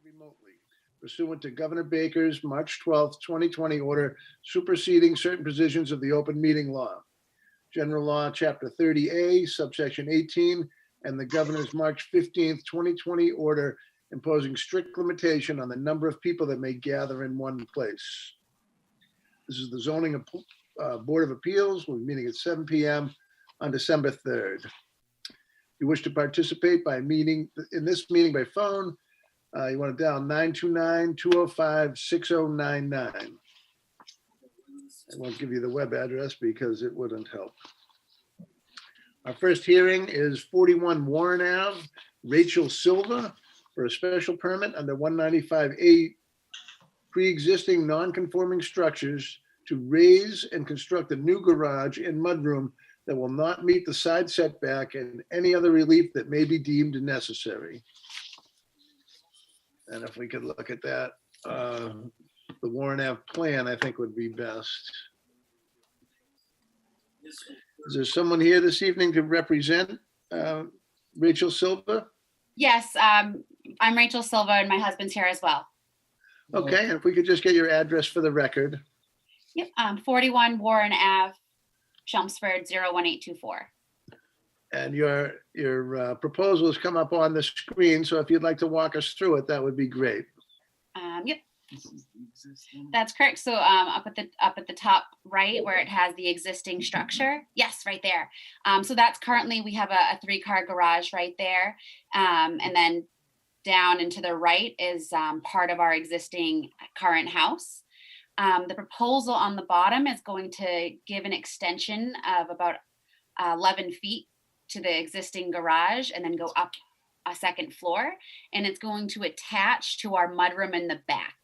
remotely pursuant to Governor Baker's March 12th, 2020 order superseding certain provisions of the open meeting law. General Law, Chapter 30A, subsection 18, and the Governor's March 15th, 2020 order imposing strict limitation on the number of people that may gather in one place. This is the Zoning Board of Appeals. We're meeting at 7 p.m. on December 3rd. If you wish to participate in this meeting by phone, you want to dial 929-205-6099. I won't give you the web address because it wouldn't help. Our first hearing is 41 Warren Ave, Rachel Silva, for a special permit under 195A, pre-existing non-conforming structures to raise and construct a new garage and mudroom that will not meet the side setback and any other relief that may be deemed necessary. And if we could look at that, the Warren Ave plan, I think would be best. Is there someone here this evening to represent Rachel Silva? Yes, I'm Rachel Silva and my husband's here as well. Okay, and if we could just get your address for the record. Yep, 41 Warren Ave, Chelmsford, 01824. And your proposal has come up on the screen, so if you'd like to walk us through it, that would be great. Yep. That's correct. So up at the top right where it has the existing structure. Yes, right there. So that's currently, we have a 3-car garage right there. And then down and to the right is part of our existing current house. The proposal on the bottom is going to give an extension of about 11 feet to the existing garage and then go up a second floor. And it's going to attach to our mudroom in the back.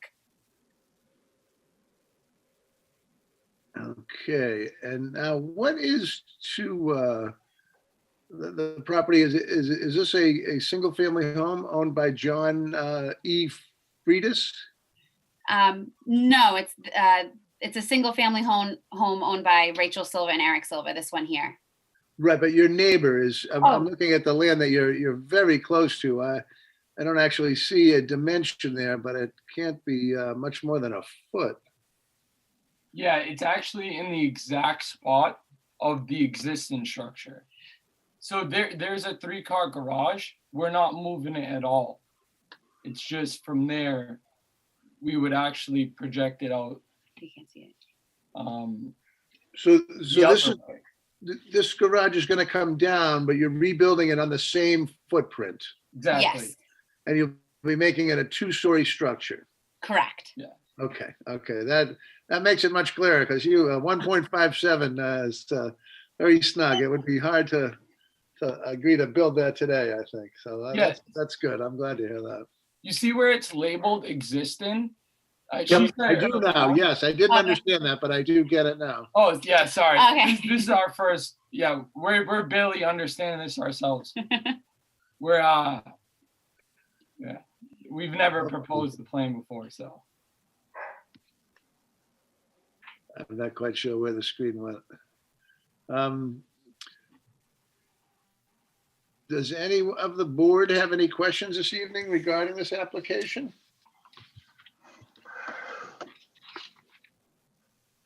Okay, and now what is to the property? Is this a single family home owned by John E. Freitas? No, it's a single family home owned by Rachel Silva and Eric Silva, this one here. Right, but your neighbor is, I'm looking at the land that you're very close to. I don't actually see a dimension there, but it can't be much more than a foot. Yeah, it's actually in the exact spot of the existing structure. So there's a 3-car garage. We're not moving it at all. It's just from there, we would actually project it out. You can't see it. So this garage is going to come down, but you're rebuilding it on the same footprint. Exactly. Yes. And you'll be making it a 2-story structure. Correct. Yeah. Okay. That makes it much clearer because you 1.57 is very snug. It would be hard to agree to build that today, I think. So that's good. I'm glad to hear that. You see where it's labeled existing? Yep, I do now. Yes, I didn't understand that, but I do get it now. Oh, yeah, sorry. Okay. This is our first, we're barely understanding this ourselves. We're, we've never proposed the plan before, so. I'm not quite sure where the screen went. Does any of the board have any questions this evening regarding this application?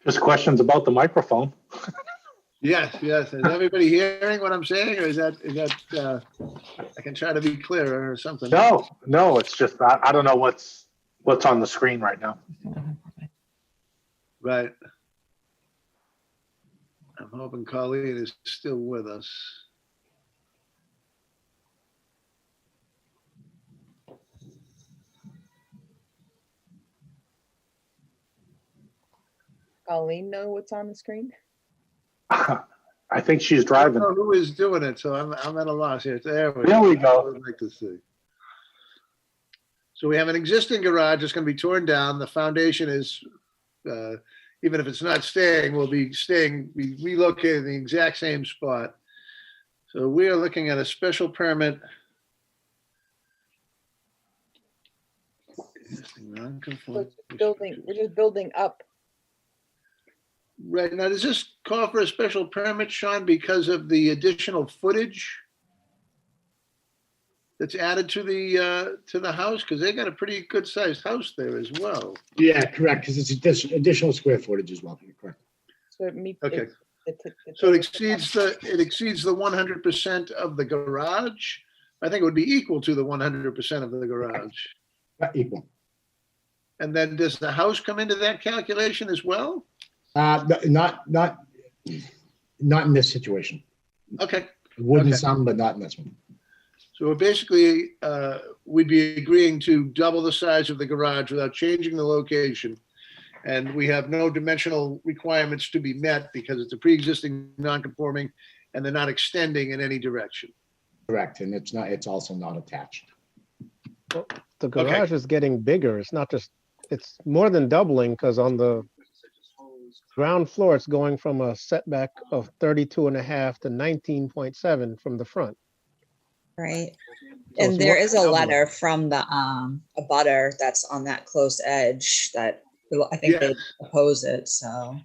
Just questions about the microphone. Yes. Is everybody hearing what I'm saying, or is that I can try to be clearer or something? No, it's just I don't know what's on the screen right now. Right. I'm hoping Colleen is still with us. Colleen know what's on the screen? I think she's I driving. don't know who is doing it, so I'm at a loss here. There we go. I would like to see. So we have an existing garage that's going to be torn down. The foundation is, even if it's not staying, will be relocated in the exact same spot. So we are looking at a special permit. We're just building up. Right, now does this call for a special permit, Sean, because of the additional footage that's added to the house? Because they got a pretty good sized house there as well. Yeah, correct, because it's additional square footage as well. You're correct. So it meets. Okay. the So it total- exceeds the 100% of the garage? I think it would be equal to the 100% of the garage. Equal. And then does the house come into that calculation as well? Not in this situation. Okay, Would in Okay. some, but not in this one. so we're basically, we'd be agreeing to double the size of the garage without changing the location. And we have no dimensional requirements to be met because it's a pre-existing non-conforming and they're not extending in any direction. Correct, and it's also not attached. The garage is getting bigger. It's not just, it's more than doubling because on the ground floor, it's going from a setback of 32.5 to 19.7 from the front. Right. So And it's there more is a than letter from the a butter that's on that close edge that I think they Yes. oppose it, so.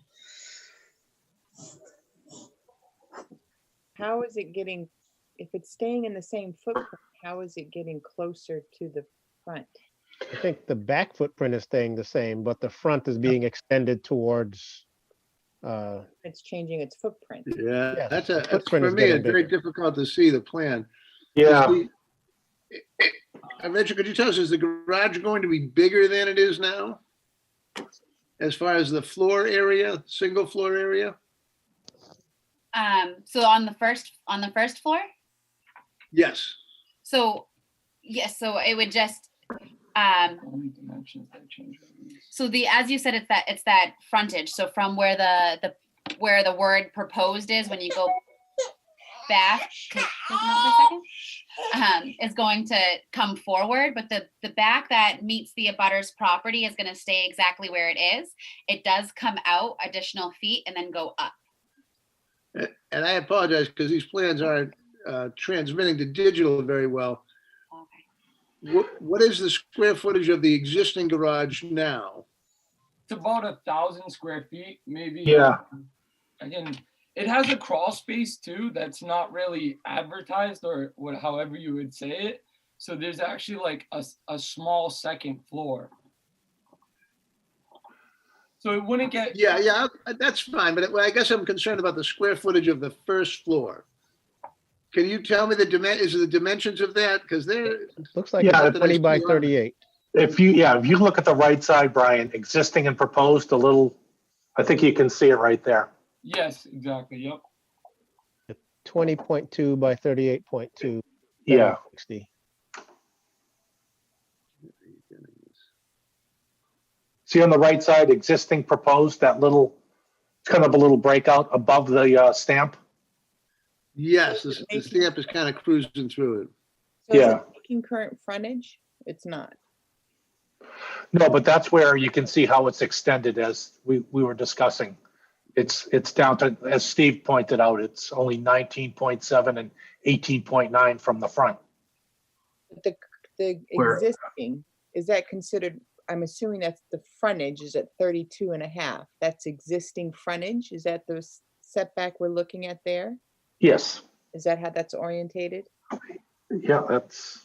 How is it getting, if it's staying in the same footprint, how is it getting closer to the front? I think the back footprint is staying the same, but the front is being extended towards, It's changing its footprint. Yeah, Yes, that's the that's footprint for is me, getting it's very bigger. difficult to see the plan. Yeah, Richard, could you tell us, is the garage going to be bigger than it is now? As far as the floor area, single floor area? So on the first floor? Yes. So, yes, so it would just, Only dimensions that change. so as you said, it's that frontage. So from where where the word proposed is, when you go back, take a note for a second, is going to come forward, but the back that meets the abutter's property is going to stay exactly where it is. It does come out additional feet and then go up. And I apologize because these plans aren't transmitting to digital very well. Okay. What is the square footage of the existing garage now? It's about 1,000 square feet, maybe. yeah. Again, it has a crawl space too that's not really advertised or however you would say it. So there's actually like a small second floor. So it wouldn't get. Yeah, that's fine, but I guess I'm concerned about the square footage of the first floor. Can you tell me the dimensions of that? Because they're, looks like Yeah, it's 20 by I see. 38. If you look at the right side, Brian, existing and proposed, I think you can see it right there. Yes, exactly. Yep. 20.2 by 38.2. Yeah, 60. see on the right side, existing, proposed, that little, it's kind of a little breakout above the stamp. yes, the stamp is kind of cruising through it. So is Yeah. it making current frontage? It's not. No, but that's where you can see how it's extended as we were discussing. It's down to, as Steve pointed out, it's only 19.7 and 18.9 from the front. The Where- existing, is that considered, I'm assuming that's the frontage is at 32.5. That's existing frontage? Is that the setback we're looking at there? Yes, Is that how that's orientated? yeah, that's,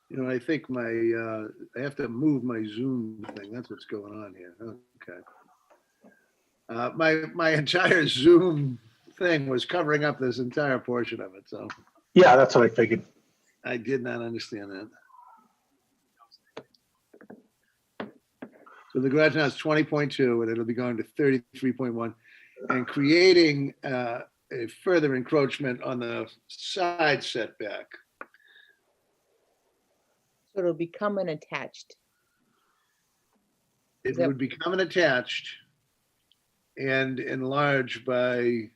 You know, I think I have to move my Zoom thing. That's what's going on here. Okay. My entire Zoom thing was covering up this entire portion of it, so yeah, that's what I figured. I did not understand that. So the garage now is 20.2 and it'll be going to 33.1 and creating a further encroachment on the side setback. So it'll become an attached. It Yep. would become an attached and enlarged by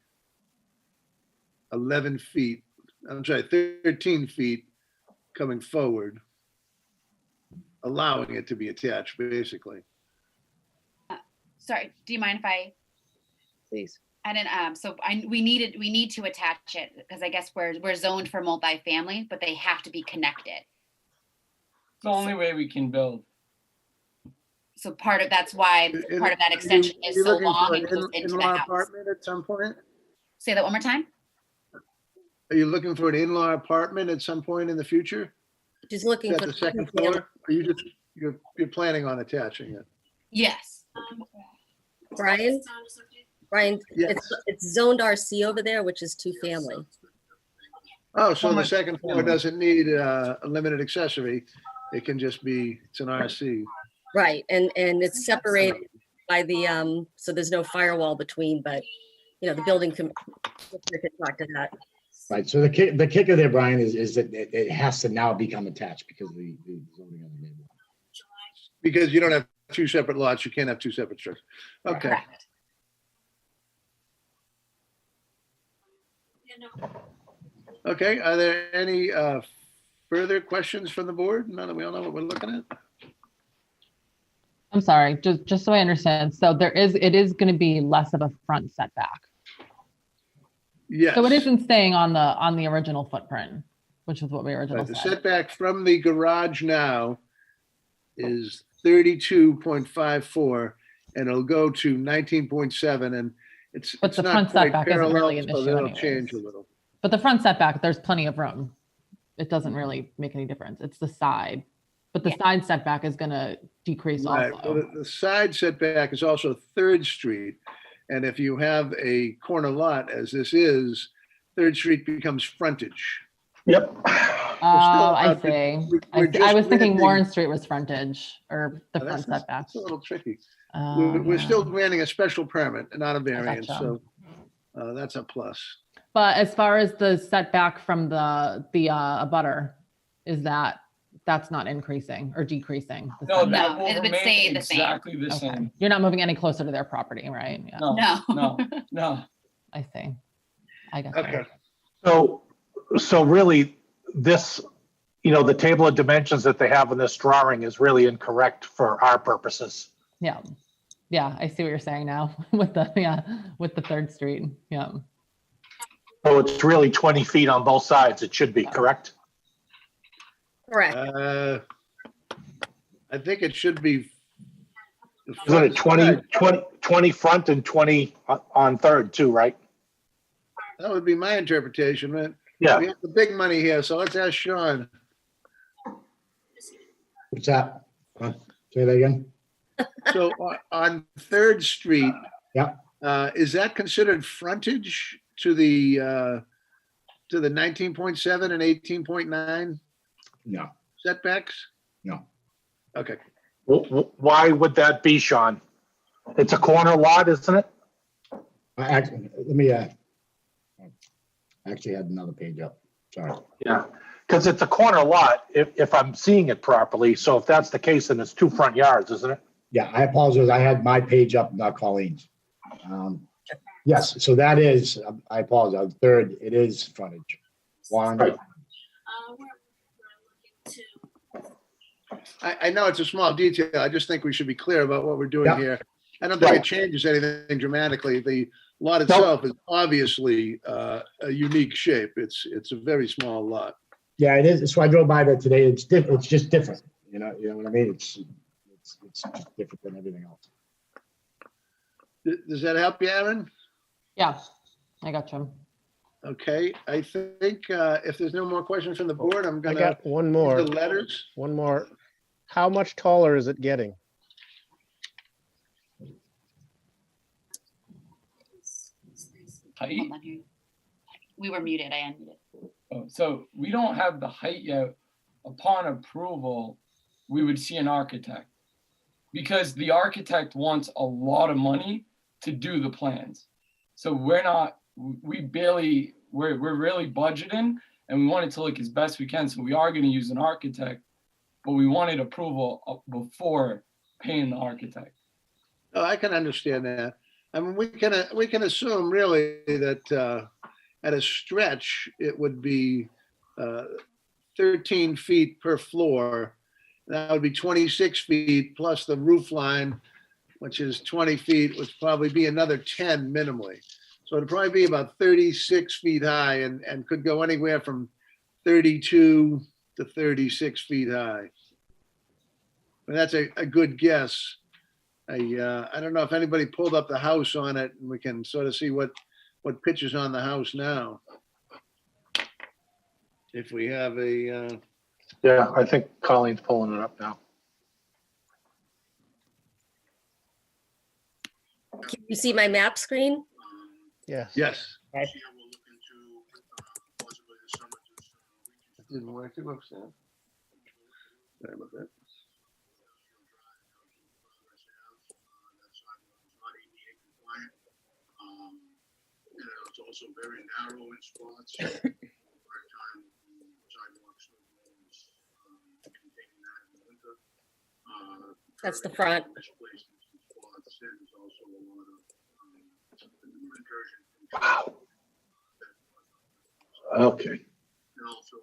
11 feet, I'm sorry, 13 feet coming forward, allowing it to be attached, basically. Sorry, do you mind if I Please. didn't, so we need to attach it because I guess we're zoned for multifamily, but they have to be connected. It's the only way we can build. So that's why And part of that are extension you is so looking for long an and goes into the in-law house. apartment at some point? Say that one more time? Are you looking for an in-law apartment at some point in the future? She's looking Is for that the second floor? Are you just, you're planning on attaching it? Yes. Brian. Brian, Yes. it's zoned RC over there, which is 2-family. Oh, so the much- second floor doesn't need a limited accessory. It can just be, it's an RC. Right, and it's separated by the, so there's no firewall between, but, the building can talk to that. Right, so the kicker there, Brian, is that it has to now become attached because of the zoning on the main lot. Because you don't have two separate lots, you can't have two separate structures. Okay, Correct. okay. Are there any further questions from the board now that we all know what we're looking at? I'm sorry, just so I understand. So it is going to be less of a front setback. Yes. So it isn't staying on the original footprint, which is what we originally Right, the said. setback from the garage now is 32.54, and it'll go to 19.7, and it's But the not front quite setback isn't parallel, really an so issue that'll anyways. change a little. But the front setback, there's plenty of room. It doesn't really make any difference. It's the side. But the Yeah. side setback is going to decrease Right, well, also. the side setback is also 3rd Street, and if you have a corner lot, as this is, 3rd Street becomes frontage. Yep. Oh, I allowed to- see. we're I just was thinking granting- Warren Street was frontage or the Now, front setback. That's a little tricky. Oh, We're still yeah. granting a special permit and not a variance, gotcha. so that's a plus. But as far as the setback from the abutter, that's not increasing or decreasing? the No, setback? that No, will it would remain stay the same. exactly the Okay. same. You're not moving any closer to their property, right? Yeah, No, No. no, no. I see. I guess. Okay. So really, this, the table of dimensions that they have in this drawing is really incorrect for our purposes. Yeah. Yeah, I see what you're saying now with the 3rd Street. Yeah. So it's really 20 feet on both sides. It should be, correct? Correct. I think it should be. the Isn't it front 20 side. front and 20 on 3rd too, right? That would be my interpretation, man. Yeah. We have the big money here, so let's ask Sean. What's that? Say that again? So on 3rd Street. Yeah. Is that considered frontage to the 19.7 and 18.9 No, setbacks? no. Okay. Why would that be, Sean? It's a corner lot, isn't it? Let me, I actually had another page up. Sorry. Yeah, because it's a corner lot, if I'm seeing it properly. So if that's the case, then it's 2 front yards, isn't it? Yeah, I apologize. I had my page up, not Colleen's. Yes, so that is, I apologize. 3rd, it is frontage. One, Right. I know it's a small detail. I just think we should be clear about what we're doing Yeah. here. I don't think Right. it changes anything dramatically. The lot itself is obviously a unique shape. It's a very small lot. yeah, it is. So I drove by there today. It's just different. You know what I mean? It's just different than everything else. Does that help you, Aaron? Yeah, I got you. Okay, I think if there's no more questions from the board, I'm I gonna got one read more, the letters. one more. How much taller is it getting? Height? Hold on here. We were muted. I unmuted. Oh, so we don't have the height yet. Upon approval, we would see an architect. Because the architect wants a lot of money to do the plans. So we're really budgeting and we want it to look as best we can. So we are going to use an architect, but we wanted approval before paying the architect. Oh, I can understand that. I mean, we can assume really that at a stretch, it would be 13 feet per floor. That would be 26 feet plus the roof line, which is 20 feet, would probably be another 10 minimally. So it'd probably be about 36 feet high and could go anywhere from 32 to 36 feet high. But that's a good guess. I don't know if anybody pulled up the house on it, and we can sort of see what pictures on the house now. If we have a, Yeah, I think Colleen's pulling it up now. Can you see my map screen? Yes. yes. Okay. It didn't work. Whoops, yeah. Sorry about that. It's also very narrow in spots. Part time sidewalks, no roads, containing that in the winter. That's the front. Displaced in some spots, and there's also a lot of incursion. Wow. Okay. And also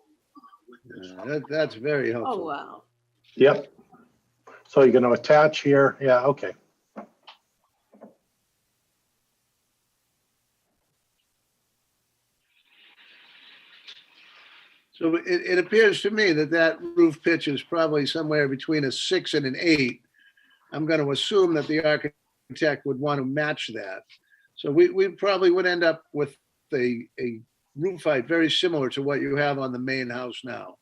with this. That's very helpful. Oh, wow. Yep. So you're going to attach here. Yeah. Okay. So it appears to me that that roof pitch is probably somewhere between a 6 and an 8. I'm going to assume that the architect would want to match that. So we probably would end up with a roof height very similar to what you have on the main house now.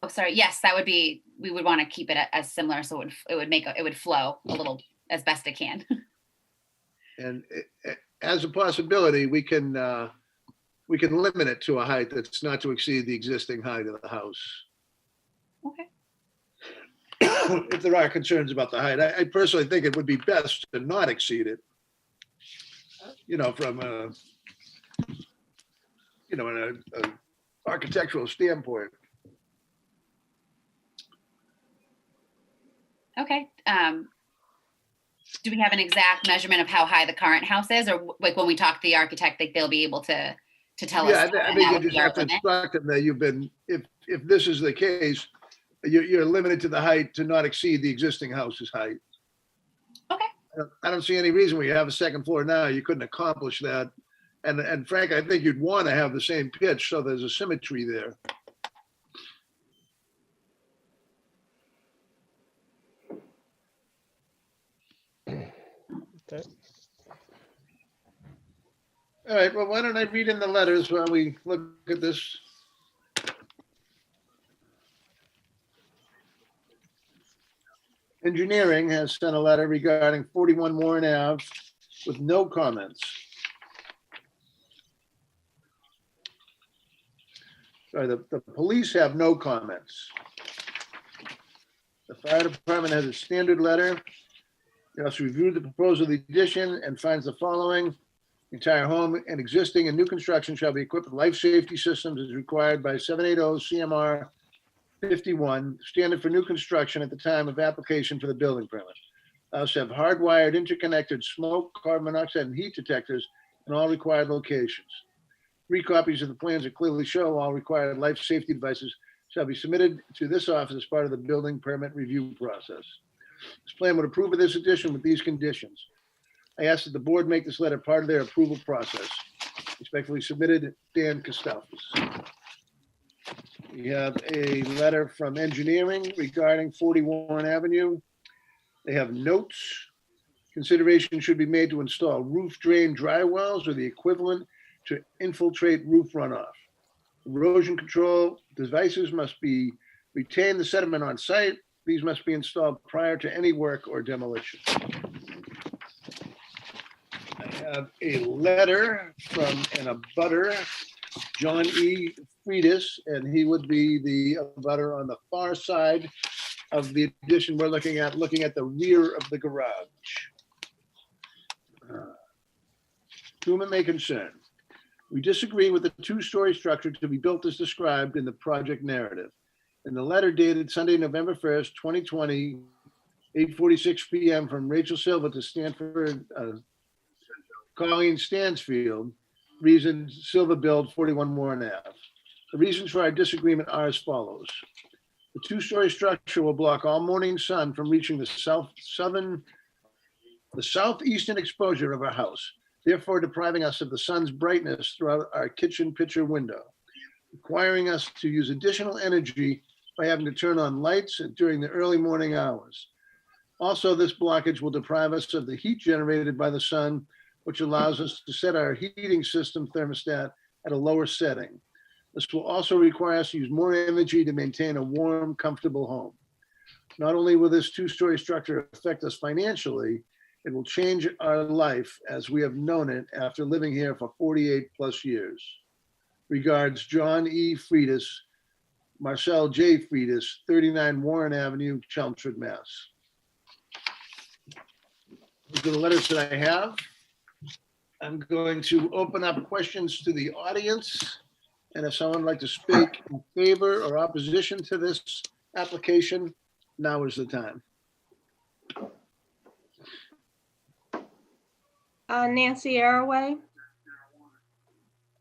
Oh, sorry. Yes, that would be, we would want to keep it as similar. So it would flow a little as best it can. And as a possibility, we can limit it to a height that's not to exceed the existing height of the house. Okay. If there are concerns about the height, I personally think it would be best to not exceed it. From an architectural standpoint. Okay. Do we have an exact measurement of how high the current house is, or like when we talk to the architect, like they'll be able to tell us? Yeah, I think you just have to instruct them that if this is the case, you're limited to the height to not exceed the existing house's height. Okay. I don't see any reason where you have a second floor now, you couldn't accomplish that. And Frank, I think you'd want to have the same pitch, so there's a symmetry there. Okay. All right, well, why don't I read in the letters while we look at this? Engineering has sent a letter regarding 41 Warren Ave with no comments. Sorry, the police have no comments. The fire department has a standard letter. They also reviewed the proposal of the addition and finds the following: the entire home and existing and new construction shall be equipped with life safety systems as required by 780 CMR 51, standard for new construction at the time of application for the building permit. Also have hardwired interconnected smoke, carbon monoxide, and heat detectors in all required locations. 3 copies of the plans that clearly show all required life safety devices shall be submitted to this office as part of the building permit review process. This plan would approve of this addition with these conditions. I ask that the board make this letter part of their approval process. Respectfully submitted, Dan Kostalfis. We have a letter from engineering regarding 40 Warren Avenue. They have notes. Consideration should be made to install roof drain dry wells or the equivalent to infiltrate roof runoff. Erosion control devices must retain the sediment on site. These must be installed prior to any work or demolition. I have a letter from an abutter, John E. Friedis, and he would be the abutter on the far side of the addition we're looking at the rear of the garage. Whom it may concern. We disagree with the 2-story structure to be built as described in the project narrative. In the letter dated Sunday, November 1st, 2020, 8:46 p.m. from Rachel Silva to Stanford, Colleen Stansfield, reason Silva build 41 Warren Ave. The reasons for our disagreement are as follows. The 2-story structure will block all morning sun from reaching the southeastern exposure of our house, therefore depriving us of the sun's brightness throughout our kitchen picture window, requiring us to use additional energy by having to turn on lights during the early morning hours. Also, this blockage will deprive us of the heat generated by the sun, which allows us to set our heating system thermostat at a lower setting. This will also require us to use more energy to maintain a warm, comfortable home. Not only will this two-story structure affect us financially, it will change our life as we have known it after living here for 48 plus years. Regards, John E. Freitas, Marcel J. Freitas, 39 Warren Avenue, Chelmsford, Mass. Those are the letters that I have. I'm going to open up questions to the audience. And if someone would like to speak in favor or opposition to this application, now is the time. Nancy Arroway,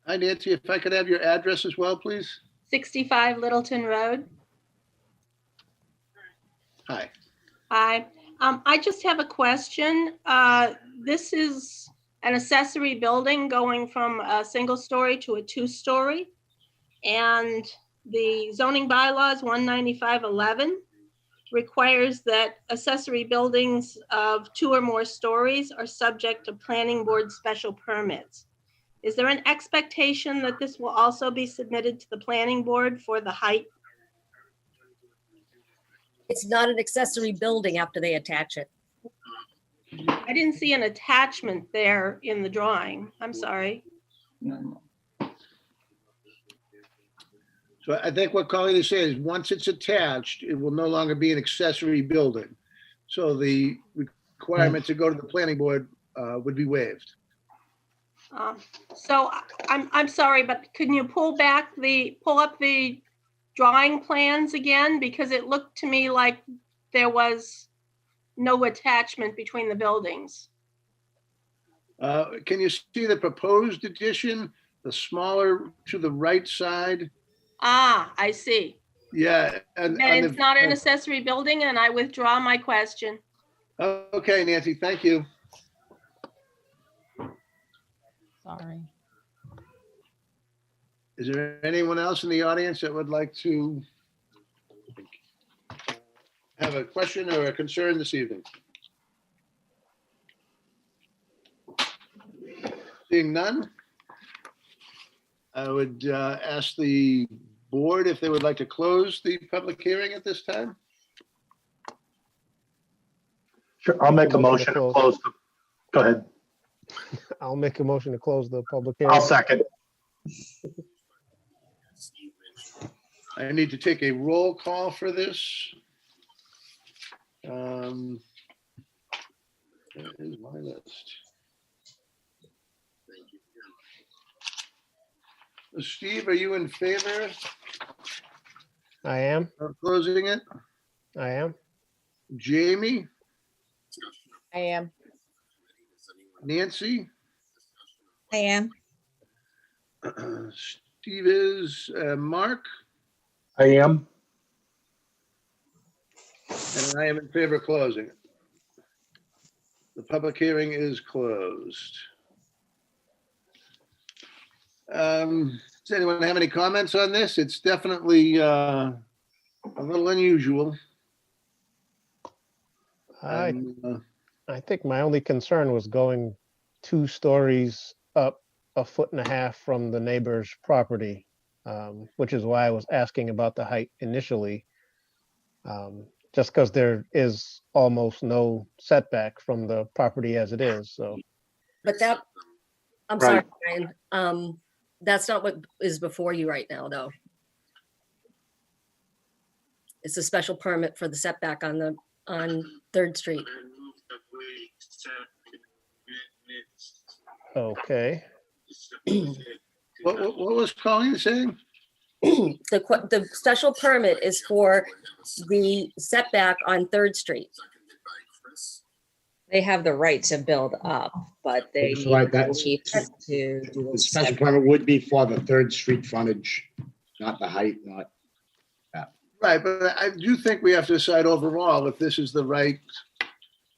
Hi, Nancy. If I could have your address as well, please. 65 Littleton Road. Hi. Hi. I just have a question. This is an accessory building going from a single story to a two-story. And the zoning bylaws 19511 requires that accessory buildings of 2 or more stories are subject to planning board special permits. Is there an expectation that this will also be submitted to the planning board for the height? It's not an accessory building after they attach it. I didn't see an attachment there in the drawing. I'm sorry. So I think what Colleen is saying is once it's attached, it will no longer be an accessory building. So the requirement to go to the planning board would be waived. So I'm sorry, but can you pull up the drawing plans again? Because it looked to me like there was no attachment between the buildings. Can you see the proposed addition, the smaller to the right side? Ah, I see. Yeah. And it's not an accessory building, and I withdraw my question. Okay, Nancy, thank you. Sorry. Is there anyone else in the audience that would like to have a question or a concern this evening? Seeing none, I would ask the board if they would like to close the public hearing at this time. Sure, I'll make a motion to close. Go ahead. I'll make a motion to close the public hearing. I'll second. I need to take a roll call for this. That is my list. Steve, are you in favor I am. of closing it? I am. Jamie, I am. Nancy, I am. Steve is, Mark, I am. and I am in favor of closing it. The public hearing is closed. Does anyone have any comments on this? It's definitely a little unusual. I think my only concern was going 2 stories up 1.5 feet from the neighbor's property, which is why I was asking about the height initially. Just because there is almost no setback from the property as it is, so. But that, I'm sorry, Brian. That's not what is before you right now, though. It's a special permit for the setback on 3rd Street. Okay. What was Colleen saying? The special permit is for the setback on 3rd Street. They have the right to build up, but they That's need right, the that's- chief to do The the special step. permit would be for the 3rd Street frontage, not the height, not. Right, but I do think we have to decide overall if this is the right.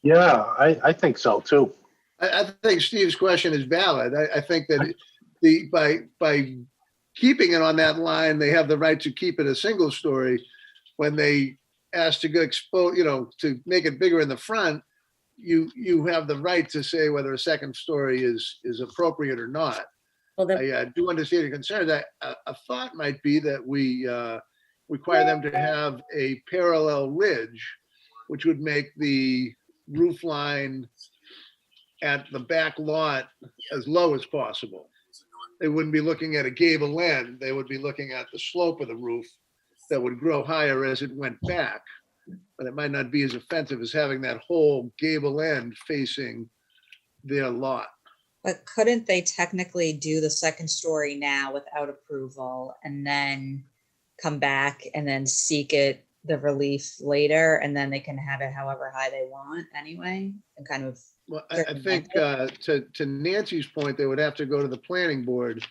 Yeah, I think so too. I think Steve's question is valid. I think that by keeping it on that line, they have the right to keep it a single story. When they ask to go to make it bigger in the front, you have the right to say whether a 2nd story is appropriate or not. Well, then, I do understand your concern. That a thought might be that we require them to have a parallel ridge, which would make the roof line at the back lot as low as possible. They wouldn't be looking at a gable end. They would be looking at the slope of the roof that would grow higher as it went back. But it might not be as offensive as having that whole gable end facing their lot. But couldn't they technically do the second story now without approval and then come back and then seek the relief later, and then they can have it however high they want anyway, and kind of. Well, I think to Nancy's point, they would have to go to the planning board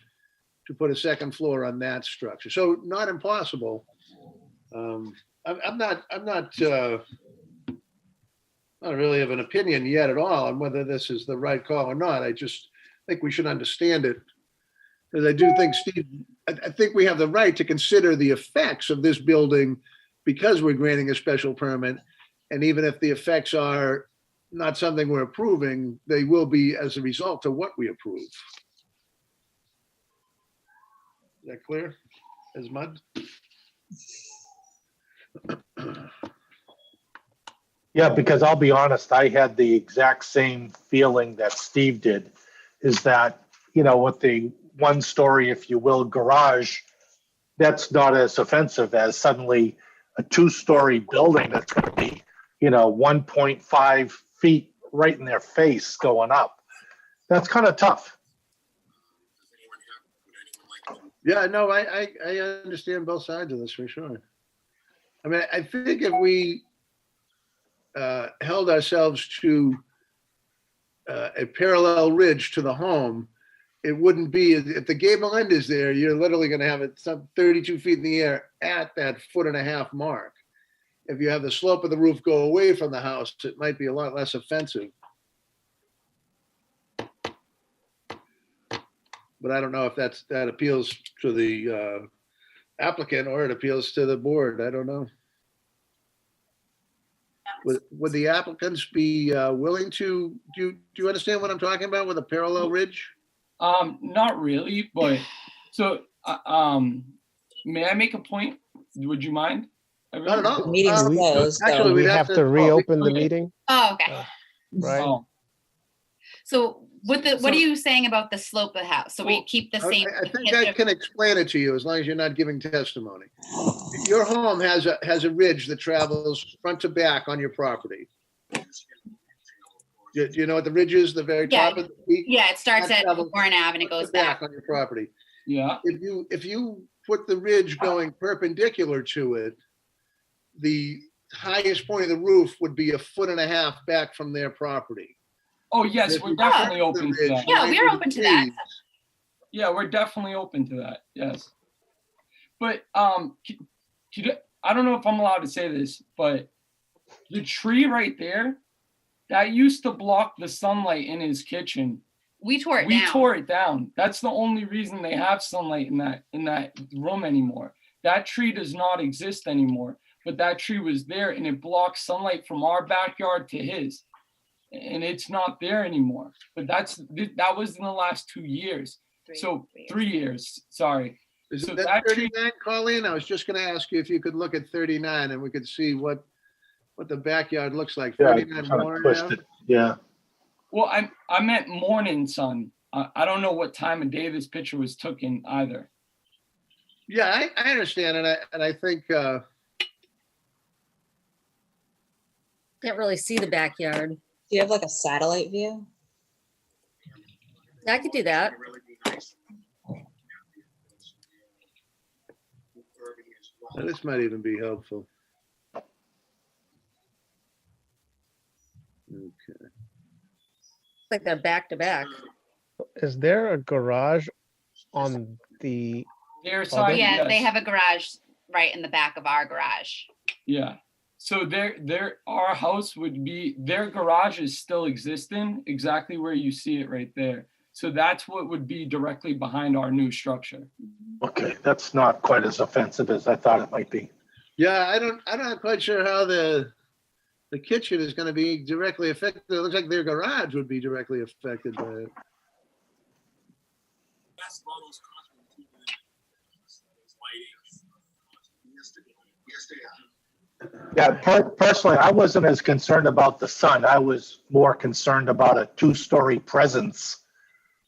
to put a second floor on that structure. So not impossible. I'm not really have an opinion yet at all on whether this is the right call or not. I just think we should understand it. Because I do think, Steve, I think we have the right to consider the effects of this building because we're granting a special permit. And even if the effects are not something we're approving, they will be as a result of what we approve. Is that clear as mud? Yeah, because I'll be honest, I had the exact same feeling that Steve did, is that, with the one story, if you will, garage, that's not as offensive as suddenly a two-story building that's going to be, 1.5 feet right in their face going up. That's kind of tough. Yeah, no, I understand both sides of this for sure. I mean, I think if we held ourselves to a parallel ridge to the home, it wouldn't be, if the gable end is there, you're literally going to have it some 32 feet in the air at that 1.5 foot mark. If you have the slope of the roof go away from the house, it might be a lot less offensive. But I don't know if that appeals to the applicant or it appeals to the board. I don't know. Would the applicants be willing to, do you understand what I'm talking about with a parallel ridge? Not really, but so may I make a point? Would you mind? Not at all. The meeting's closed. Actually, We we'd have to reopen the okay. meeting, Oh, okay. right? Oh, So what are you saying about the slope of the house? So we keep the same. I think I can explain it to you as long as you're not giving testimony. Your home has a ridge that travels front to back on your property. Do you know what the ridge is? The very top of the peak? Yeah, it starts That at travels Warren Ave and it goes back. on your property. yeah. If you put the ridge going perpendicular to it, the highest point of the roof would be 1.5 foot back from their property. Oh, yes, If we're you definitely curve the open to ridge that. Yeah, we're 90 open to that. degrees, Yeah, we're definitely open to that. Yes. But I don't know if I'm allowed to say this, but the tree right there, that used to block the sunlight in his kitchen. We tore it We down. tore it down. That's the only reason they have sunlight in that room anymore. That tree does not exist anymore, but that tree was there and it blocks sunlight from our backyard to his. And it's not there anymore. But that was in the last 2 years. So 3 years, sorry. Is So that that tree- 39, Colleen? I was just going to ask you if you could look at 39 and we could see what the backyard looks like. Yeah, 39 kind of Warren Ave? twisted. Yeah. Well, I meant morning sun. I don't know what time of day this picture was taken either. Yeah, I understand, and I think Can't really see the backyard. Do you have like a satellite view? I could do that. this might even be helpful. Okay. It's like they're back to back. Is there a garage on the, Their side, Yeah, they yes. have a garage right in the back of our garage. Yeah. So our house would be, their garage is still existing exactly where you see it right there. So that's what would be directly behind our new structure. Okay, that's not quite as offensive as I thought it might be. Yeah, I'm not quite sure how the kitchen is going to be directly affected. It looks like their garage would be directly affected by it. best of all those costs were included in those lighting. Yes, they are. Yeah, personally, I wasn't as concerned about the sun. I was more concerned about a two-story presence,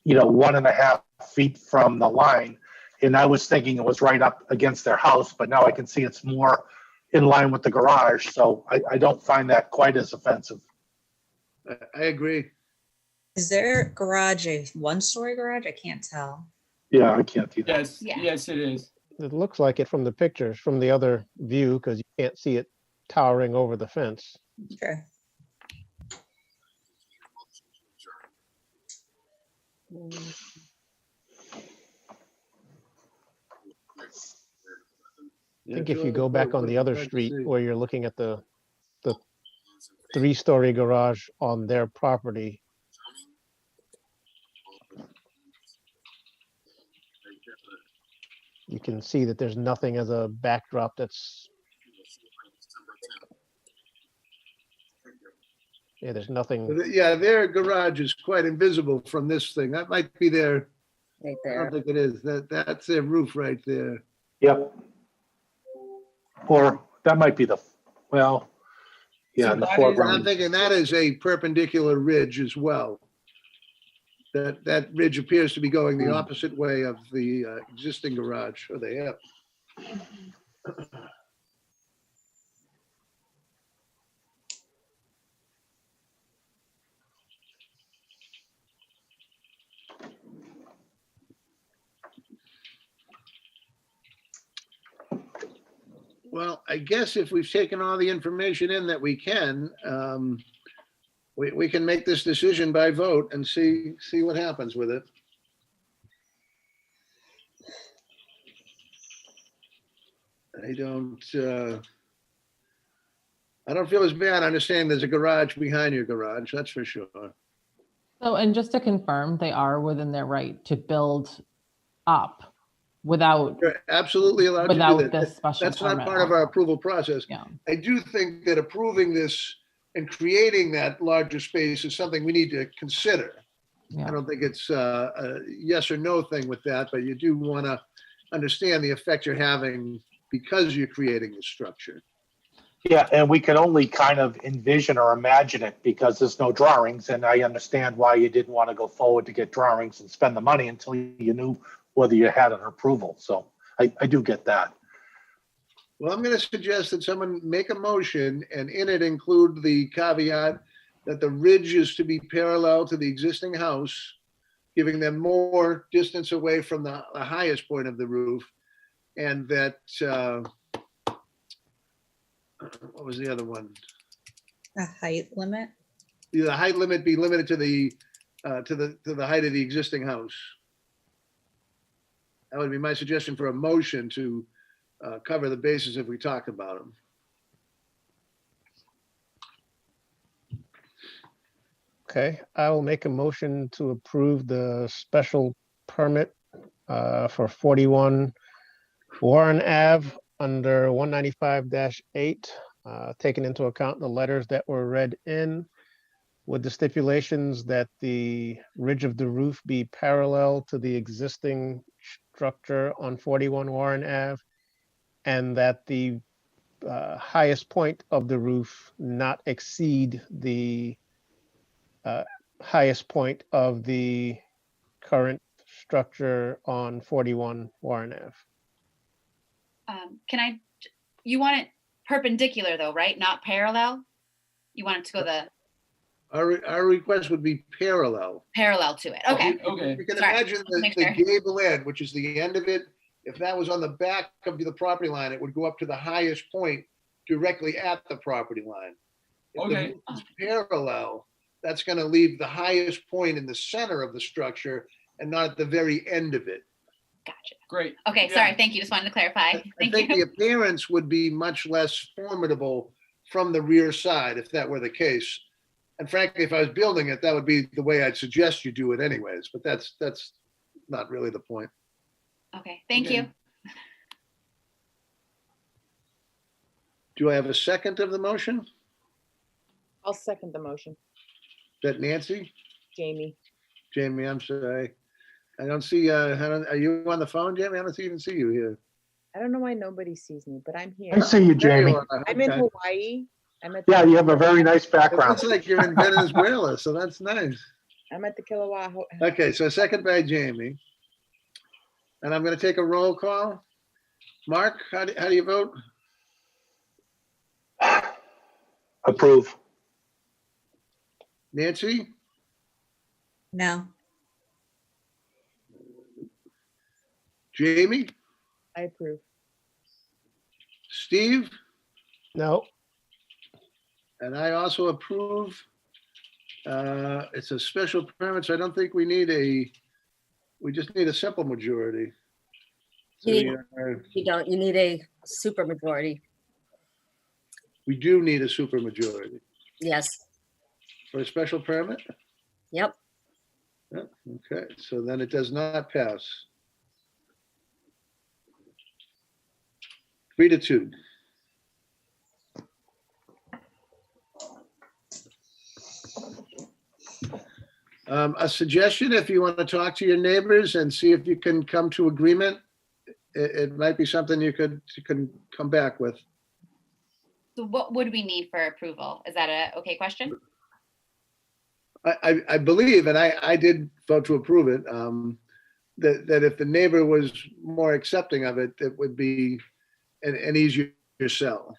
1.5 feet from the line. And I was thinking it was right up against their house, but now I can see it's more in line with the garage. So I don't find that quite as offensive. I agree. Is their garage a one-story garage? I can't tell. Yeah, I can't do that. Yes, Yeah. yes, it is. It looks like it from the pictures, from the other view, because you can't see it towering over the fence. Sure. I think if you go back on the other street where you're looking at the 3-story garage on their property, you can see that there's nothing as a backdrop that's, yeah, there's nothing. Yeah, their garage is quite invisible from this thing. That might be their, Right I don't there. think it is. That's their roof right there. Yep. Or that might be well, yeah, So in the that is- I'm foreground. thinking that is a perpendicular ridge as well. That ridge appears to be going the opposite way of the existing garage, or they have. Well, I guess if we've taken all the information in that we can, we can make this decision by vote and see what happens with it. I don't feel as bad understanding there's a garage behind your garage, that's for sure. So, and just to confirm, they are within their right to build up without, You're absolutely allowed to do without that. this special That's not permit. part of our approval process. Yeah. I do think that approving this and creating that larger space is something we need to consider. Yeah. I don't think it's a yes or no thing with that, but you do want to understand the effect you're having because you're creating the structure. Yeah, and we can only kind of envision or imagine it because there's no drawings. And I understand why you didn't want to go forward to get drawings and spend the money until you knew whether you had an approval. So I do get that. Well, I'm going to suggest that someone make a motion and in it include the caveat that the ridge is to be parallel to the existing house, giving them more distance away from the highest point of the roof. And that, what was the other one? A height limit? The height limit be limited to the height of the existing house. That would be my suggestion for a motion to cover the bases if we talk about them. Okay, I will make a motion to approve the special permit for 41 Warren Ave under 195-8, taking into account the letters that were read in, with the stipulations that the ridge of the roof be parallel to the existing structure on 41 Warren Ave, and that the highest point of the roof not exceed the highest point of the current structure on 41 Warren Ave. You want it perpendicular though, right? Not parallel? You want it to go the Our request would be parallel. parallel to it. Okay. Okay. You can Sorry, imagine let's make the sure. gable end, which is the end of it. If that was on the back of the property line, it would go up to the highest point directly at the property line. If the Okay. roof is parallel, that's going to leave the highest point in the center of the structure and not at the very end of it. Gotcha. Great. Okay, Yeah. sorry. Thank you. Just wanted to clarify. I Thank think you. the appearance would be much less formidable from the rear side if that were the case. And frankly, if I was building it, that would be the way I'd suggest you do it anyways, but that's not really the point. Okay, thank Okay. you. Do I have a second of the motion? Is I'll second the motion. that Nancy? Jamie. Jamie, I'm sorry. I don't see, are you on the phone, Jamie? I don't even see you here. I don't know why nobody sees me, but I'm I here. see you, There you Jamie. are. I'm in Okay. Hawaii. I'm at Yeah, the, you have a very nice It background. looks like you're in Venezuela, so that's nice. I'm at the Kilauea. Okay, so second by Jamie. And I'm going to take a roll call. Mark, how do you vote? Approve. Nancy? No, Jamie? I approve. Steve? No, And I also approve. It's a special permit, so I don't think we need we just need a simple majority. So You don't, you need a super majority. we do need a super majority Yes, for a special permit? yep. Yeah, okay, so then it does not pass. 3-2. A suggestion, if you want to talk to your neighbors and see if you can come to agreement, it might be something you can come back with. So what would we need for approval? Is that a okay question? I believe, and I did vote to approve it, that if the neighbor was more accepting of it, it would be an easier sell.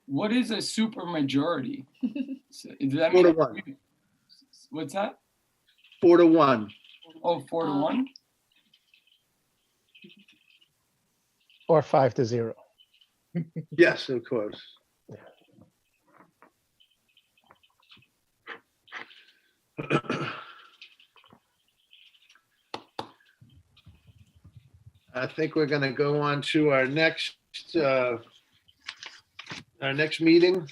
What is a super majority? Does that 4-1. mean? What's that? 4-1. Oh, 4-1? or 5-0. Yes, of course. I think we're going to go on to our next meeting,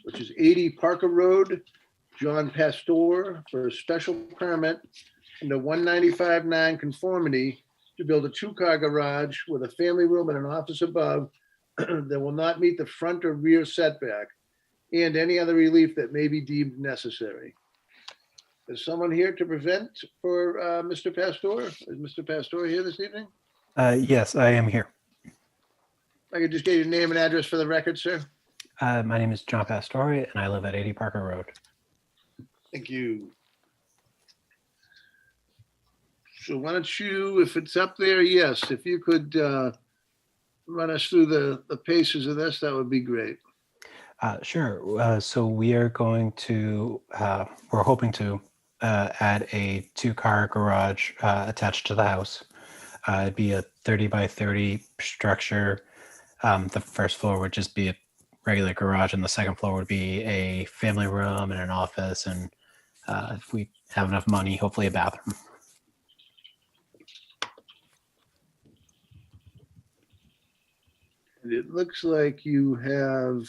which is 80 Parker Road, John Pastor, for a special permit under 195 non-conformity to build a two-car garage with a family room and an office above that will not meet the front or rear setback and any other relief that may be deemed necessary. Is someone here to present for Mr. Pastor? Is Mr. Pastor here this evening? Yes, I am here. I could just get your name and address for the record, sir. My name is John Pastore, and I live at 80 Parker Road. Thank you. So why don't you, if it's up there, yes, if you could run us through the paces of this, that would be great. Sure. So we are going to, we're hoping to add a two-car garage attached to the house. It'd be a 30 by 30 structure. The first floor would just be a regular garage, and the second floor would be a family room and an office, and if we have enough money, hopefully a bathroom. And it looks like you have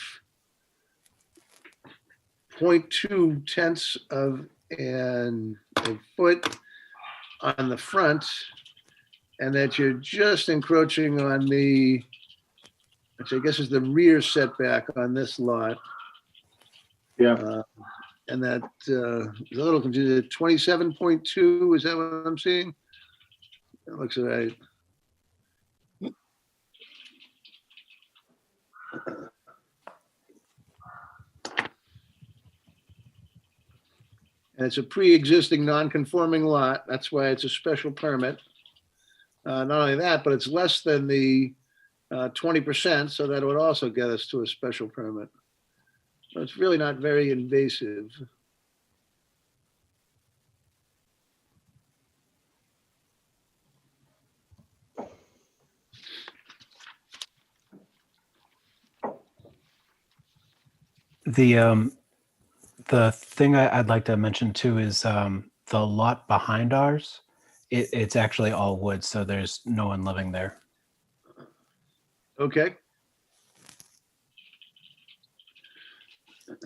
0.2 tenths of a foot on the front, and that you're just encroaching on which I guess is the rear setback on this lot. Yeah. And that is a little confusing. 27.2, is that what I'm seeing? That looks all right. And it's a pre-existing non-conforming lot. That's why it's a special permit. Not only that, but it's less than the 20%, so that would also get us to a special permit. So it's really not very invasive. The thing I'd like to mention too is the lot behind ours. It's actually all wood, so there's no one living there. Okay. Are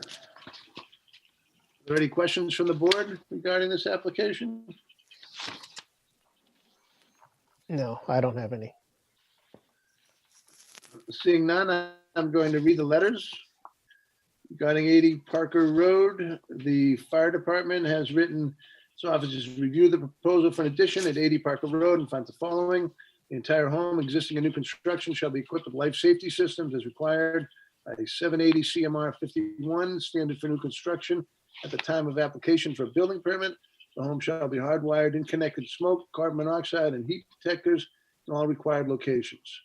there any questions from the board regarding this application? No, I don't have any. Seeing none, I'm going to read the letters. Regarding 80 Parker Road, the fire department has written its officers review the proposal for an addition at 80 Parker Road and finds the following. The entire home, existing and new construction, shall be equipped with life safety systems as required by 780 CMR 51, standard for new construction. At the time of application for a building permit, the home shall be hardwired and connected to smoke, carbon monoxide, and heat detectors in all required locations.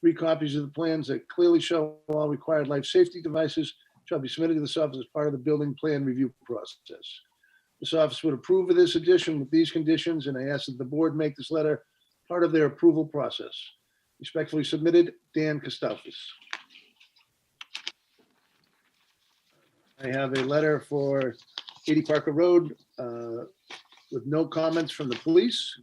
3 copies of the plans that clearly show all required life safety devices shall be submitted to this office as part of the building plan review process. This office would approve of this addition with these conditions, and I ask that the board make this letter part of their approval process. Respectfully submitted, Dan Kostelfis. I have a letter for 80 Parker Road with no comments from the police.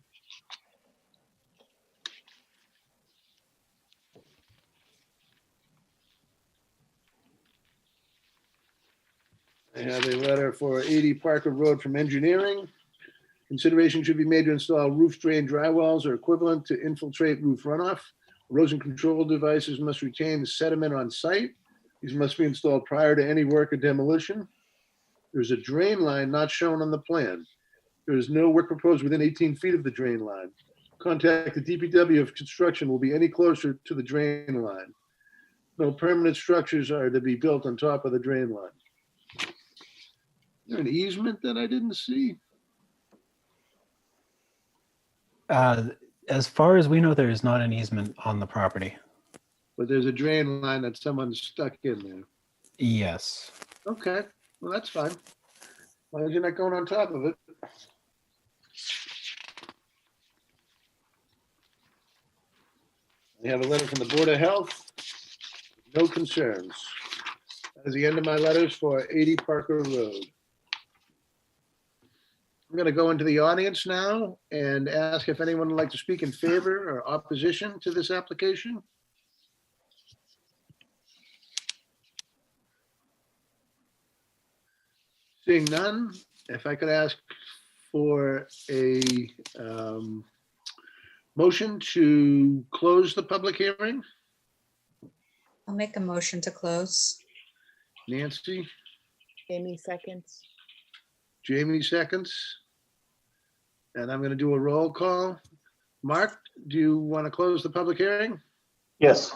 I have a letter for 80 Parker Road from engineering. Consideration should be made to install roof drain drywalls or equivalent to infiltrate roof runoff. Erosion control devices must retain the sediment on site. These must be installed prior to any work or demolition. There's a drain line not shown on the plan. There is no work proposed within 18 feet of the drain line. Contact the DPW if construction will be any closer to the drain line. No permanent structures are to be built on top of the drain line. Is there an easement that I didn't see? As far as we know, there is not an easement on the property. But there's a drain line that someone stuck in there. Yes. Okay, well, that's fine. Why is you're not going on top of it? I have a letter from the Board of Health. No concerns. That is the end of my letters for 80 Parker Road. I'm going to go into the audience now and ask if anyone would like to speak in favor or opposition to this application. Seeing none, if I could ask for a motion to close the public hearing. I'll make a motion to close. Nancy, Amy seconds. Jamie seconds. And I'm going to do a roll call. Mark, do you want to close the public hearing? Yes.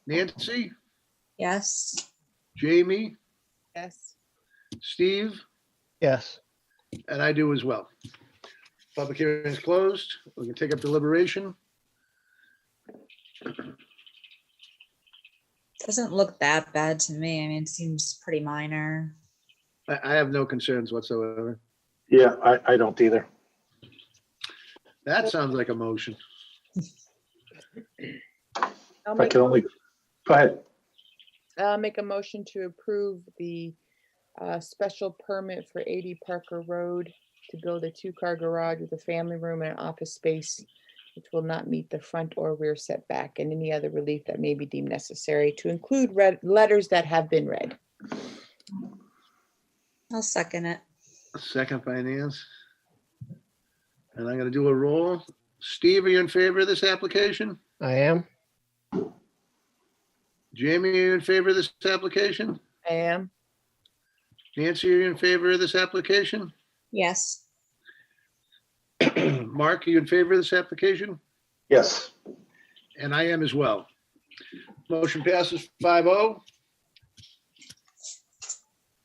Nancy, Yes. Jamie, Yes. Steve, Yes. and I do as well. Public hearing is closed. We can take up deliberation. Doesn't look that bad to me. I mean, it seems pretty minor. I have no concerns whatsoever. Yeah, I don't either. That sounds like a motion. I'll If I make, can only, go ahead. I'll make a motion to approve the special permit for 80 Parker Road to build a 2-car garage with a family room and an office space, which will not meet the front or rear setback, and any other relief that may be deemed necessary, to include letters that have been read. I'll second it. Second by Nance. And I'm going to do a roll. Steve, are you in favor of this application? I am. Jamie, are you in favor of this application? I am. Nancy, are you in favor of this application? Yes. Mark, are you in favor of this application? Yes. And I am as well. Motion passes 5-0.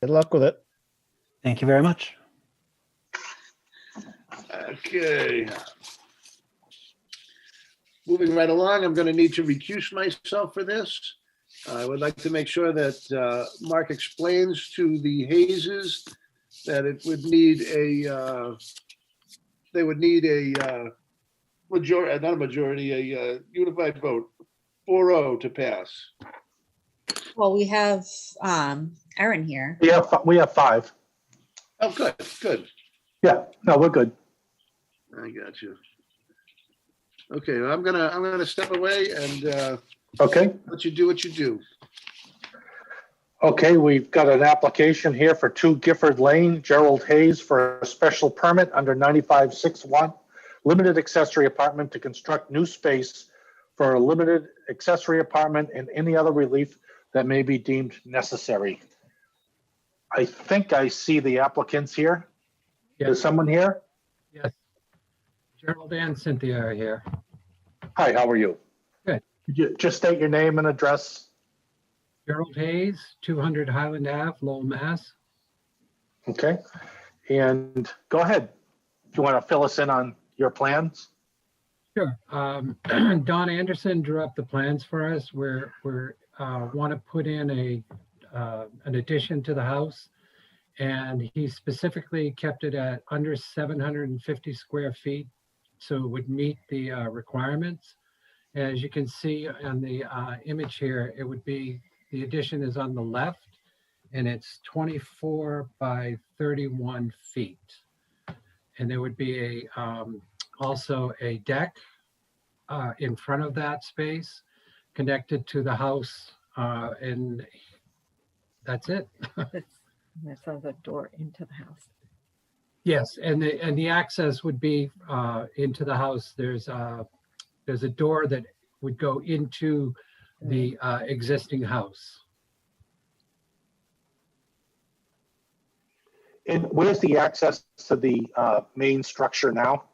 Good luck with it. Thank you very much. Okay. Moving right along, I'm going to need to recuse myself for this. I would like to make sure that Mark explains to the Hayeses that it would need a, they would need a majority, not a majority, a unified vote, 4-0 to pass. Well, we have Erin here. We have 5. Oh, good, good. Yeah, no, we're good. I got you. Okay, well, I'm gonna step away and Okay. let you do what you do. Okay, we've got an application here for 2 Gifford Lane, Gerald Hayes, for a special permit under 9561, limited accessory apartment to construct new space for a limited accessory apartment and any other relief that may be deemed necessary. I think I see the applicants here. Yes. Is someone here? Yes. Gerald and Cynthia are here. Hi, how are you? Good. Could you just state your name and address? Gerald Hayes, 200 Highland Ave, Lowell, Mass. Okay. And go ahead. If you want to fill us in on your plans. Sure. Don Anderson drew up the plans for us. We're want to put in an addition to the house, and he specifically kept it at under 750 square feet, so it would meet the requirements. As you can see on the image here, it would be, the addition is on the left, and it's 24 by 31 feet. And there would be also a deck in front of that space connected to the house, and that's it. That's the door into the house. Yes, and the access would be into the house. There's a door that would go into the existing house. And where's the access to the main structure now?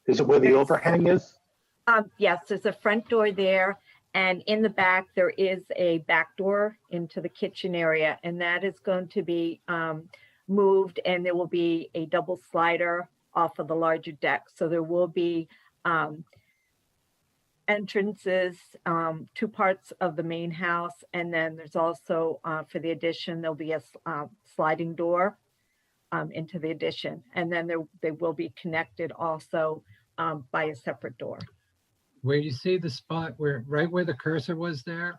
Is it where the overhang is? Yes, there's a front door there, and in the back there is a back door into the kitchen area, and that is going to be moved, and there will be a double slider off of the larger deck. So there will be entrances, two parts of the main house, and then there's also for the addition there'll be a sliding door into the addition, and then they will be connected also by a separate door. Where you see the spot right where the cursor was there,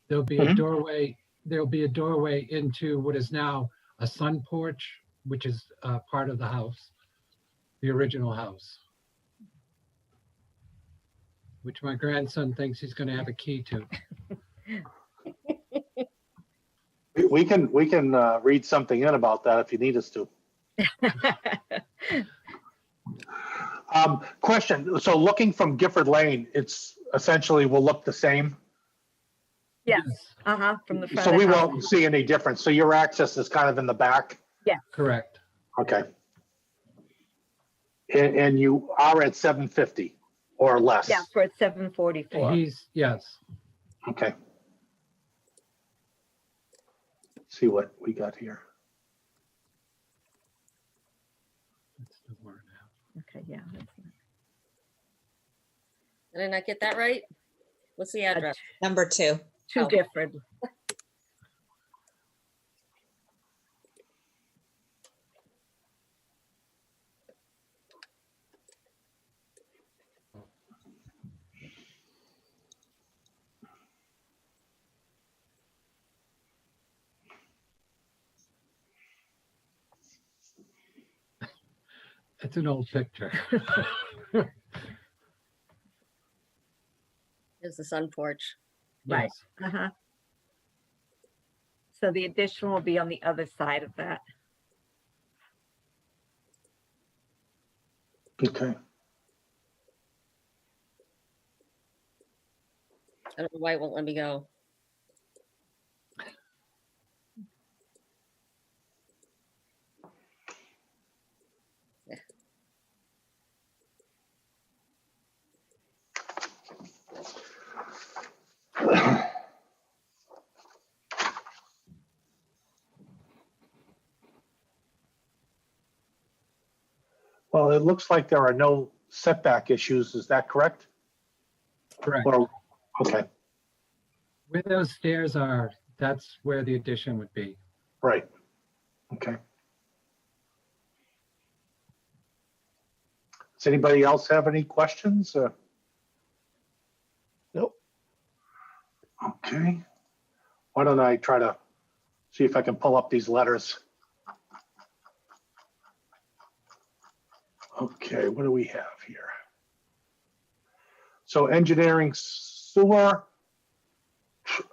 there'll be a doorway. There'll be a doorway into what is now a sun porch, which is part of the house, the original house, which my grandson thinks he's going to have a key to. We can read something in about that if you need us to. Question. So looking from Gifford Lane, it's essentially will look the same. Yes. From the front. So of we the house. won't see any difference. So your access is kind of in the back. Yeah. Correct. Okay. And you are at 750 or less. Yeah, for 744. Yes. Okay. Let's see what we got here. Okay, yeah. That's Did I not get that right? What's the address? Number 2. Two different. It's an old picture. There's the sun porch. Right. Yes. So the addition will be on the other side of that. Okay. I don't know why it won't let me go. Well, it looks like there are no setback issues. Is that correct? Correct. Or, okay, Where those stairs are, that's where the addition would be. right. Okay. Does anybody else have any questions? Nope. Okay. Why don't I try to see if I can pull up these letters? Okay, what do we have here? So engineering sewer,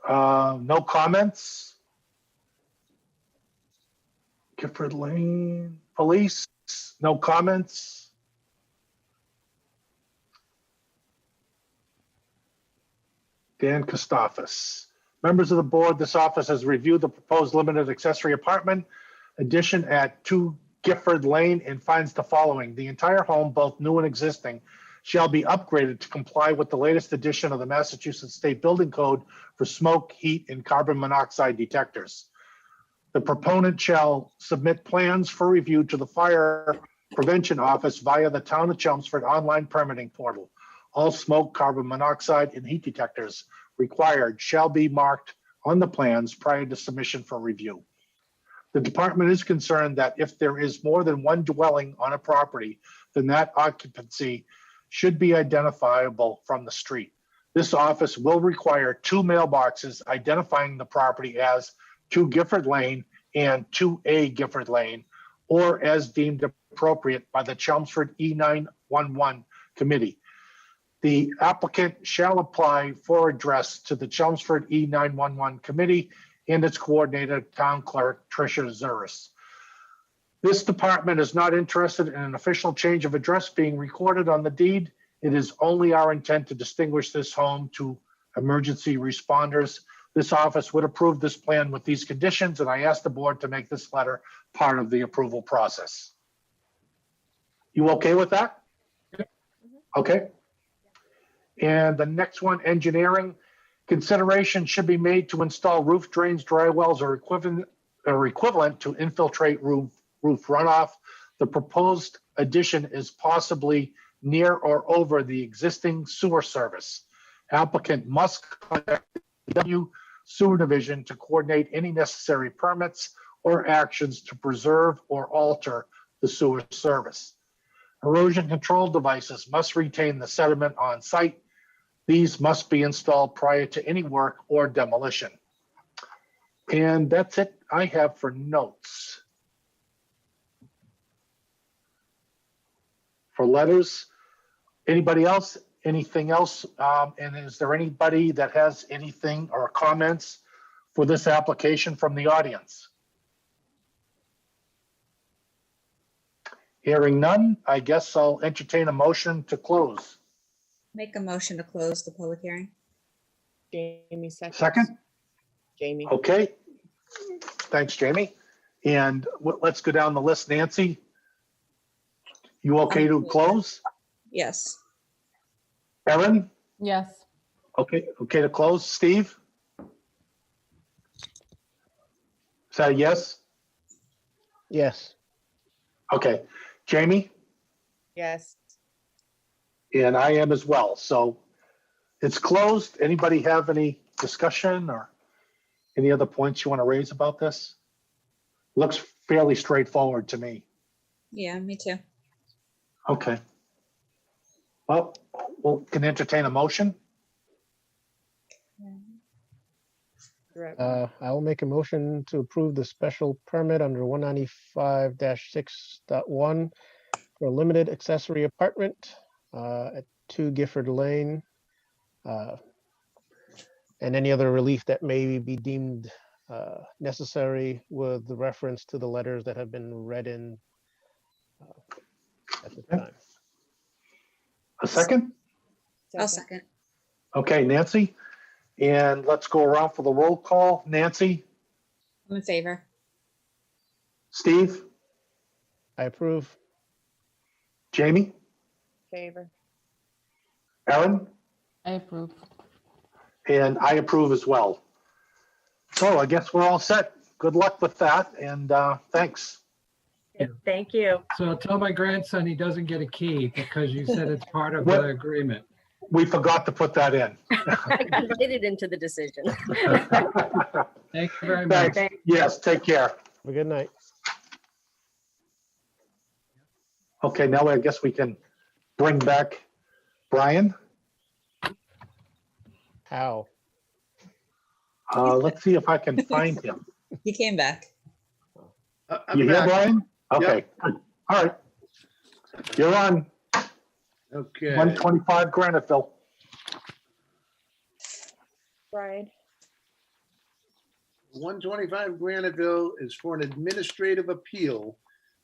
no comments. Gifford Lane, police, no comments. Dan Kostafis. Members of the board, this office has reviewed the proposed limited accessory apartment addition at 2 Gifford Lane and finds the following. The entire home, both new and existing, shall be upgraded to comply with the latest edition of the Massachusetts State Building Code for smoke, heat, and carbon monoxide detectors. The proponent shall submit plans for review to the Fire Prevention Office via the Town of Chelmsford online permitting portal. All smoke, carbon monoxide, and heat detectors required shall be marked on the plans prior to submission for review. The department is concerned that if there is more than one dwelling on a property, then that occupancy should be identifiable from the street. This office will require 2 mailboxes identifying the property as 2 Gifford Lane and 2A Gifford Lane, or as deemed appropriate by the Chelmsford E911 committee. The applicant shall apply for address to the Chelmsford E911 committee and its coordinator, town clerk Tricia Zuris. This department is not interested in an official change of address being recorded on the deed. It is only our intent to distinguish this home to emergency responders. This office would approve this plan with these conditions, and I ask the board to make this letter part of the approval process. You okay with that? Okay. And the next one, engineering. Consideration should be made to install roof drains, dry wells, or equivalent to infiltrate roof runoff. The proposed addition is possibly near or over the existing sewer service. Applicant must contact the W Sewer Division to coordinate any necessary permits or actions to preserve or alter the sewer service. Erosion control devices must retain the sediment on site. These must be installed prior to any work or demolition. And that's it I have for notes. For letters, anybody else? Anything else? And is there anybody that has anything or comments for this application from the audience? Hearing none, I guess I'll entertain a motion to close. Make a motion to close the public hearing. Jamie seconds. Second? Jamie. Okay. Thanks, Jamie. And let's go down the list. Nancy, you okay to close? Yes. Erin? Yes. Okay to close. Steve? Is that a yes? Yes. Okay. Jamie? Yes. And I am as well. So it's closed. Anybody have any discussion or any other points you want to raise about this? Looks fairly straightforward to me. Yeah, me too. Okay. Well, we can entertain a motion. I will make a motion to approve the special permit under 195-6.1 for a limited accessory apartment at 2 Gifford Lane. And any other relief that may be deemed necessary with the reference to the letters that have been read in at the time. A second? I'll second. Okay, Nancy. And let's go around for the roll call. Nancy? I'm in favor. Steve? I approve. Jamie? Favor. Erin? I approve. And I approve as well. So I guess we're all set. Good luck with that, and thanks. Thank you. So I'll tell my grandson he doesn't get a key because you said it's part of the agreement. We forgot to put that in. I can write it into the decision. Thank you very much. Thanks. Yes, take care. Have a good night. Okay, now I guess we can bring back Brian. How? Let's see if I can find him. He came back. I'm You here, back. Brian? Okay, good. All right. You're on Okay. 125 Graniteville. Brian. 125 Graniteville is for an administrative appeal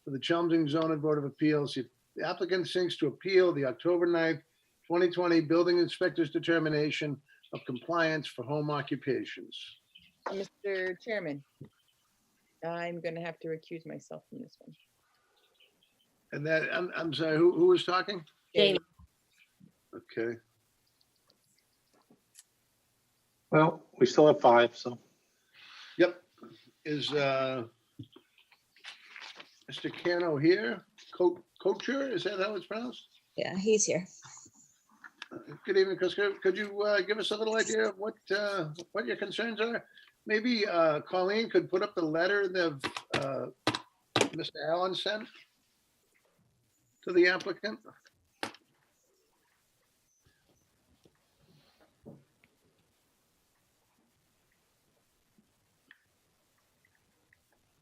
for the Chelmsford Zoning Board of Appeals. The applicant seeks to appeal the October 9th, 2020 building inspector's determination of compliance for home occupations. Mr. Chairman, I'm going to have to recuse myself from this one. And that, I'm sorry, who was talking? Jamie. Okay. Well, we still have 5, so. Yep. Is Mr. Cano here? Coacher, is that how it's pronounced? Yeah, he's here. Good evening, Chris. Could you give us a little idea of what your concerns are? Maybe Colleen could put up the letter that Mr. Allen sent to the applicant.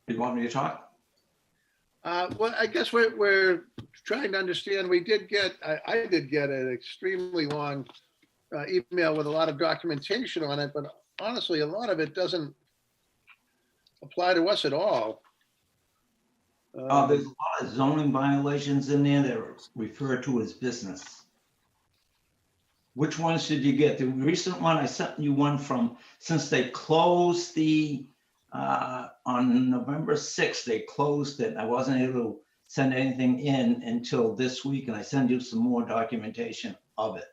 You want me to talk? Well, I guess we're trying to understand. We did get, I did get an extremely long email with a lot of documentation on it, but honestly, a lot of it doesn't apply to us at all. There's a lot of zoning violations in there that are referred to as business. Which ones did you get? The recent one, I sent you one from, since they closed the, on November 6th, they closed it. I wasn't able to send anything in until this week, and I sent you some more documentation of it.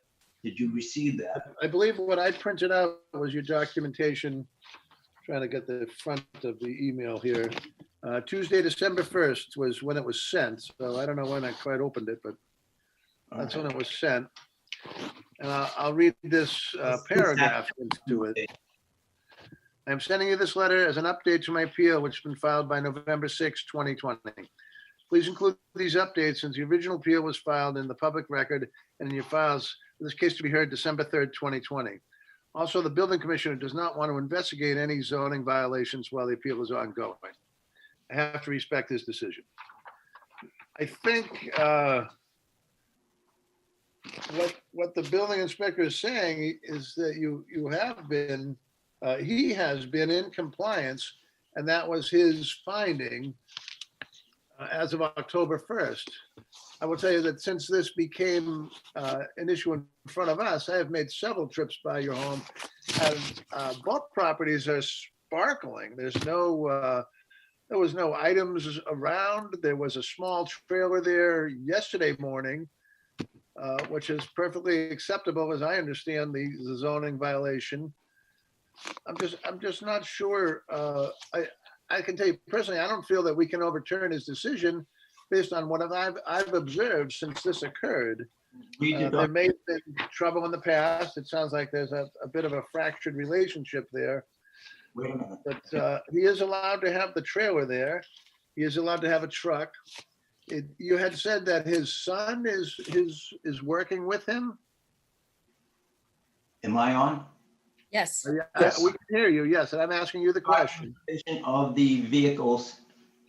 Did you receive that? I believe what I printed out was your documentation. Trying to get the front of the email here. Tuesday, December 1st was when it was sent. So I don't know when I quite opened it, but that's when it was sent. And I'll read this paragraph into it. I'm sending you this letter as an update to my appeal, which has been filed by November 6, 2020. Please include these updates since the original appeal was filed in the public record and in your files for this case to be heard December 3rd, 2020. Also, the building commissioner does not want to investigate any zoning violations while the appeal is ongoing. I have to respect his decision. I think what the building inspector is saying is that you have been, he has been in compliance, and that was his finding as of October 1st. I will tell you that since this became an issue in front of us, I have made several trips by your home, and both properties are sparkling. There's no, there was no items around. There was a small trailer there yesterday morning, which is perfectly acceptable as I understand the zoning violation. I'm just not sure. I can tell you personally, I don't feel that we can overturn his decision based on what I've observed since this occurred. There may have been trouble in the past. It sounds like there's a bit of a fractured relationship there. But he is allowed to have the trailer there. He is allowed to have a truck. You had said that his son is working with him? Am I on? Yes. Yes. We can hear you, yes, and I'm asking you the question. Of the vehicles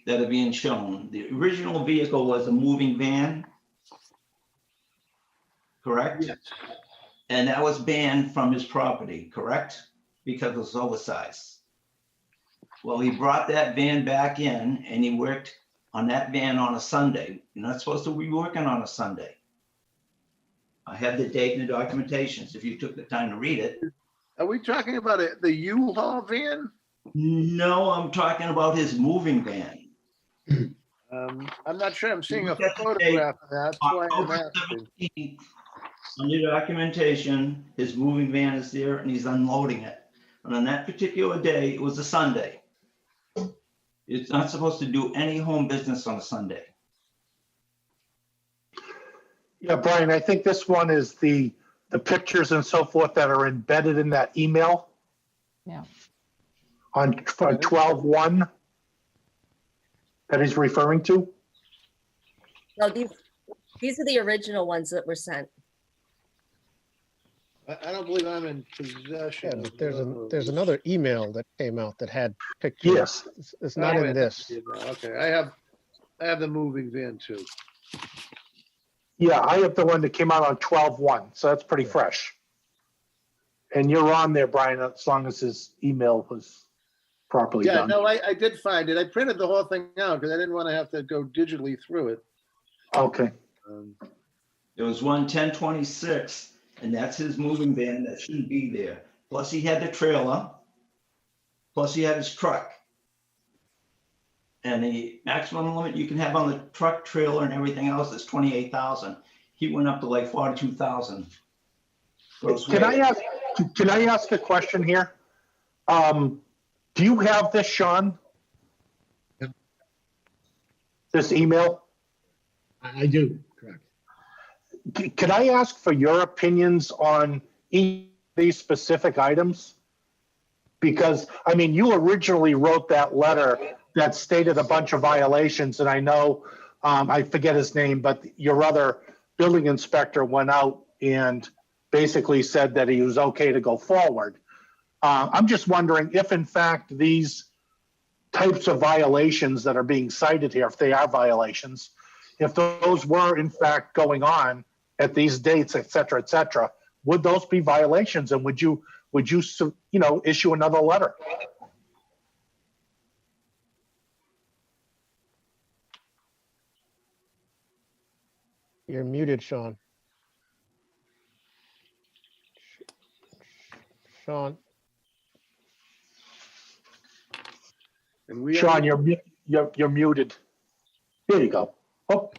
that are being shown. The original vehicle was a moving van, correct? Yes. And that was banned from his property, correct? Because it was oversized. Well, he brought that van back in and he worked on that van on a Sunday. You're not supposed to be working on a Sunday. I have the date and the documentations if you took the time to read it. Are we talking about the U-Haul van? No, I'm talking about his moving van. I'm not sure I'm seeing a photograph of that. That's why I'm asking. On the documentation, his moving van is there and he's unloading it. And on that particular day, it was a Sunday. It's not supposed to do any home business on a Sunday. Yeah, Brian, I think this one is the pictures and so forth that are embedded in that email. Yeah. On 12/1 that he's referring to. No, these are the original ones that were sent. I don't believe I'm in possession. Yeah, but there's another email that came out that had pictures. Yes. It's not in this. Okay, I have the moving van too. Yeah, I have the one that came out on 12/1, so that's pretty fresh. And you're on there, Brian, as long as his email was properly Yeah, done. no, I did find it. I printed the whole thing out because I didn't want to have to go digitally through it. Okay. There was one 10/26 And that's his moving van that shouldn't be there. Plus he had the trailer, plus he had his truck. And the maximum limit you can have on the truck, trailer, and everything else is 28,000. He went up to like 42,000. Can I ask a question here? Do you have this, Sean? This email? I do, correct. Can I ask for your opinions on each of these specific items? Because, I mean, you originally wrote that letter that stated a bunch of violations, and I know, I forget his name, but your other building inspector went out and basically said that he was okay to go forward. I'm just wondering if, in fact, these types of violations that are being cited here, if they are violations, if those were, in fact, going on at these dates, et cetera, would those be violations? And would you issue another letter? You're muted, Sean. Sean. And Sean, you're muted. There you go. Oh.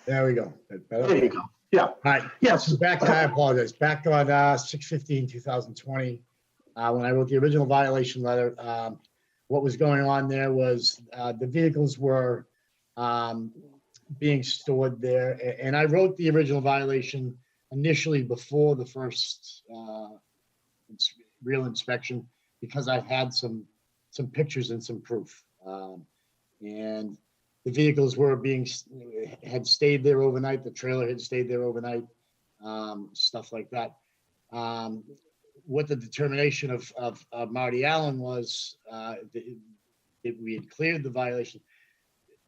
There we go. Better? There you go. Yeah. All right. Yes. So back, I apologize. Back on 6/15/2020, when I wrote the original violation letter, what was going on there was the vehicles were being stored there. And I wrote the original violation initially before the first real inspection because I had some pictures and some proof. And the vehicles were had stayed there overnight. The trailer had stayed there overnight, stuff like that. What the determination of Marty Allen was, that we had cleared the violation.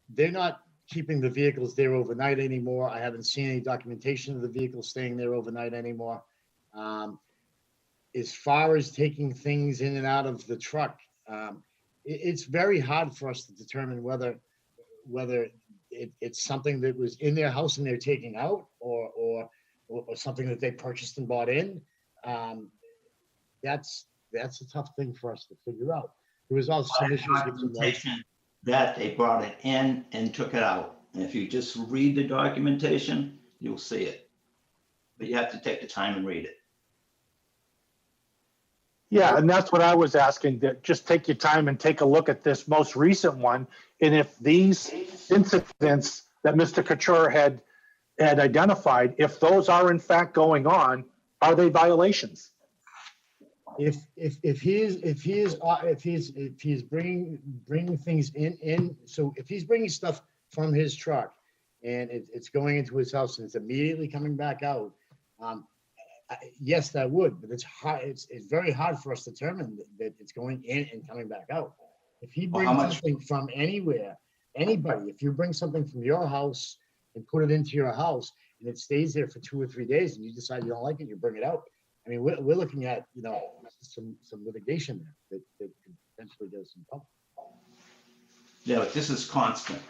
They're not keeping the vehicles there overnight anymore. I haven't seen any documentation of the vehicles staying there overnight anymore. As far as taking things in and out of the truck, it's very hard for us to determine whether it's something that was in their house and they're taking out or something that they purchased and bought in. That's a tough thing for us to figure out. There was also some issues with some lights. That they brought it in and took it out. And if you just read the documentation, you'll see it. But you have to take the time and read it. Yeah, and that's what I was asking, that just take your time and take a look at this most recent one. And if these incidents that Mr. Couture had identified, if those are in fact going on, are they violations? If he's bringing things in, so if he's bringing stuff from his truck and it's going into his house and it's immediately coming back out, yes, that would, but it's hard. It's very hard for us to determine that it's going in and coming back out. If he brings something from anywhere, anybody, if you bring something from your house and put it into your house and it stays there for 2 or 3 days and you decide you don't like it, you bring it out. I mean, we're looking at, some litigation there that could potentially get us in trouble. Yeah, but this is constant.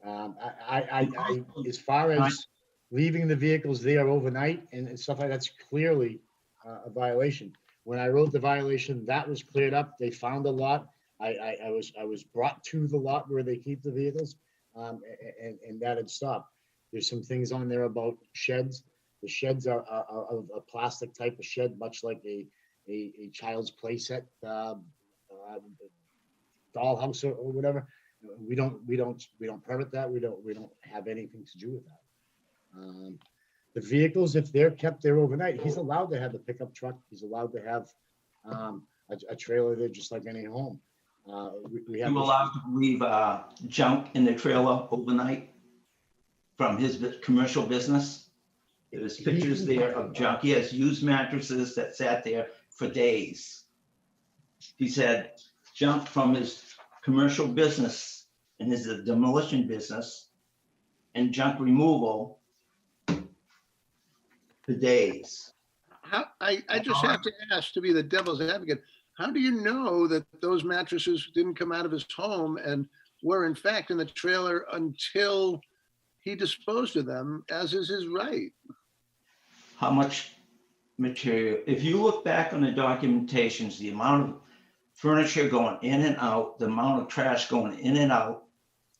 As far as leaving the vehicles there overnight and stuff like that's clearly a violation. When I wrote the violation, that was cleared up. They found a lot. I was brought to the lot where they keep the vehicles, and that had stopped. There's some things on there about sheds. The sheds are of a plastic type of shed, much like a child's play set, dollhouse or whatever. We don't permit that. We don't have anything to do with that. The vehicles, if they're kept there overnight, he's allowed to have a pickup truck. He's allowed to have a trailer there, just like any home. We have You allowed to leave junk in the trailer overnight from his commercial business? There's pictures there of junk. He has used mattresses that sat there for days. He said junk from his commercial business and his demolition business and junk removal for days. I just have to ask, to be the devil's advocate, how do you know that those mattresses didn't come out of his home and were in fact in the trailer until he disposed of them, as is his right. How much material, if you look back on the documentations, the amount of furniture going in and out, the amount of trash going in and out,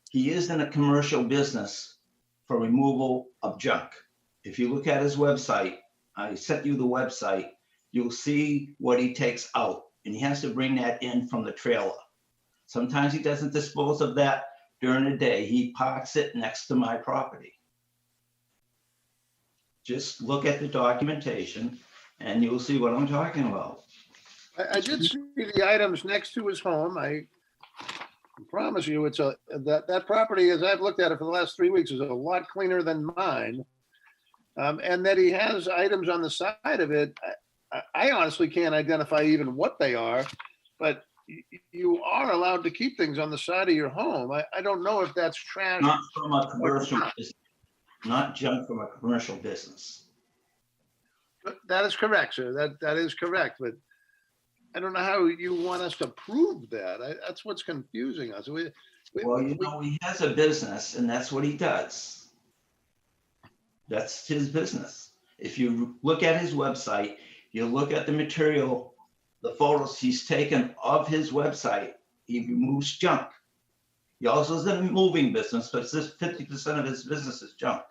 he is in a commercial business for removal of junk. If you look at his website, I sent you the website, you'll see what he takes out, and he has to bring that in from the trailer. Sometimes he doesn't dispose of that during the day. He parks it next to my property. Just look at the documentation and you'll see what I'm talking about. I did see the items next to his home. I promise you, it's that property, as I've looked at it for the last 3 weeks, is a lot cleaner than mine. And that he has items on the side of it. I honestly can't identify even what they are, but you are allowed to keep things on the side of your home. I don't know if that's trash. Not from a commercial business, not junk from a commercial business. That is correct, sir. That is correct, but I don't know how you want us to prove that. That's what's confusing us. Well, you know, he has a business and that's what he does. That's his business. If you look at his website, you look at the material, the photos he's taken of his website, he removes junk. He also is in a moving business, but this 50% of his business is junk.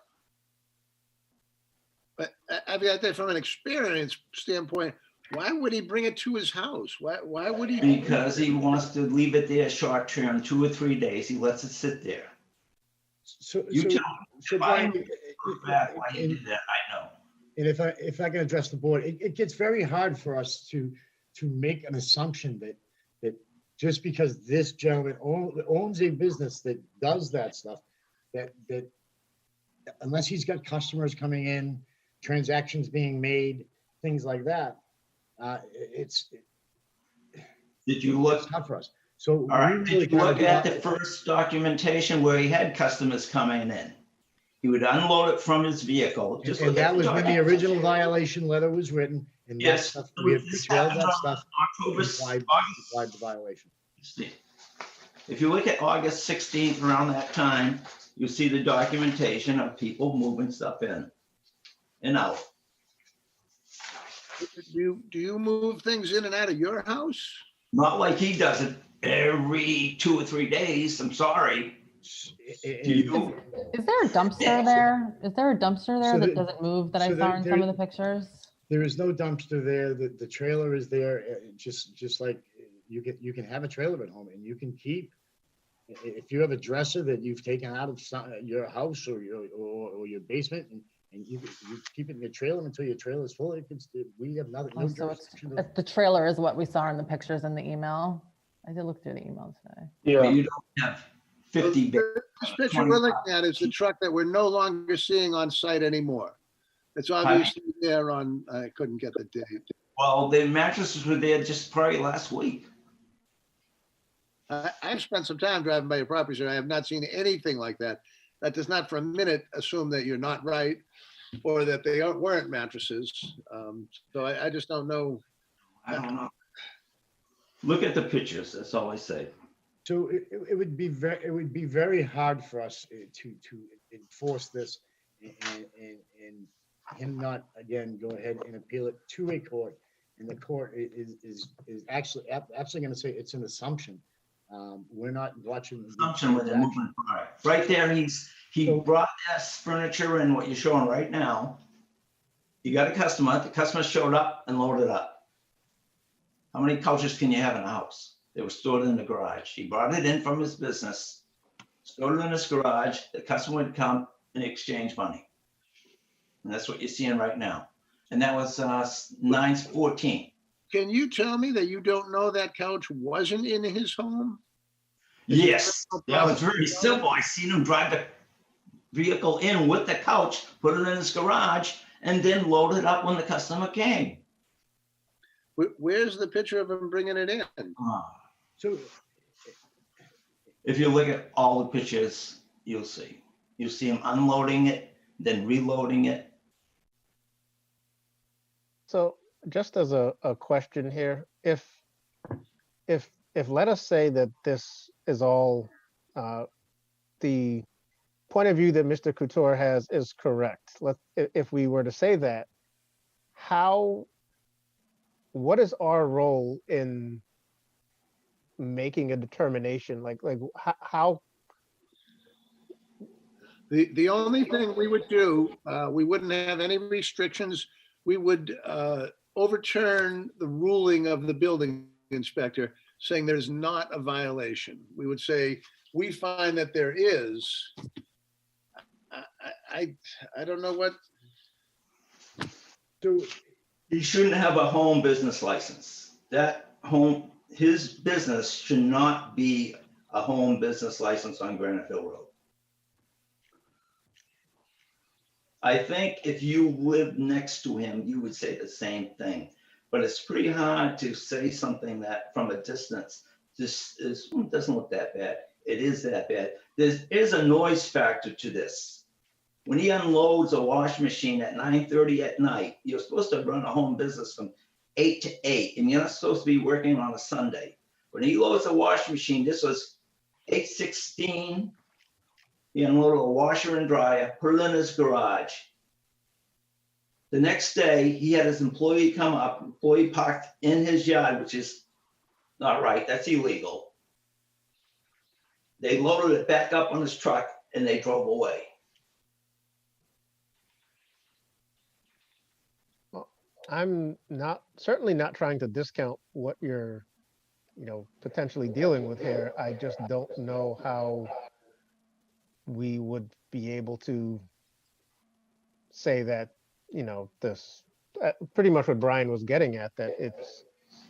But I've got that from an experience standpoint. Why would he bring it to his house? Why would he? Because he wants to leave it there short term, 2 or 3 days. He lets it sit there. So, You so, tell so me, if I Brian, knew why he did that, I know. and if I can address the board, it gets very hard for us to make an assumption that just because this gentleman owns a business that does that stuff, that unless he's got customers coming in, transactions being made, things like that, Did you look? it's not for us. So All right, we really did you look kinda at the first documentation where he had customers coming in? He would unload it from his vehicle. Just And look at that was when the documentation. original violation letter was written, and that Yes, stuff, we have this detailed happened that on stuff. October, Applied the violation. If you look at August 16th, around that time, you'll see the documentation of people moving stuff in and out. Do you move things in and out of your house? Not like he does it every 2 or 3 days. I'm sorry. Do you? Is there a dumpster there? Is there a dumpster there So that the- doesn't move that I so saw in there- some of the pictures? There is no dumpster there. The trailer is there, just like you can have a trailer at home and you can keep, if you have a dresser that you've taken out of your house or your basement and you keep it in your trailer until your trailer is full, we have nothing. Oh, so the trailer is what we saw in the pictures in the email. I did look through the email today. Yeah. You don't have 50. This picture we're looking at is the truck that we're no longer seeing on site anymore. It's obviously there on, I couldn't get the date. Well, the mattresses were there just probably last week. I've spent some time driving by your property, sir. I have not seen anything like that. That does not for a minute assume that you're not right or that they weren't mattresses. So I just don't know. I don't know. Look at the pictures. That's all I say. So it would be very hard for us to enforce this and him not again go ahead and appeal it to a court, and the court is actually going to say it's an assumption. We're not watching Assumption with a movement part. Right there, he brought this furniture in, what you're showing right now. You got a customer. The customer showed up and loaded up. How many couches can you have in a house? They were stored in the garage. He brought it in from his business, stored it in his garage. The customer would come and exchange money. And that's what you're seeing right now. And that was 9/14. Can you tell me that you don't know that couch wasn't in his home? Yes, that was very simple. I seen him drive the vehicle in with the couch, put it in his garage, and then load it up when the customer came. Where's the picture of him bringing it in? So if you look at all the pictures, you'll see him unloading it, then reloading it. So just as a question here, if let us say that this is all the point of view that Mr. Couture has is correct. If we were to say that, what is our role in making a determination? Like how? The only thing we would do, we wouldn't have any restrictions. We would overturn the ruling of the building inspector saying there's not a violation. We would say, we find that there is. I don't know what. He shouldn't have a home business license. His business should not be a home business license on Granite Hill Road. I think if you lived next to him, you would say the same thing. But it's pretty hard to say something that from a distance doesn't look that bad. It is that bad. There is a noise factor to this. When he unloads a washing machine at 9:30 at night, you're supposed to run a home business from 8 to 8, and you're not supposed to be working on a Sunday. When he loads a washing machine, this was 8:16. He unloaded a washer and dryer, put it in his garage. The next day, he had his employee come up, employee parked in his yard, which is not right, that's illegal. They loaded it back up on his truck and they drove away. I'm certainly not trying to discount what you're, potentially dealing with here. I just don't know how we would be able to say that, this pretty much what Brian was getting at, that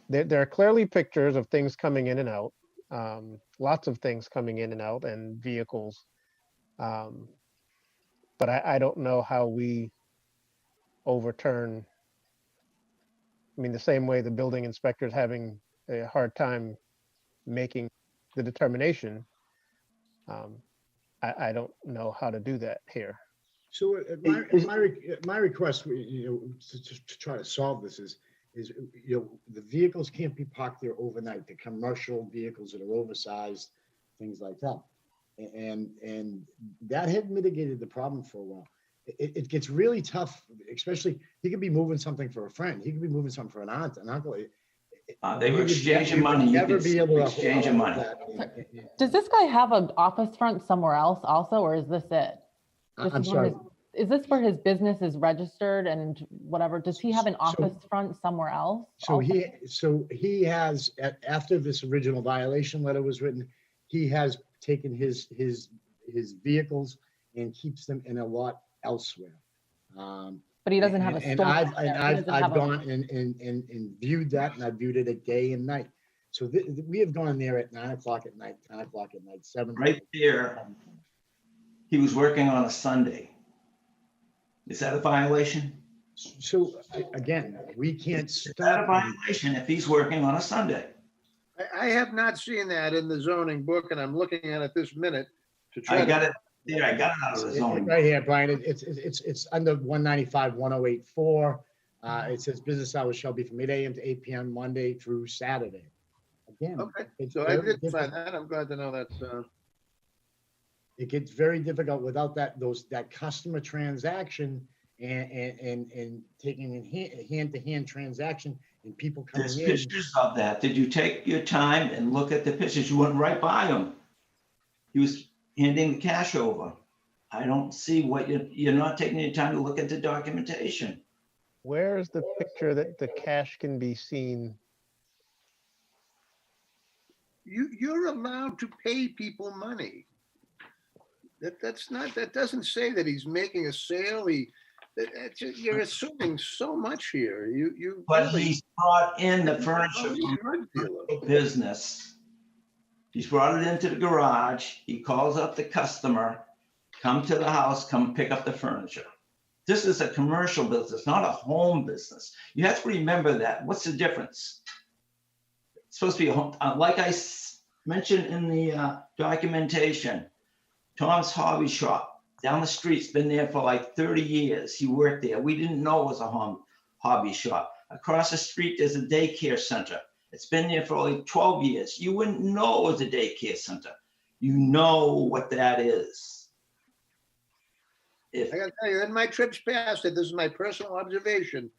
there are clearly pictures of things coming in and out, lots of things coming in and out, and vehicles. But I don't know how we overturn. I mean, the same way the building inspector is having a hard time making the determination. I don't know how to do that here. So my request, to try to solve this is the vehicles can't be parked there overnight. The commercial vehicles that are oversized, things like that, and that had mitigated the problem for a while. It gets really tough, especially he could be moving something for a friend. He could be moving something for an aunt, an uncle. They were exchanging money. You Never could be able to exchange money. Does this guy have an office front somewhere else also, or is this it? I'm sorry. Is this where his business is registered and whatever? Does he have an office front somewhere else? So he has, after this original violation letter was written, he has taken his vehicles and keeps them in a lot elsewhere. But he doesn't have a store. I've gone and viewed that, and I've viewed it a day and night. So we have gone there at 9 o'clock at night, 10 o'clock at night, 7. Right there, he was working on a Sunday. Is that a violation? So again, we can't stop. Is that a violation if he's working on a Sunday? I have not seen that in the zoning book, and I'm looking at it this minute to try. I got it there. I got it out of the zoning. Right here, Brian. It's under 195-1084. It says business hours shall be from 8 a.m. to 8 p.m. Monday through Saturday. Again, okay. So I did find that. I'm glad to know that's. It gets very difficult without that customer transaction and taking a hand-to-hand transaction and people coming in. There's pictures of that. Did you take your time and look at the pictures? You went right by him. He was handing the cash over. I don't see what you're not taking your time to look at the documentation. Where is the picture that the cash can be seen? You're allowed to pay people money. That doesn't say that he's making a sale. You're assuming so much here. But he's brought in the furniture business. He's brought it into the garage. He calls up the customer, come to the house, come pick up the furniture. This is a commercial business, not a home business. You have to remember that. What's the difference? It's supposed to be a home, like I mentioned in the documentation. Tom's Hobby Shop down the street's been there for like 30 years. He worked there. We didn't know it was a hobby shop. Across the street, there's a daycare center. It's been there for like 12 years. You wouldn't know it was a daycare center. you know what that is. I gotta tell you, in my trips past it, this is my personal observation,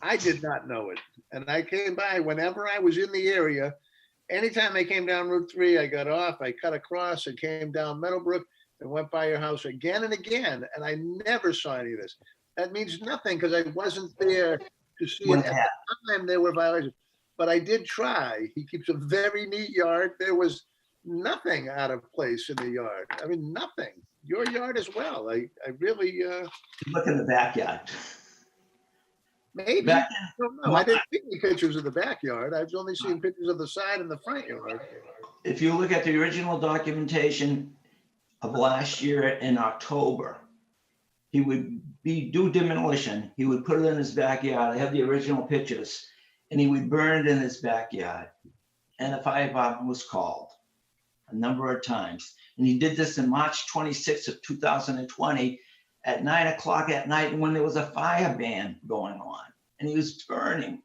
I did not know it. And I came by whenever I was in the area. Anytime I came down Route 3, I got off, I cut across and came down Meadowbrook and went by your house again and again. And I never saw any of this. That means nothing because I wasn't there to see it. At the time, there were violations. But I did try. He keeps a very neat yard. There was nothing out of place in the yard. I mean, nothing. Your yard as well. I really. Look in the backyard. Maybe. I don't know. I didn't see any pictures of the backyard. I've only seen pictures of the side and the front yard. If you look at the original documentation of last year in October, he would do demolition. He would put it in his backyard. I have the original pictures, and he would burn it in his backyard. And the fire department was called a number of times. And he did this in March 26th of 2020 at 9 o'clock at night when there was a fire ban going on. And he was burning,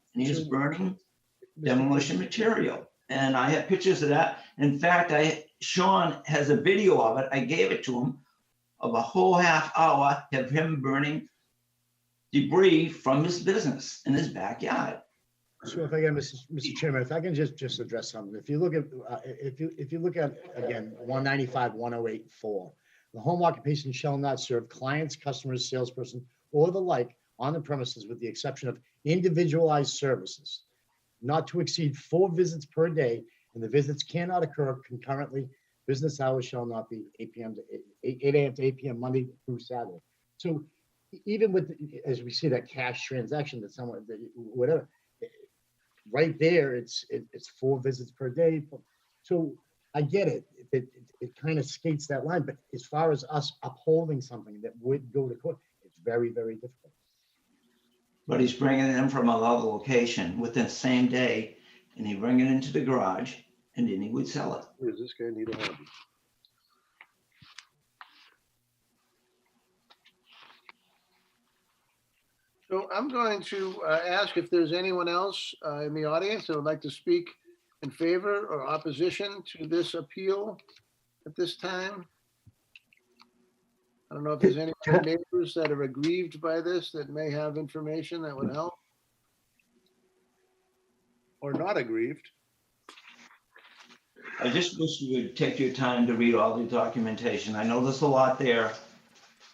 demolition material. And I have pictures of that. In fact, Sean has a video of it. I gave it to him of a whole half hour of him burning debris from his business in his backyard. So if I can, Mr. Chairman, if I can just address something. If you look at, if you look at, again, 195-108-4, the home occupation shall not serve clients, customers, salesperson, or the like on the premises with the exception of individualized services, not to exceed 4 visits per day, and the visits cannot occur concurrently. Business hours shall not be 8 a.m. to 8 p.m. Monday through Saturday. So even with, as we see that cash transaction that someone, whatever, right there, it's 4 visits per day. So I get it. It kind of skates that line, but as far as us upholding something that would go to court, it's very, very difficult. But he's bringing it in from another location within the same day, and he bring it into the garage, and then he would sell it. Where does this guy need a hobby? So I'm going to ask if there's anyone else in the audience that would like to speak in favor or opposition to this appeal at this time. I don't know if there's any neighbors that are aggrieved by this that may have information that would help. Or not aggrieved. I just wish you would take your time to read all the documentation. I know there's a lot there,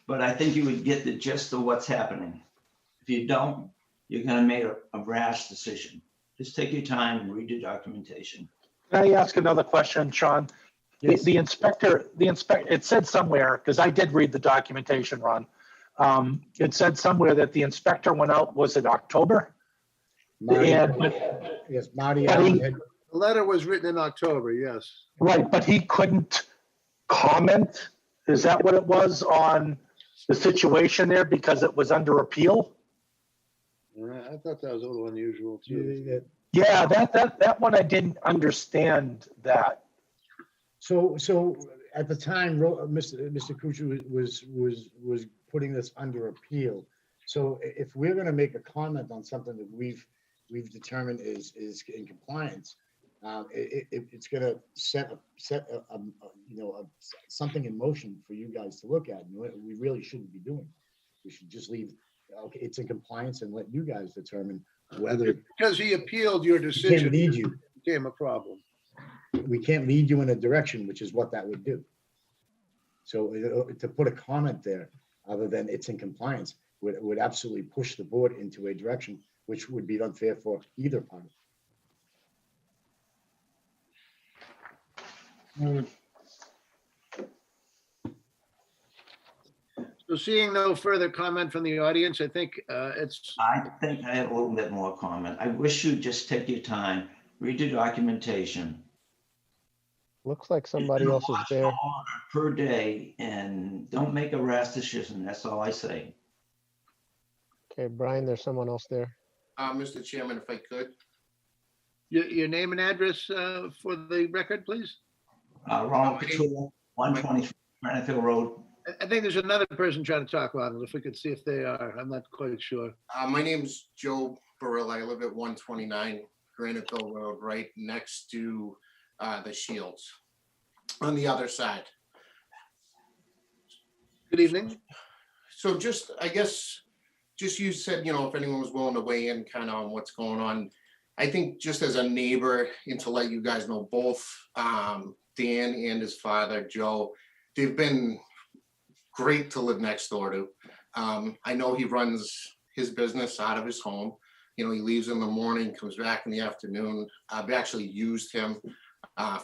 but I think you would get the gist of what's happening. If you don't, you're gonna make a rash decision. Just take your time and read the documentation. Can I ask another question, Sean? Yes. The inspector, it said somewhere, because I did read the documentation, Ron. It said somewhere that the inspector went out, was it October? Yes, Marty. The letter was written in October, yes. Right, but he couldn't comment? Is that what it was on the situation there because it was under appeal? I thought that was a little unusual too. Yeah, that one I didn't understand that. So at the time, Mr. Kuchar was putting this under appeal. So if we're going to make a comment on something that we've determined is in compliance, it's going to set something in motion for you guys to look at. And we really shouldn't be doing. We should just leave. Okay, it's in compliance and let you guys determine whether. Because he appealed your decision. Can't lead you. Became a problem. We can't lead you in a direction, which is what that would do. So to put a comment there, other than it's in compliance, would absolutely push the board into a direction which would be unfair for either party. So seeing no further comment from the audience, I think it's. I think I have a little bit more comment. I wish you'd just take your time, read the documentation. Looks like somebody else is there. Per day, and don't make a rash decision. That's all I say. Okay, Brian, there's someone else there. Mr. Chairman, if I could. Your name and address for the record, please? Ronald Petula, 123 Graniteville Road. I think there's another person trying to talk about it. If we could see if they are, I'm not quite sure. My name's Joe Barilla. I live at 129 Graniteville Road, right next to the Shields. on the other side. Good evening. So just, I guess, just you said, you know, if anyone was willing to weigh in kind of on what's going on. I think just as a neighbor, and to let you guys know, both Dan and his father, Joe, they've been great to live next door to. I know he runs his business out of his home. You know, he leaves in the morning, comes back in the afternoon. I've actually used him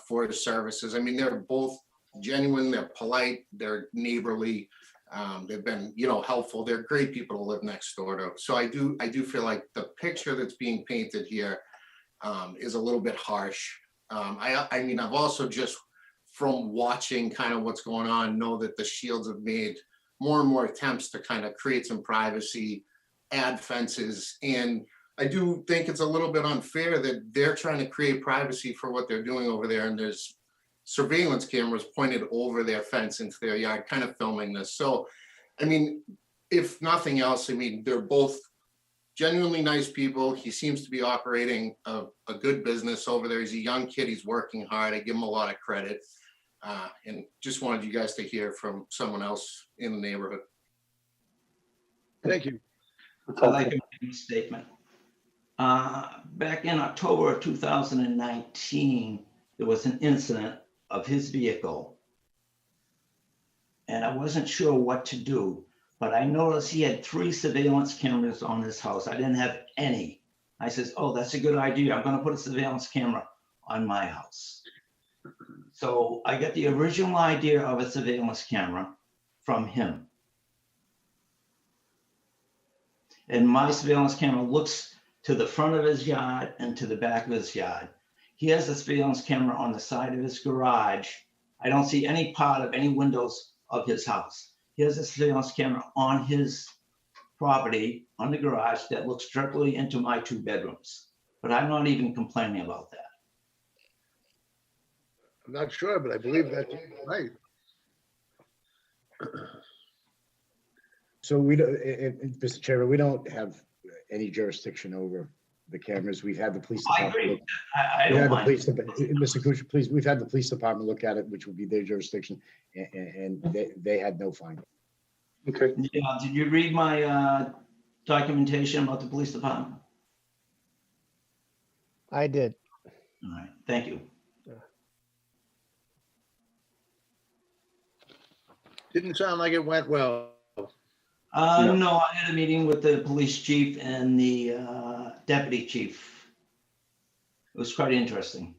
for his services. I mean, they're both genuine, they're polite, they're neighborly. They've been, you know, helpful. They're great people to live next door to. So I do feel like the picture that's being painted here is a little bit harsh. I mean, I've also just from watching kind of what's going on, know that the Shields have made more and more attempts to kind of create some privacy, add fences. And I do think it's a little bit unfair that they're trying to create privacy for what they're doing over there. And there's surveillance cameras pointed over their fence into their yard, kind of filming this. So, I mean, if nothing else, I mean, they're both genuinely nice people. He seems to be operating a good business over there. He's a young kid. He's working hard. I give him a lot of credit. And just wanted you guys to hear from someone else in the neighborhood. Thank you. I'd like to make a statement. Back in October of 2019, there was an incident of his vehicle. And I wasn't sure what to do, but I noticed he had 3 surveillance cameras on his house. I didn't have any. I says, oh, that's a good idea. I'm gonna put a surveillance camera on my house. So I got the original idea of a surveillance camera from him. And my surveillance camera looks to the front of his yard and to the back of his yard. He has a surveillance camera on the side of his garage. I don't see any part of any windows of his house. He has a surveillance camera on his property, on the garage, that looks directly into my 2 bedrooms. But I'm not even complaining about that. I'm not sure, but I believe that's right. So we don't, Mr. Chairman, we don't have any jurisdiction over the cameras. We've had the police I department. agree. I don't mind. Mr. Kuchar, please, we've had the police department look at it, which would be their jurisdiction, and they had no finding. Okay. Yeah, did you read my documentation about the police department? I did. All right, thank you. Didn't sound like it went well. No, I had a meeting with the police chief and the deputy chief. It was quite interesting.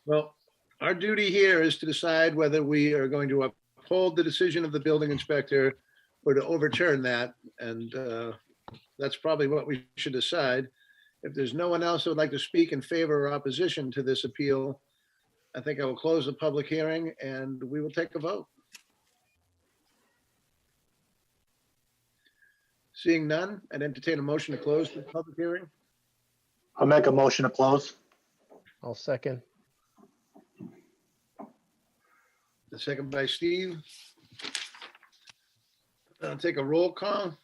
Well, our duty here is to decide whether we are going to uphold the decision of the building inspector or to overturn that. And that's probably what we should decide. If there's no one else who would like to speak in favor or opposition to this appeal, I think I will close the public hearing and we will take a vote. Seeing none, I'd entertain a motion to close the public hearing. I'll make a motion to close. I'll second. The second by Steve. I'll take a roll call.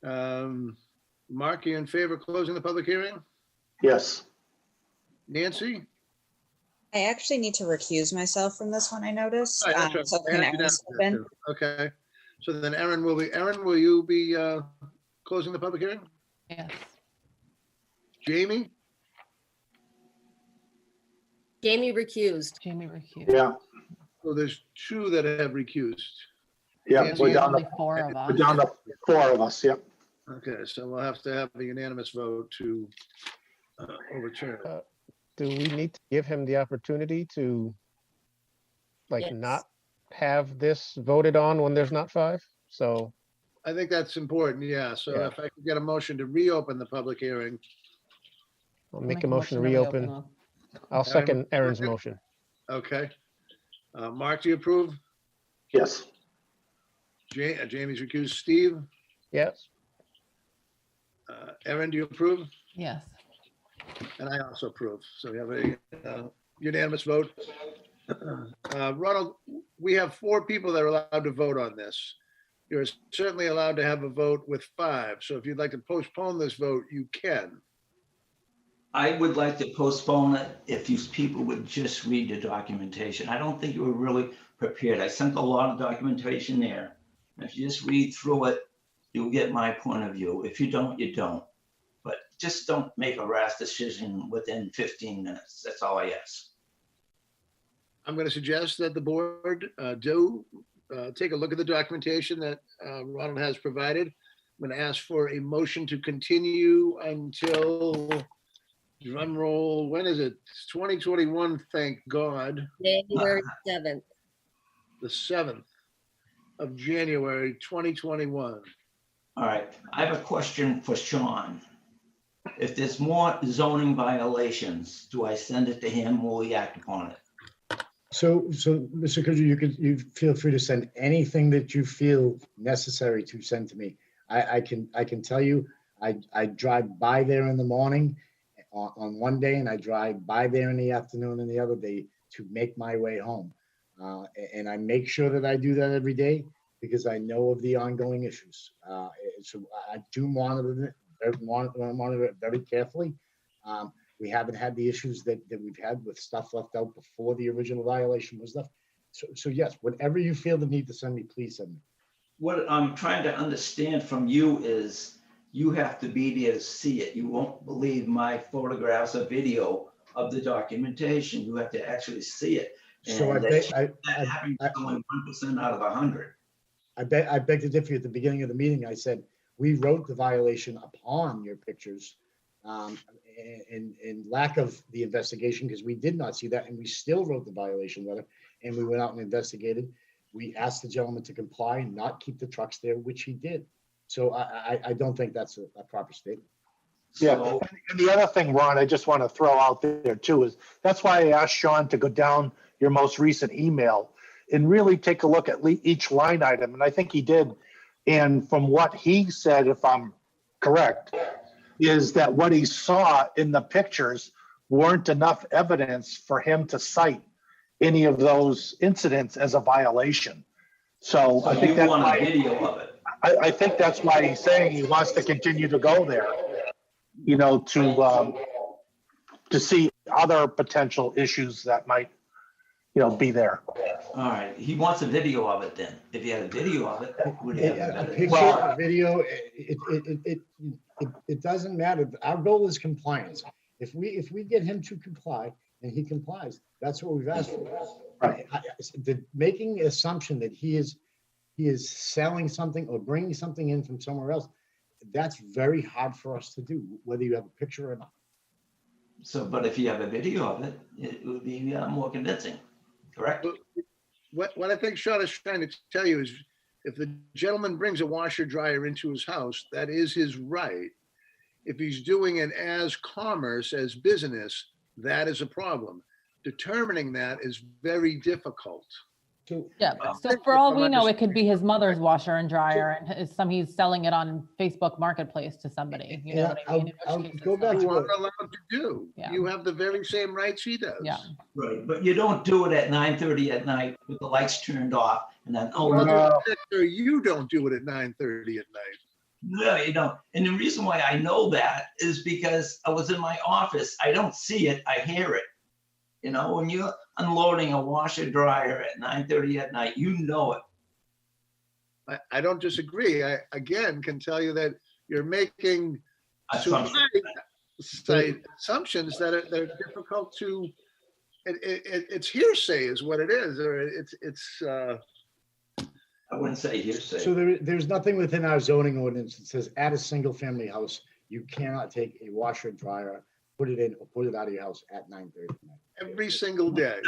Mark, you in favor of closing the public hearing? Yes. Nancy? I actually need to recuse myself from this one, I noticed. All right, that's So right. can I had you Aaron down step there in? too. Okay, so then Aaron, will you be closing the public hearing? Yes. Jamie? Jamie recused. Jamie recused. Yeah. So there's 2 that have recused. Yeah. Nancy, We're down Only to 4 of us. 4 of us. Yep. Okay, so we'll have to have a unanimous vote to overturn it. Do we need to give him the opportunity to Yes. not have this voted on when there's not 5? So I think that's important, yeah. So Yeah. if I could get a motion to reopen the public hearing. I'll make a motion to reopen. I'll second Aaron's motion. Okay. Mark, do you approve? Yes. Jamie's recused. Steve? Yes. Aaron, do you approve? Yes. And I also approve. So we have a unanimous vote. Ronald, we have 4 people that are allowed to vote on this. You're certainly allowed to have a vote with 5. So if you'd like to postpone this vote, you can. I would like to postpone it if you people would just read the documentation. I don't think you were really prepared. I sent a lot of documentation there. If you just read through it, you'll get my point of view. If you don't, you don't. But just don't make a rash decision within 15 minutes. That's all I ask. I'm going to suggest that the board do take a look at the documentation that Ronald has provided. I'm going to ask for a motion to continue until, drum roll, when is it? It's 2021, thank God. January 7th. The 7th of January, 2021. All right, I have a question for Sean. If there's more zoning violations, do I send it to him or will he act upon it? So, Mr. Kudu, you feel free to send anything that you feel necessary to send to me. I can tell you, I drive by there in the morning on one day, and I drive by there in the afternoon and the other day to make my way home. And I make sure that I do that every day because I know of the ongoing issues. So I do monitor it very carefully. We haven't had the issues that we've had with stuff left out before the original violation was left. So yes, whatever you feel the need to send me, please send me. What I'm trying to understand from you is you have to be there to see it. You won't believe my photographs or video of the documentation. You have to actually see it. So And that happens only 1% out of 100. I beg to differ. At the beginning of the meeting, I said, we wrote the violation upon your pictures and lack of the investigation, because we did not see that, and we still wrote the violation letter, and we went out and investigated. We asked the gentleman to comply and not keep the trucks there, which he did. So I don't think that's a proper statement. Yeah, and the other thing, Ron, I just want to throw out there too is that's why I asked Sean to go down your most recent email and really take a look at each line item, and I think he did. And from what he said, if I'm correct, is that what he saw in the pictures weren't enough evidence for him to cite any of those incidents as a violation. So I think that's why, video of it. I think that's why he's saying he wants to continue to go there, you know, to see other potential issues that might, you know, be there. All right, he wants a video of it then. If he had a video of it, would he have A better? picture, a video, it doesn't matter. Our goal is compliance. If we get him to comply and he complies, that's what we've asked for. Right. Making the assumption that he is selling something or bringing something in from somewhere else, that's very hard for us to do, whether you have a picture or not. So, but if you have a video of it, it would be more convincing, correct? What I think Sean is trying to tell you is if the gentleman brings a washer dryer into his house, that is his right. If he's doing it as commerce, as business, that is a problem. Determining that is very difficult. Yeah, so for all we know, it could be his mother's washer and dryer, and he's selling it on Facebook Marketplace to somebody. You know what I mean? I'll go back to you what are allowed to do. Yeah. You have the very same rights he does. Yeah. Right, but you don't do it at 9:30 at night with the lights turned off and then, oh, Well, no. you don't do it at 9:30 at night. No, you don't. And the reason why I know that is because I was in my office. I don't see it, I hear it. You know, when you're unloading a washer dryer at 9:30 at night, you know it. I don't disagree. I, again, can tell you that you're making assumptions that they're difficult to, it's hearsay is what it is, or it's I wouldn't say hearsay. So there's nothing within our zoning ordinance that says at a single family house, you cannot take a washer and dryer, put it in or put it out of your house at 9:30 at night. every single day.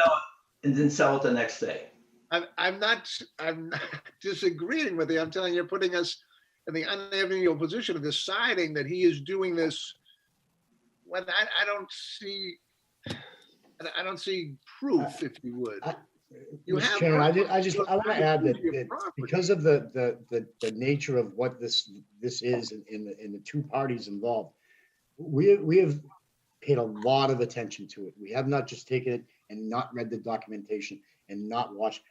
And then sell it the next day. I'm not disagreeing with you. I'm telling you, you're putting us in the unenviable position of deciding that he is doing this when I don't see proof, if you would. Mr. Chairman, I want to add that because of the nature of what this is in the two parties involved, we have paid a lot of attention to it. We have not just taken it and not read the documentation and not watched.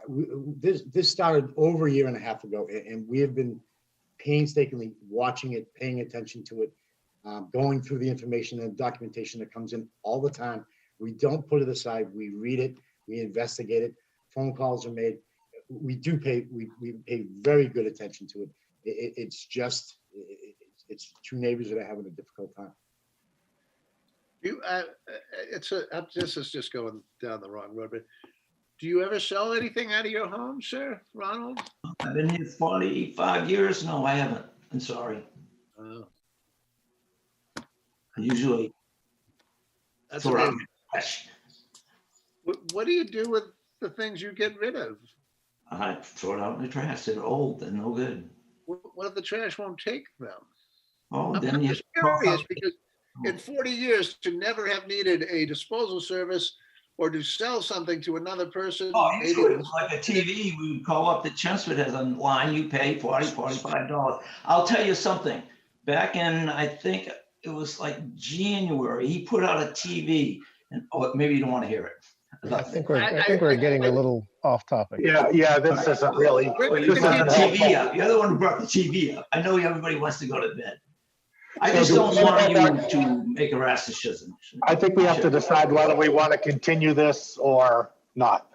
This started over a year and a half ago, and we have been painstakingly watching it, paying attention to it. going through the information and documentation that comes in all the time. We don't put it aside. We read it, we investigate it. Phone calls are made. We pay very good attention to it. It's just, it's two neighbors that are having a difficult time. This is just going down the wrong road, but do you ever sell anything out of your home, sir, Ronald? I've been here 45 years. No, I haven't. I'm sorry. Oh. I usually That's throw it out amazing. in the trash. What do you do with the things you get rid of? I throw it out in the trash. They're old. They're no good. What if the trash won't take them? Oh, I'm then you. just curious because in 40 years to never have needed a disposal service or to sell something to another person. Oh, maybe usually it's like a TV. We would call up the Chelmsford has a line. You pay $45. I'll tell you something. Back in, I think it was like January, he put out a TV, and maybe you don't want to hear it. I think we're getting a little off topic. Yeah, this isn't really. Well, you brought the TV up. You're the one who brought the TV up. I know everybody wants to go to bed. I just don't want you to make a rash of schism. I think we have to decide whether we want to continue this or not.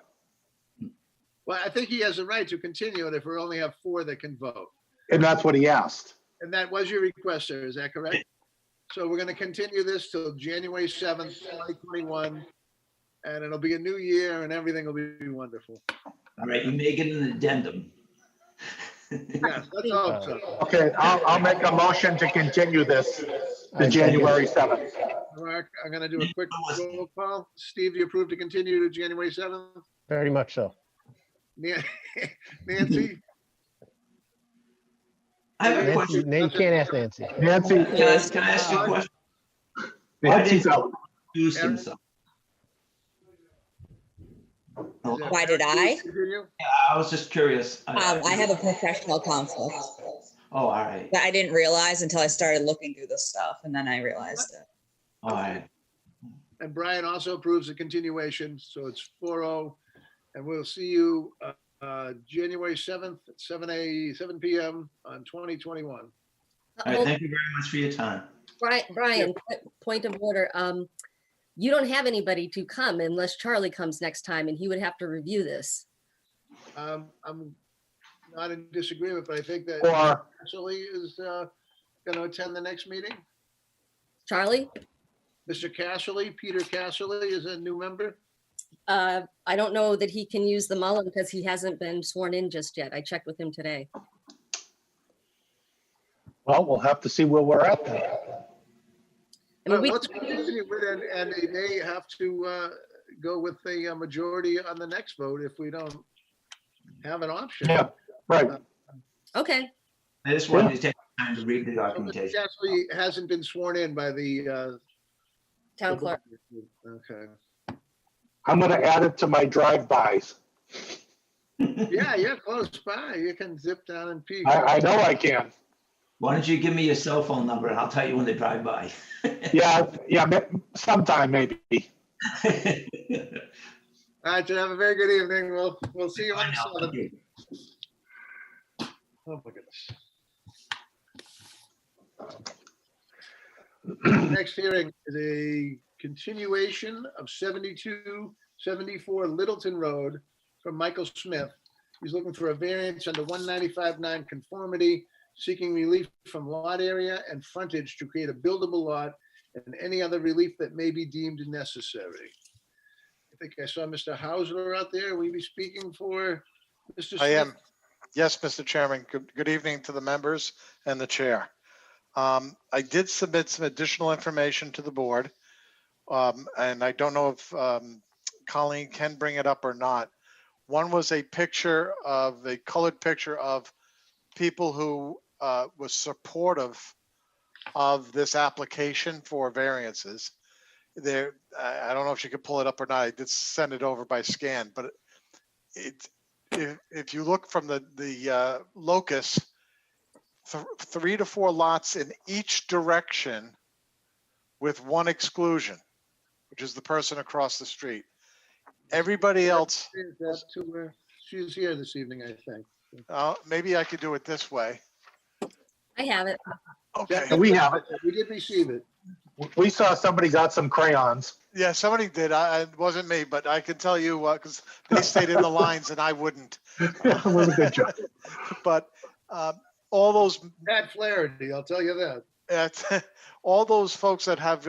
Well, I think he has a right to continue it if we only have 4 that can vote. And that's what he asked. And that was your request, sir, is that correct? So we're going to continue this till January 7th, 2021. And it'll be a new year and everything will be wonderful. All right, you make it an addendum. Yes, let's hope so. Okay, I'll make a motion to continue this to January 7th. Mark, I'm going to do a quick roll call. Steve, do you approve to continue to January 7th? Very much so. Nancy? I have a question. You can't ask Nancy. Nancy. Can I ask you a question? Nancy's out. Why did I? Yeah, I was just curious. I have a professional conflict. Oh, all right. That I didn't realize until I started looking through this stuff, and then I realized it. All right. And Brian also approves a continuation, so it's 4-0. And we'll see you January 7th at 7 p.m. on 2021. All right, thank you very much for your time. Brian, point of order. You don't have anybody to come unless Charlie comes next time, and he would have to review this. I'm not in disagreement, but I think that Casserly is going to attend the next meeting. Charlie? Mr. Casserly, Peter Casserly is a new member. I don't know that he can use the Mullen because he hasn't been sworn in just yet. I checked with him today. Well, we'll have to see where we're at then. Let's continue with it, and they may have to go with the majority on the next vote if we don't have an option. Yeah, right. Okay. I just wanted to take time to read the documentation. It actually hasn't been sworn in by the town clerk. Okay. I'm going to add it to my drive-bys. Yeah, you're close by. You can zip down and peek. I know I can. Why don't you give me your cell phone number and I'll tell you when they drive by. Yeah, sometime maybe. All right, you have a very good evening. We'll see you on the 7th. Oh my goodness. Next hearing is a continuation of 7274 Littleton Road from Michael Smith. He's looking for a variance under 195 non-conformity, seeking relief from lot area and frontage to create a buildable lot and any other relief that may be deemed necessary. I think I saw Mr. Hausler out there. Will you be speaking for Mr. Smith? I am. Yes, Mr. Chairman. Good evening to the members and the chair. I did submit some additional information to the board, and I don't know if Colleen can bring it up or not. One was a colored picture of people who was supportive of this application for variances. There, I don't know if you could pull it up or not. I did send it over by scan, but if you look from the locus, 3 to 4 lots in each direction with one exclusion, which is the person across the street. Everybody else. She's here this evening, I think. Maybe I could do it this way. I have it. Okay. And we have it. We did receive it. We saw somebody got some crayons. Yeah, somebody did. It wasn't me, but I can tell you because they stayed in the lines and I wouldn't. It was a good job. But all those Pat Flaherty, I'll tell you that. all those folks that have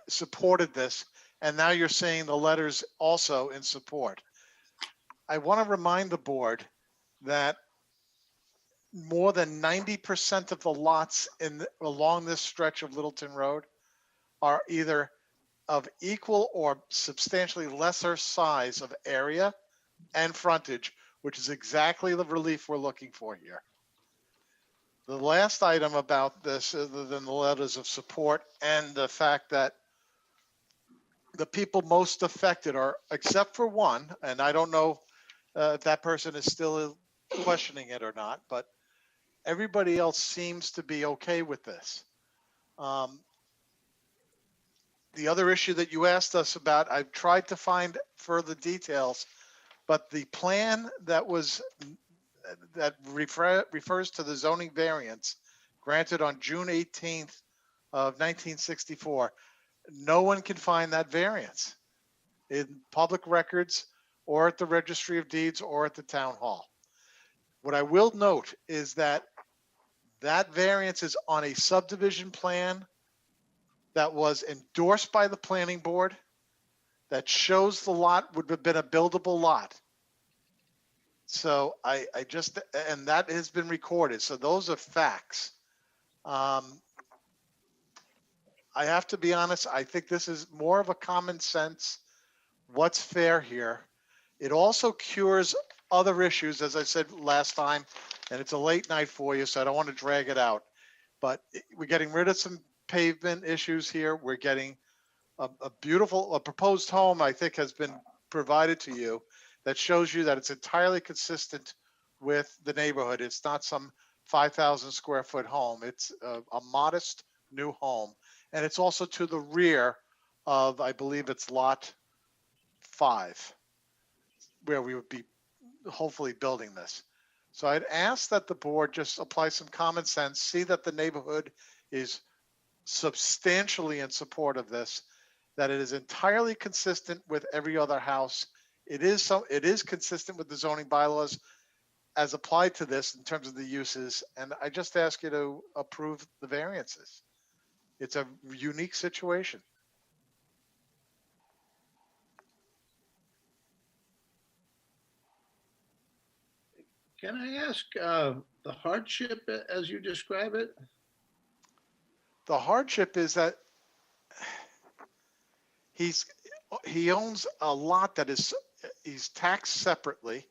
supported this, and now you're seeing the letters also in support. I want to remind the board that more than 90% of the lots along this stretch of Littleton Road are either of equal or substantially lesser size of area and frontage, which is exactly the relief we're looking for here. The last item about this, other than the letters of support and the fact that the people most affected are, except for one, and I don't know if that person is still questioning it or not, but everybody else seems to be okay with this. The other issue that you asked us about, I've tried to find further details, but the plan that refers to the zoning variance granted on June 18th of 1964, no one can find that variance in public records or at the Registry of Deeds or at the town hall. What I will note is that that variance is on a subdivision plan that was endorsed by the planning board that shows the lot would have been a buildable lot. So and that has been recorded. So those are facts. I have to be honest, I think this is more of a common sense, what's fair here. It also cures other issues, as I said last time, and it's a late night for you, so I don't want to drag it out. But we're getting rid of some pavement issues here. We're getting a proposed home, I think, has been provided to you that shows you that it's entirely consistent with the neighborhood. It's not some 5,000 square foot home. It's a modest new home. And it's also to the rear of, I believe it's lot 5, where we would be hopefully building this. So I'd ask that the board just apply some common sense, see that the neighborhood is substantially in support of this, that it is entirely consistent with every other house. It is consistent with the zoning bylaws as applied to this in terms of the uses. And I just ask you to approve the variances. It's a unique situation. Can I ask the hardship as you describe it? The hardship is that he owns a lot that he's taxed separately.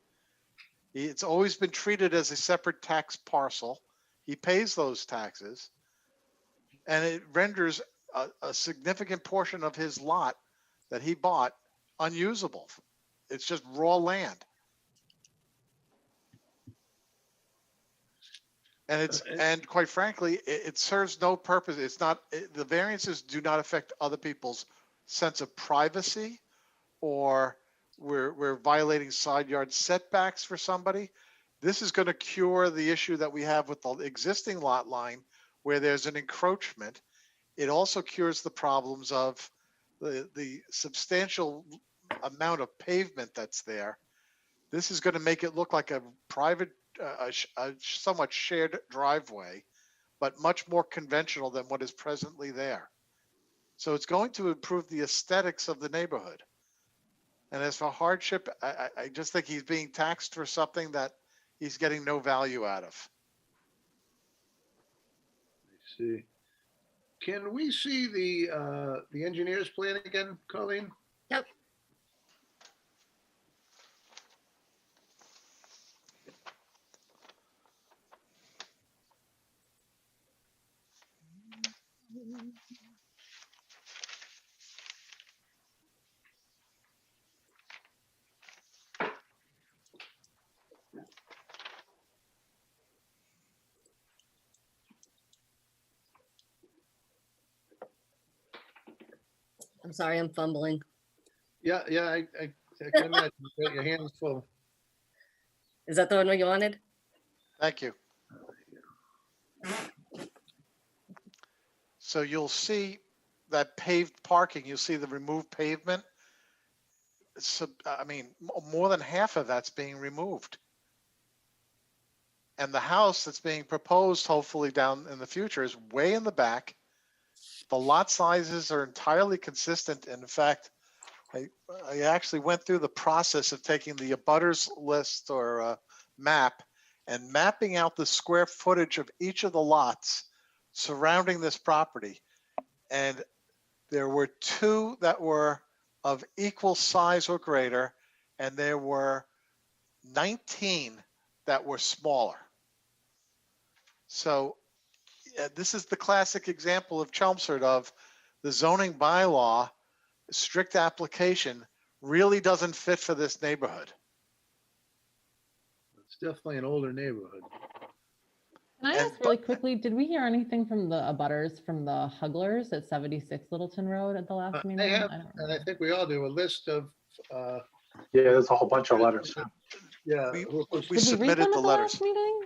It's always been treated as a separate tax parcel. He pays those taxes, and it renders a significant portion of his lot that he bought unusable. It's just raw land. And quite frankly, it serves no purpose. The variances do not affect other people's sense of privacy, or we're violating side yard setbacks for somebody. This is going to cure the issue that we have with the existing lot line where there's an encroachment. It also cures the problems of the substantial amount of pavement that's there. This is going to make it look like a private, a somewhat shared driveway, but much more conventional than what is presently there. So it's going to improve the aesthetics of the neighborhood. And as for hardship, I just think he's being taxed for something that he's getting no value out of. I see. Can we see the engineer's plan again, Colleen? Yep. I'm sorry, I'm fumbling. Yeah, I can imagine. You've got your hands full. Is that the one you wanted? Thank you. So you'll see that paved parking, you'll see the removed pavement. So, I mean, more than half of that's being removed. And the house that's being proposed, hopefully down in the future, is way in the back. The lot sizes are entirely consistent. In fact, I actually went through the process of taking the abutters list or map and mapping out the square footage of each of the lots surrounding this property. And there were 2 that were of equal size or greater, and there were 19 that were smaller. So this is the classic example of Chelmsford of the zoning bylaw, strict application really doesn't fit for this neighborhood. It's definitely an older neighborhood. Can I ask really quickly, did we hear anything from the abutters, from the Hugglers at 76 Littleton Road at the last meeting? I have, don't and I think we all do, a list of, Yeah, there's a whole bunch of letters. yeah. We submitted the letters. meeting?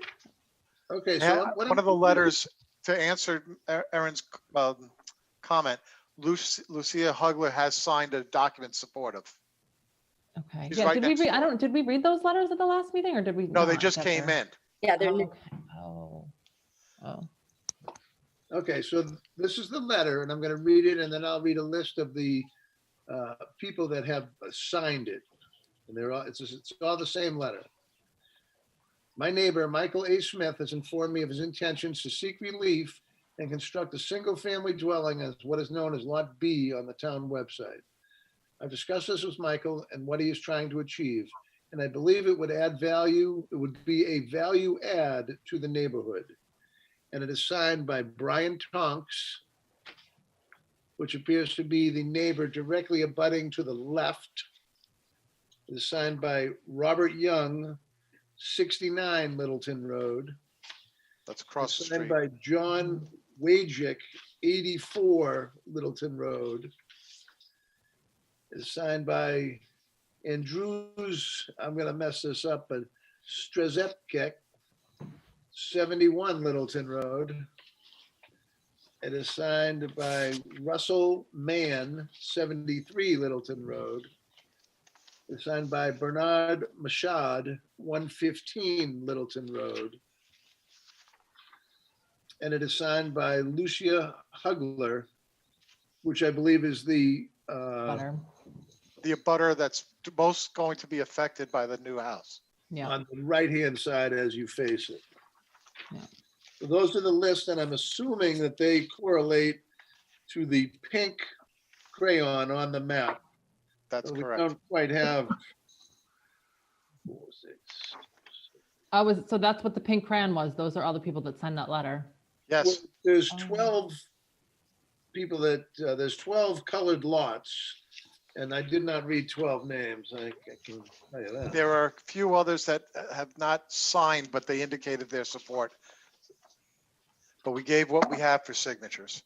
Okay, Yeah, so what one of the letters to answer Erin's comment, Lucia Hugler has signed a document supportive. Okay. She's Yeah, right did we next read, did we read those letters at the last meeting or did we? No, they not just get came there? in. Yeah, they're new. Oh. Okay, so this is the letter, and I'm going to read it, and then I'll read a list of the people that have signed it. And they're all, it's all the same letter. My neighbor, Michael A. Smith, has informed me of his intentions to seek relief and construct a single-family dwelling as what is known as Lot B on the town website. I've discussed this with Michael and what he is trying to achieve, and I believe it would add value. It would be a value add to the neighborhood. And it is signed by Brian Tonks, which appears to be the neighbor directly abutting to the left. It is signed by Robert Young, 69 Littleton Road. That's across the Signed street. by John Wajic, 84 Littleton Road. It's signed by Andrews, I'm gonna mess this up, but Strzezetkek, 71 Littleton Road. It is signed by Russell Mann, 73 Littleton Road. It's signed by Bernard Machad, 115 Littleton Road. And it is signed by Lucia Hugler, which I believe is the abutter that's most going to be affected by the new house. Yeah. On the right-hand side as you face it. So those are the lists, and I'm assuming that they correlate to the pink crayon on the map. That's So correct. We don't quite have. 4, 6. So that's what the pink crayon was. Those are all the people that signed that letter. Yes. Well, there's 12 people that, there's 12 colored lots, and I did not read 12 names. I can tell you that. There are a few others that have not signed, but they indicated their support. But we gave what we have for signatures.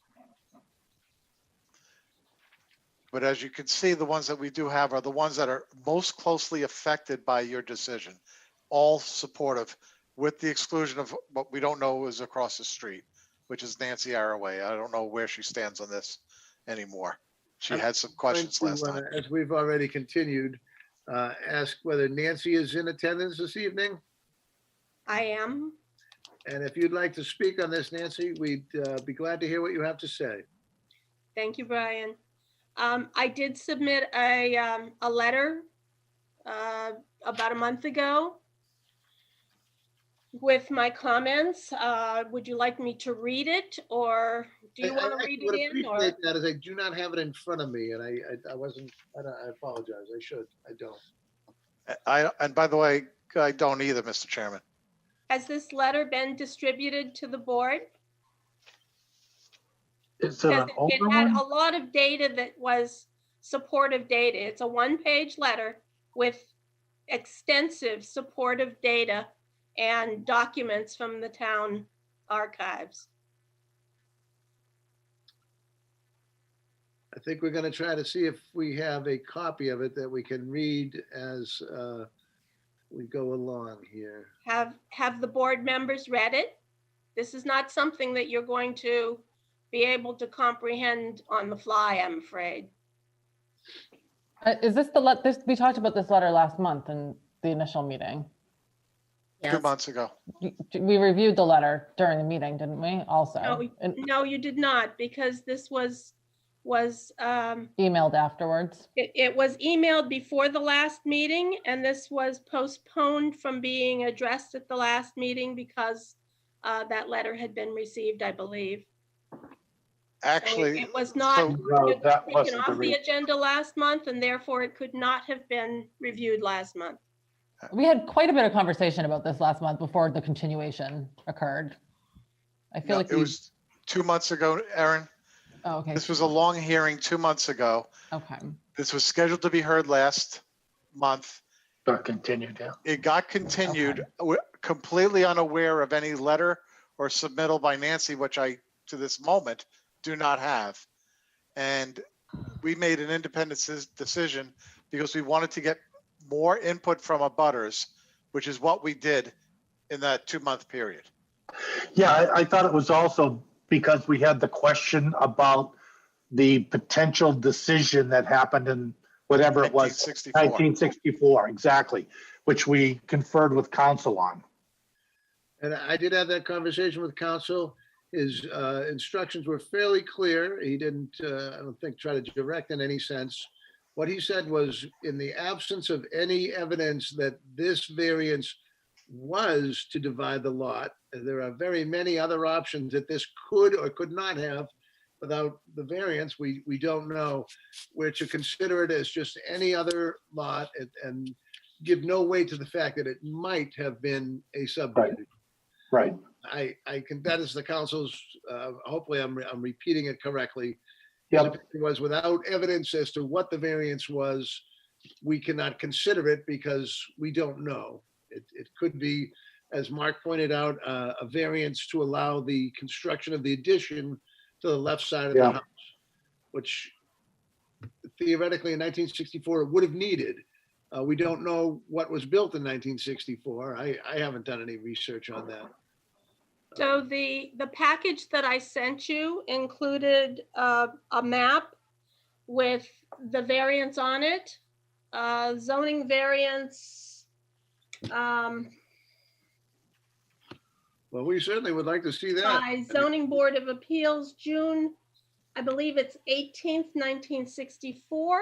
But as you can see, the ones that we do have are the ones that are most closely affected by your decision, all supportive, with the exclusion of what we don't know is across the street, which is Nancy Arroway. I don't know where she stands on this anymore. She had some questions last time. As we've already continued, ask whether Nancy is in attendance this evening. I am. And if you'd like to speak on this, Nancy, we'd be glad to hear what you have to say. Thank you, Brian. I did submit a letter about a month ago with my comments. Would you like me to read it, or do you want to read would it in? Or appreciate that, as I do not have it in front of me, and I wasn't, I apologize. I should, I don't. And by the way, I don't either, Mr. Chairman. has this letter been distributed to the board? Is it Because an it older had one? a lot of data that was supportive data. It's a one-page letter with extensive supportive data and documents from the town archives. I think we're gonna try to see if we have a copy of it that we can read as we go along here. Have the board members read it? This is not something that you're going to be able to comprehend on the fly, I'm afraid. Is this we talked about this letter last month in the initial meeting. 2 months ago. We reviewed the letter during the meeting, didn't we? Also. No, you did not, because this was emailed afterwards. It was emailed before the last meeting, and this was postponed from being addressed at the last meeting because that letter had been received, I believe. Actually, so it was not that taken wasn't off the agenda last month, and therefore it could not have been reviewed last month. We had quite a bit of conversation about this last month before the continuation occurred. I feel like it was 2 months ago, Erin. Oh, okay. This was a long hearing 2 months ago. Okay. This was scheduled to be heard last month. Got continued, yeah. It got continued. We're completely unaware of any letter or submittal by Nancy, which I, to this moment, do not have. And we made an independent decision because we wanted to get more input from abutters, which is what we did in that 2 month period. Yeah, I thought it was also because we had the question about the potential decision that happened in whatever it was, 1964, exactly, which we conferred with council on. And I did have that conversation with council. His instructions were fairly clear. He didn't, I don't think, try to direct in any sense. What he said was, in the absence of any evidence that this variance was to divide the lot, there are very many other options that this could or could not have without the variance. We don't know. We're to consider it as just any other lot and give no weight to the fact that it might have been a subdivision. Right. I can, that is the council's, hopefully I'm repeating it correctly. Yep. If it was without evidence as to what the variance was, we cannot consider it because we don't know. It could be, as Mark pointed out, a variance to allow the construction of the addition to the left side of the house, which theoretically in 1964 would have needed. We don't know what was built in 1964. I haven't done any research on that. So the package that I sent you included a map with the variance on it, zoning variance. Well, we certainly would like to see that. By Zoning Board of Appeals, June, I believe it's 18th, 1964.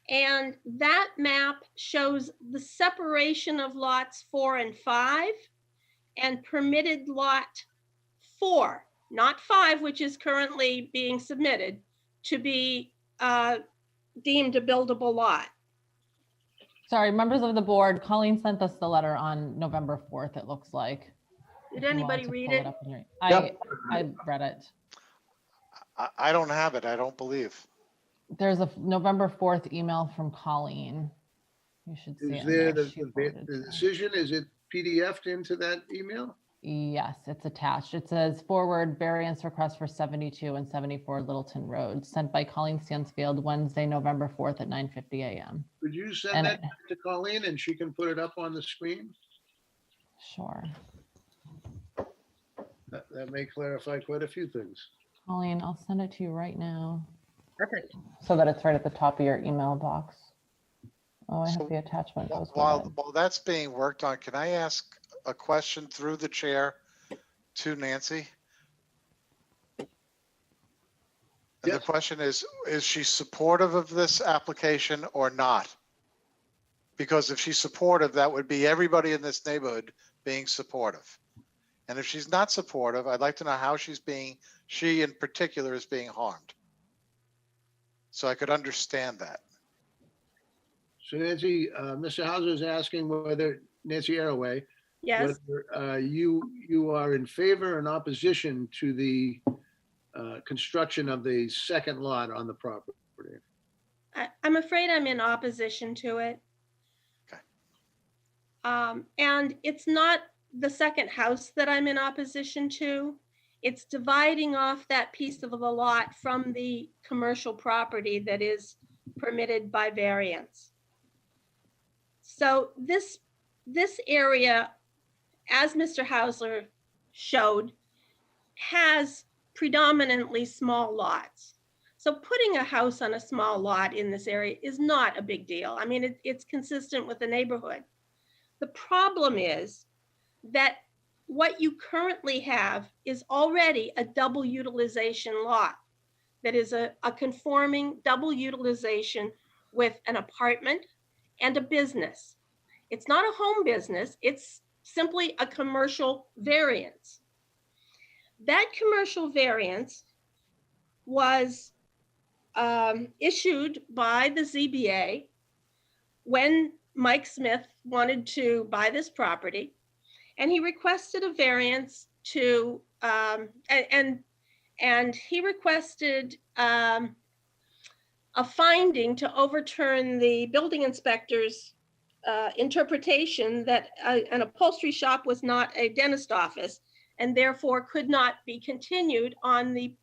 And that map shows the separation of lots 4 and 5 and permitted lot 4, not 5, which is currently being submitted, to be deemed a buildable lot. Sorry, members of the board, Colleen sent us the letter on November 4th, it looks like. Did anybody read it? I read it. I don't have it, I don't believe. There's a November 4th email from Colleen. You should see Is it. there the decision, is it PDF'd into that email? Yes, it's attached. It says forward variance request for 72 and 74 Littleton Road, sent by Colleen Stansfield, Wednesday, November 4th at 9:50 a.m. Could you send that to Colleen and she can put it up on the screen? Sure. That may clarify quite a few things. Colleen, I'll send it to you right now. Perfect. So that it's right at the top of your email box. Oh, I have the attachment. While that's being worked on, can I ask a question through the chair to Nancy? And the question is she supportive of this application or not? Because if she's supportive, that would be everybody in this neighborhood being supportive. And if she's not supportive, I'd like to know how she in particular is being harmed. So I could understand that. So Nancy, Mr. Hauser is asking whether, Nancy Arroway, yes, whether you are in favor or in opposition to the construction of the second lot on the property. I'm afraid I'm in opposition to it. Okay. And it's not the second house that I'm in opposition to. It's dividing off that piece of the lot from the commercial property that is permitted by variance. So this area, as Mr. Hausler showed, has predominantly small lots. So putting a house on a small lot in this area is not a big deal. I mean, it's consistent with the neighborhood. The problem is that what you currently have is already a double utilization lot. That is a conforming double utilization with an apartment and a business. It's not a home business, it's simply a commercial variance. That commercial variance was issued by the ZBA when Mike Smith wanted to buy this property, and he requested a variance to, and he requested a finding to overturn the building inspector's interpretation that an upholstery shop was not a dentist office and therefore could not be continued on the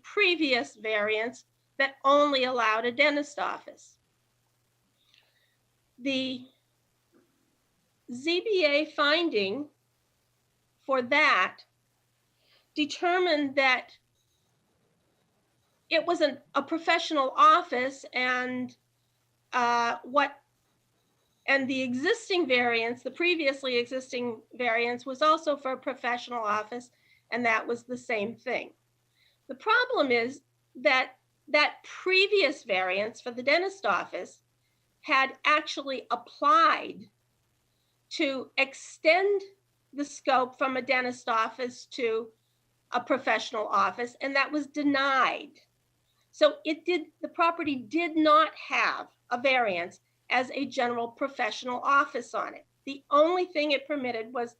previous variance that only allowed a dentist office. The ZBA finding for that determined that it was a professional office, and the existing variance, the previously existing variance, was also for a professional office, and that was the same thing. The problem is that that previous variance for the dentist office had actually applied to extend the scope from a dentist office to a professional office, and that was denied. So the property did not have a variance as a general professional office on it. The only thing it permitted was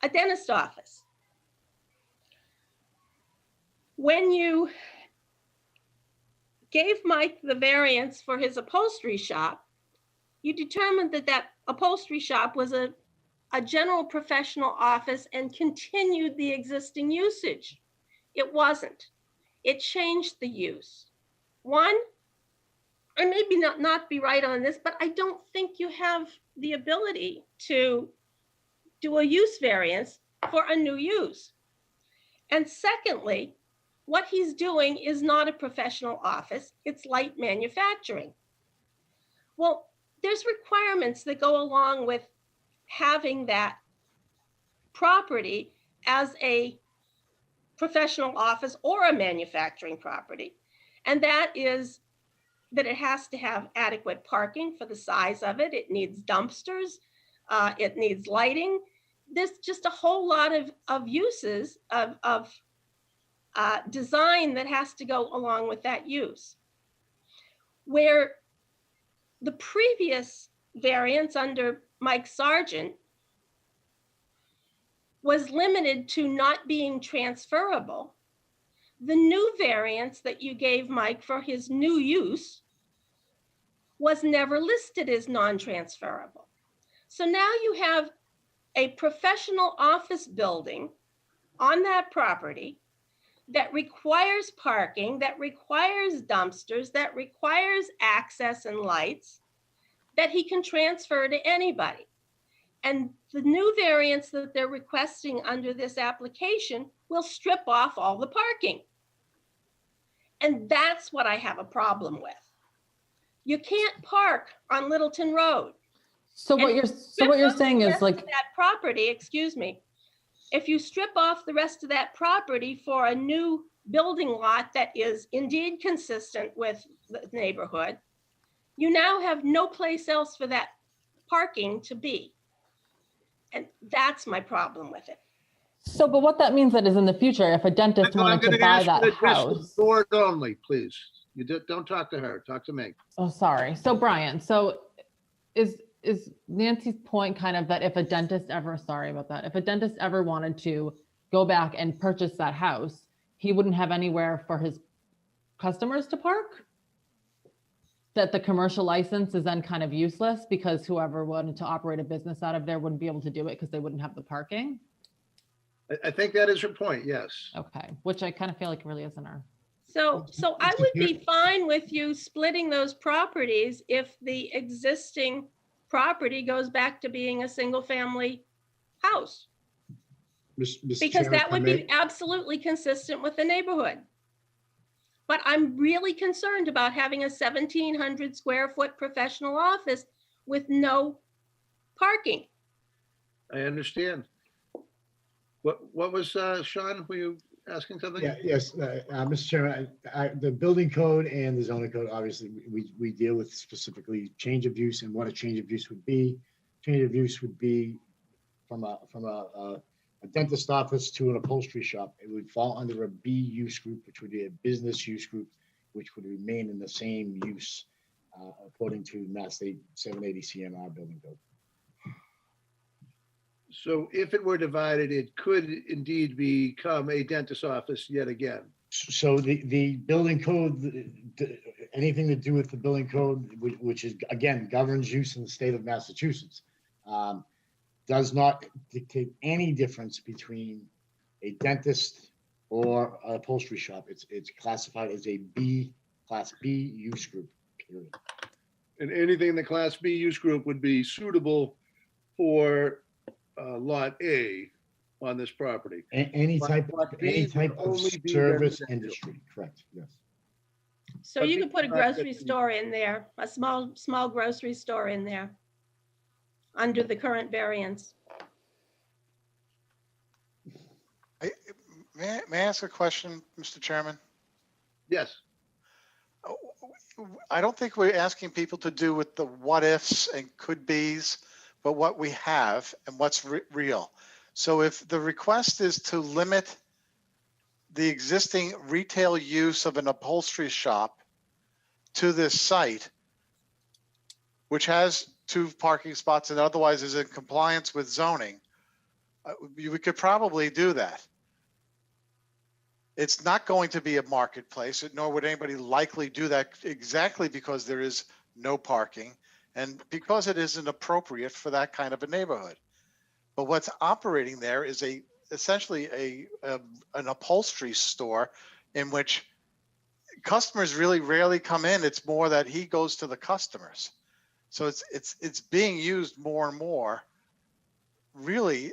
a dentist office. When you gave Mike the variance for his upholstery shop, you determined that that upholstery shop was a general professional office and continued the existing usage. It wasn't. It changed the use. One, I may not be right on this, but I don't think you have the ability to do a use variance for a new use. And secondly, what he's doing is not a professional office, it's light manufacturing. Well, there's requirements that go along with having that property as a professional office or a manufacturing property. And that is that it has to have adequate parking for the size of it. It needs dumpsters, it needs lighting. There's just a whole lot of uses of design that has to go along with that use. Where the previous variance under Mike Sargent was limited to not being transferable, the new variance that you gave Mike for his new use was never listed as non-transferable. So now you have a professional office building on that property that requires parking, that requires dumpsters, that requires access and lights, that he can transfer to anybody. And the new variance that they're requesting under this application will strip off all the parking. And that's what I have a problem with. You can't park on Littleton Road. So what you're saying is like that property, excuse me, if you strip off the rest of that property for a new building lot that is indeed consistent with the neighborhood, you now have no place else for that parking to be. And that's my problem with it. So, but what that means that is in the future, if a dentist wanted to buy that house. Board only, please. You don't talk to her, talk to me. Oh, sorry. So Brian, so is Nancy's point kind of that if a dentist ever, sorry about that, if a dentist ever wanted to go back and purchase that house, he wouldn't have anywhere for his customers to park? That the commercial license is then kind of useless because whoever wanted to operate a business out of there wouldn't be able to do it because they wouldn't have the parking? I think that is her point, yes. Okay, which I kind of feel like really isn't our. So I would be fine with you splitting those properties if the existing property goes back to being a single family house. Mr. Because Chairman, that if I would may- be absolutely consistent with the neighborhood. But I'm really concerned about having a 1,700 square foot professional office with no parking. I understand. What was, Sean, were you asking something? Yeah, yes, Mr. Chairman, the building code and the zoning code, obviously, we deal with specifically change of use and what a change of use would be. Change of use would be from a dentist office to an upholstery shop. It would fall under a B use group, which would be a business use group, which would remain in the same use, according to Mass State 780 CMR building code. So if it were divided, it could indeed become a dentist's office yet again. So the building code, anything to do with the building code, which is, again, governs use in the state of Massachusetts, does not dictate any difference between a dentist or an upholstery shop. It's classified as a Class B use group, period. And anything in the Class B use group would be suitable for Lot A on this property. Any type Lot B would of only be service residential. industry, correct, yes. So you could put a grocery store in there, a small grocery store in there under the current variance. May I ask a question, Mr. Chairman? Yes. I don't think we're asking people to do with the what ifs and could be's, but what we have and what's real. So if the request is to limit the existing retail use of an upholstery shop to this site, which has 2 parking spots and otherwise is in compliance with zoning, we could probably do that. It's not going to be a marketplace, nor would anybody likely do that exactly because there is no parking and because it isn't appropriate for that kind of a neighborhood. But what's operating there is essentially an upholstery store in which customers really rarely come in. It's more that he goes to the customers. So it's being used more and more, really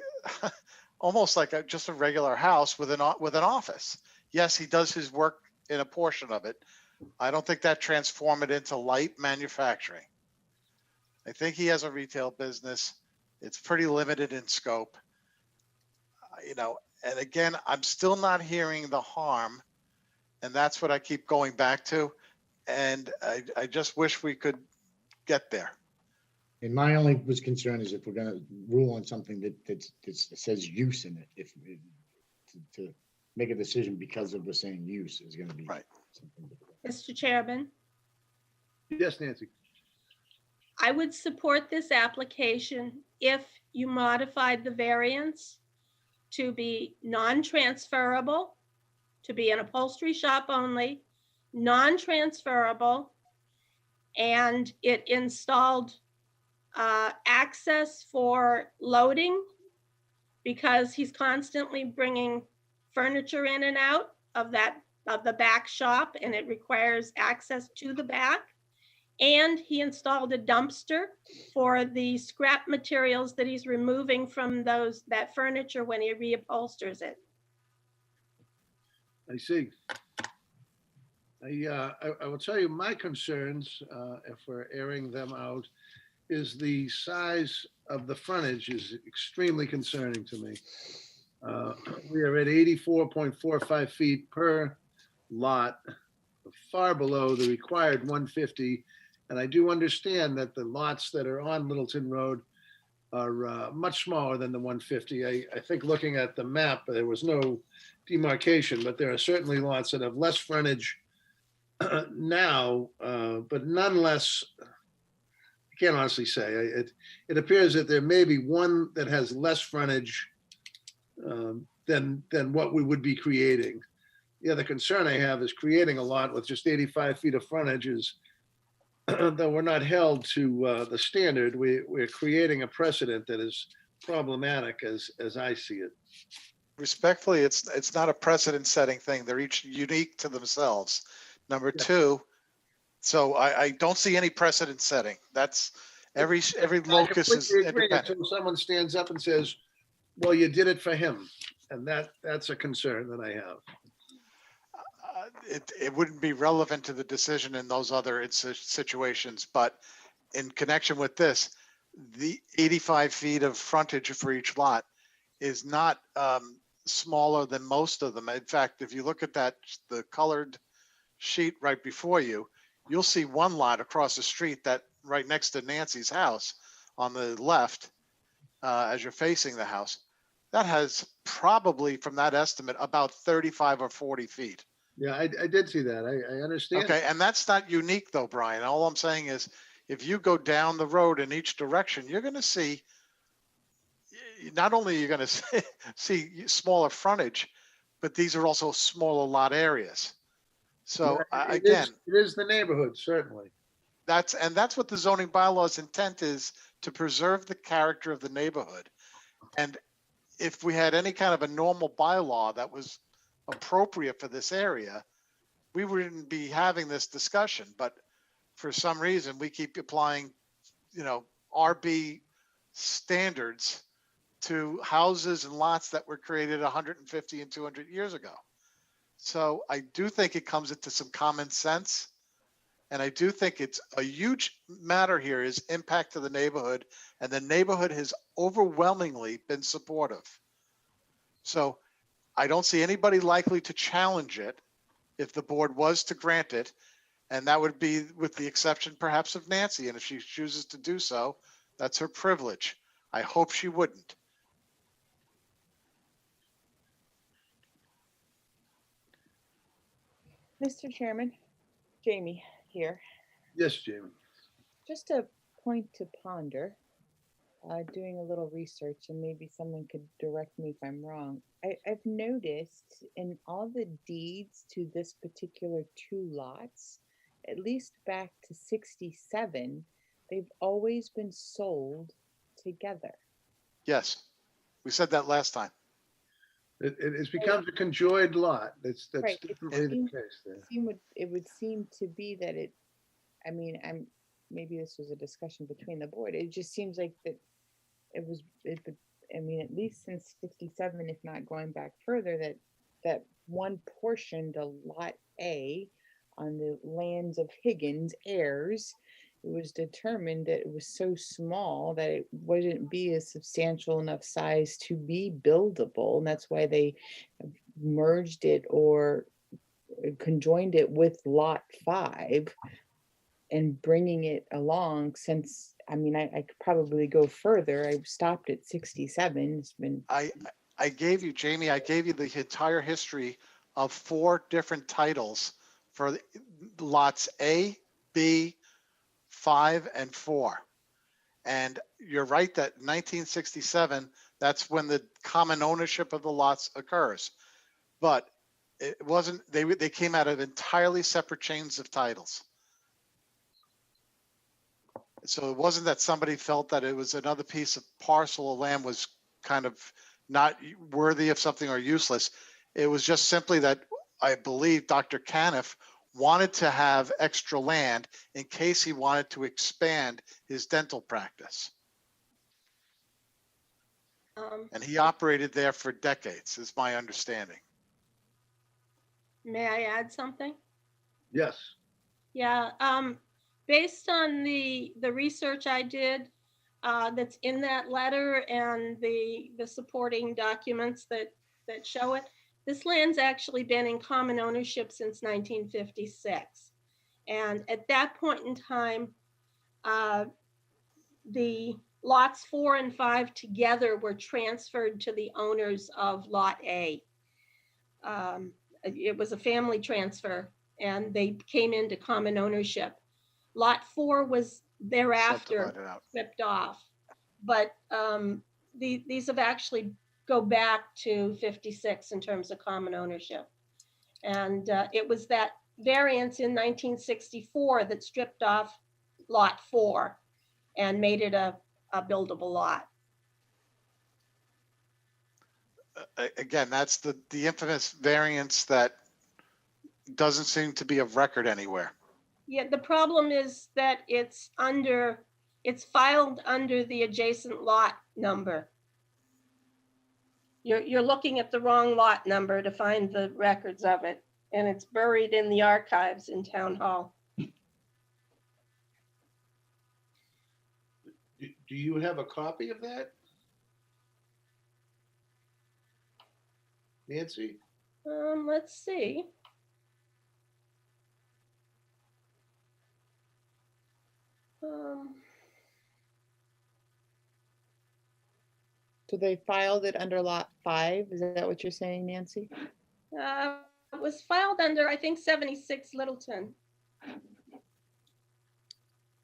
almost like just a regular house with an office. Yes, he does his work in a portion of it. I don't think that transform it into light manufacturing. I think he has a retail business. It's pretty limited in scope. And again, I'm still not hearing the harm. And that's what I keep going back to. And I just wish we could get there. And my only concern is if we're gonna rule on something that says use in it, to make a decision because of the same use is gonna be. Right. Mr. Chairman, Yes, Nancy. I would support this application if you modified the variance to be non-transferable, to be an upholstery shop only, non-transferable, and it installed access for loading because he's constantly bringing furniture in and out of the back shop, and it requires access to the back. And he installed a dumpster for the scrap materials that he's removing from that furniture when he reupholsters it. I see. I will tell you my concerns, if we're airing them out, is the size of the frontage is extremely concerning to me. We are at 84.45 feet per lot, far below the required 150. And I do understand that the lots that are on Littleton Road are much smaller than the 150. I think looking at the map, there was no demarcation, but there are certainly lots that have less frontage now, but nonetheless, I can't honestly say. It appears that there may be one that has less frontage than what we would be creating. The other concern I have is creating a lot with just 85 feet of frontage is, though we're not held to the standard, we're creating a precedent that is problematic as I see it. Respectfully, it's not a precedent-setting thing. They're each unique to themselves. Number two, so I don't see any precedent setting. That's every locus is I completely agree independent. until someone stands up and says, well, you did it for him. And that's a concern that I have. It wouldn't be relevant to the decision in those other situations, but in connection with this, the 85 feet of frontage for each lot is not smaller than most of them. In fact, if you look at the colored sheet right before you, you'll see one lot across the street that right next to Nancy's house on the left, as you're facing the house, that has probably, from that estimate, about 35 or 40 feet. Yeah, I did see that. I understand. Okay, and that's not unique though, Brian. All I'm saying is if you go down the road in each direction, you're going to see, not only are you going to see smaller frontage, but these are also smaller lot areas. So again, it is the neighborhood, certainly. That's what the zoning bylaws intent is, to preserve the character of the neighborhood. And if we had any kind of a normal bylaw that was appropriate for this area, we wouldn't be having this discussion. But for some reason, we keep applying, RB standards to houses and lots that were created 150 and 200 years ago. So I do think it comes into some common sense. And I do think it's a huge matter here is impact to the neighborhood, and the neighborhood has overwhelmingly been supportive. So I don't see anybody likely to challenge it if the board was to grant it. And that would be with the exception perhaps of Nancy. And if she chooses to do so, that's her privilege. I hope she wouldn't. Mr. Chairman, Jamie here. Yes, Jamie. Just a point to ponder, doing a little research, and maybe someone could direct me if I'm wrong. I've noticed in all the deeds to this particular two lots, at least back to 67, they've always been sold together. Yes, we said that last time. It becomes a conjoined lot. That's Right. definitely the case there. It would seem to be that maybe this was a discussion between the board. It just seems like that at least since 67, if not going back further, that one portion, the lot A on the lands of Higgins heirs, it was determined that it was so small that it wouldn't be a substantial enough size to be buildable. And that's why they merged it or conjoined it with lot 5 and bringing it along since, I could probably go further. I stopped at 67. It's been. I gave you, Jamie, the entire history of 4 different titles for lots A, B, 5, and 4. And you're right that 1967, that's when the common ownership of the lots occurs. But it wasn't, they came out of entirely separate chains of titles. So it wasn't that somebody felt that it was another piece of parcel of land was kind of not worthy of something or useless. It was just simply that I believe Dr. Caniff wanted to have extra land in case he wanted to expand his dental practice. And he operated there for decades, is my understanding. May I add something? Yes. Yeah, based on the research I did that's in that letter and the supporting documents that show it, this land's actually been in common ownership since 1956. And at that point in time, the lots 4 and 5 together were transferred to the owners of Lot A. It was a family transfer and they came into common ownership. Lot 4 was thereafter stripped off, but these have actually go back to 56 in terms of common ownership. And it was that variance in 1964 that stripped off Lot 4 and made it a buildable lot. Again, that's the infamous variance that doesn't seem to be of record anywhere. Yeah, the problem is that it's filed under the adjacent lot number. You're looking at the wrong lot number to find the records of it, and it's buried in the archives in Town Hall. Do you have a copy of that? Nancy? Let's see. So they filed it under lot 5. Is that what you're saying, Nancy? It was filed under, I think, 76 Littleton.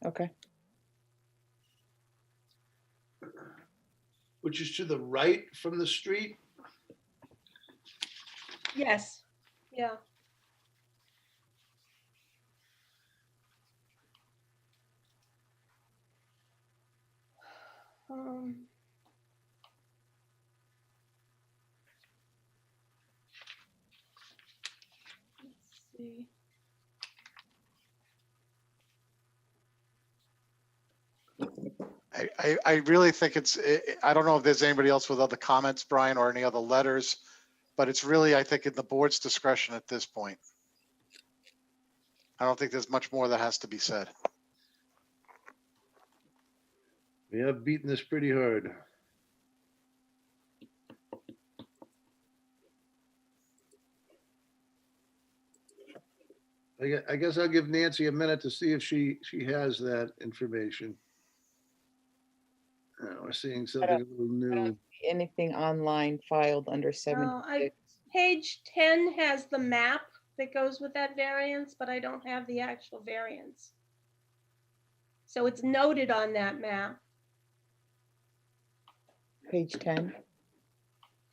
Okay. Which is to the right from the street? Yes, yeah. Let's see. I really think I don't know if there's anybody else with other comments, Brian, or any other letters, but it's really, I think, in the board's discretion at this point. I don't think there's much more that has to be said. We have beaten this pretty hard. I guess I'll give Nancy a minute to see if she has that information. We're seeing something a little new. Anything online filed under 76. Page 10 has the map that goes with that variance, but I don't have the actual variance. So it's noted on that map. Page 10.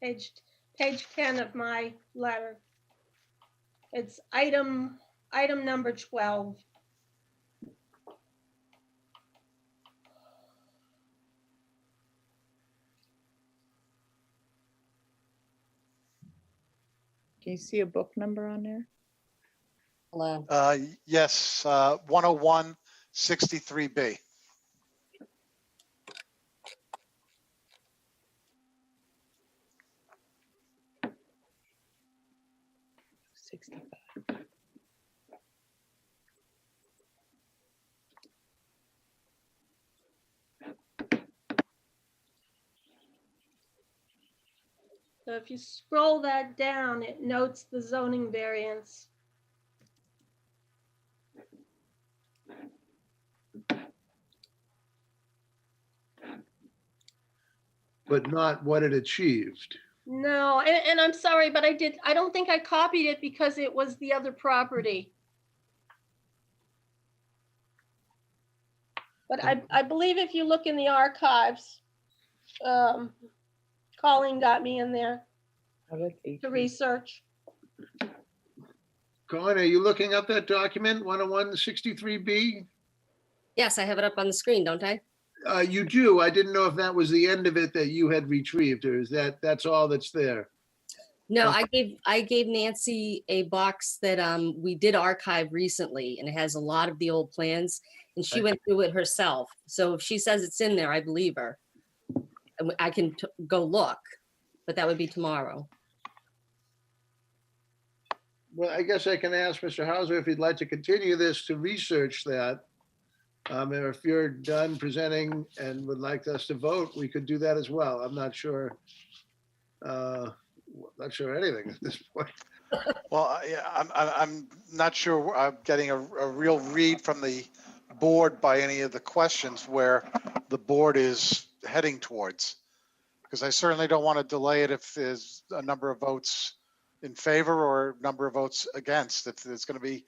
Page 10 of my letter. It's item number 12. Can you see a book number on there? Hello. Yes, 101 63B. So if you scroll that down, it notes the zoning variance. But not what it achieved. No, and I'm sorry, but I don't think I copied it because it was the other property. But I believe if you look in the archives, Colleen got me in there to research. Colin, are you looking up that document, 101 63B? Yes, I have it up on the screen, don't I? You do. I didn't know if that was the end of it that you had retrieved, or is that's all that's there? No, I gave Nancy a box that we did archive recently, and it has a lot of the old plans, and she went through it herself. So if she says it's in there, I believe her. And I can go look, but that would be tomorrow. Well, I guess I can ask Mr. Hauser if he'd like to continue this to research that. Or if you're done presenting and would like us to vote, we could do that as well. I'm not sure. Not sure anything at this point. Well, yeah, I'm not sure I'm getting a real read from the board by any of the questions where the board is heading towards. Because I certainly don't want to delay it if there's a number of votes in favor or a number of votes against. If there's going to be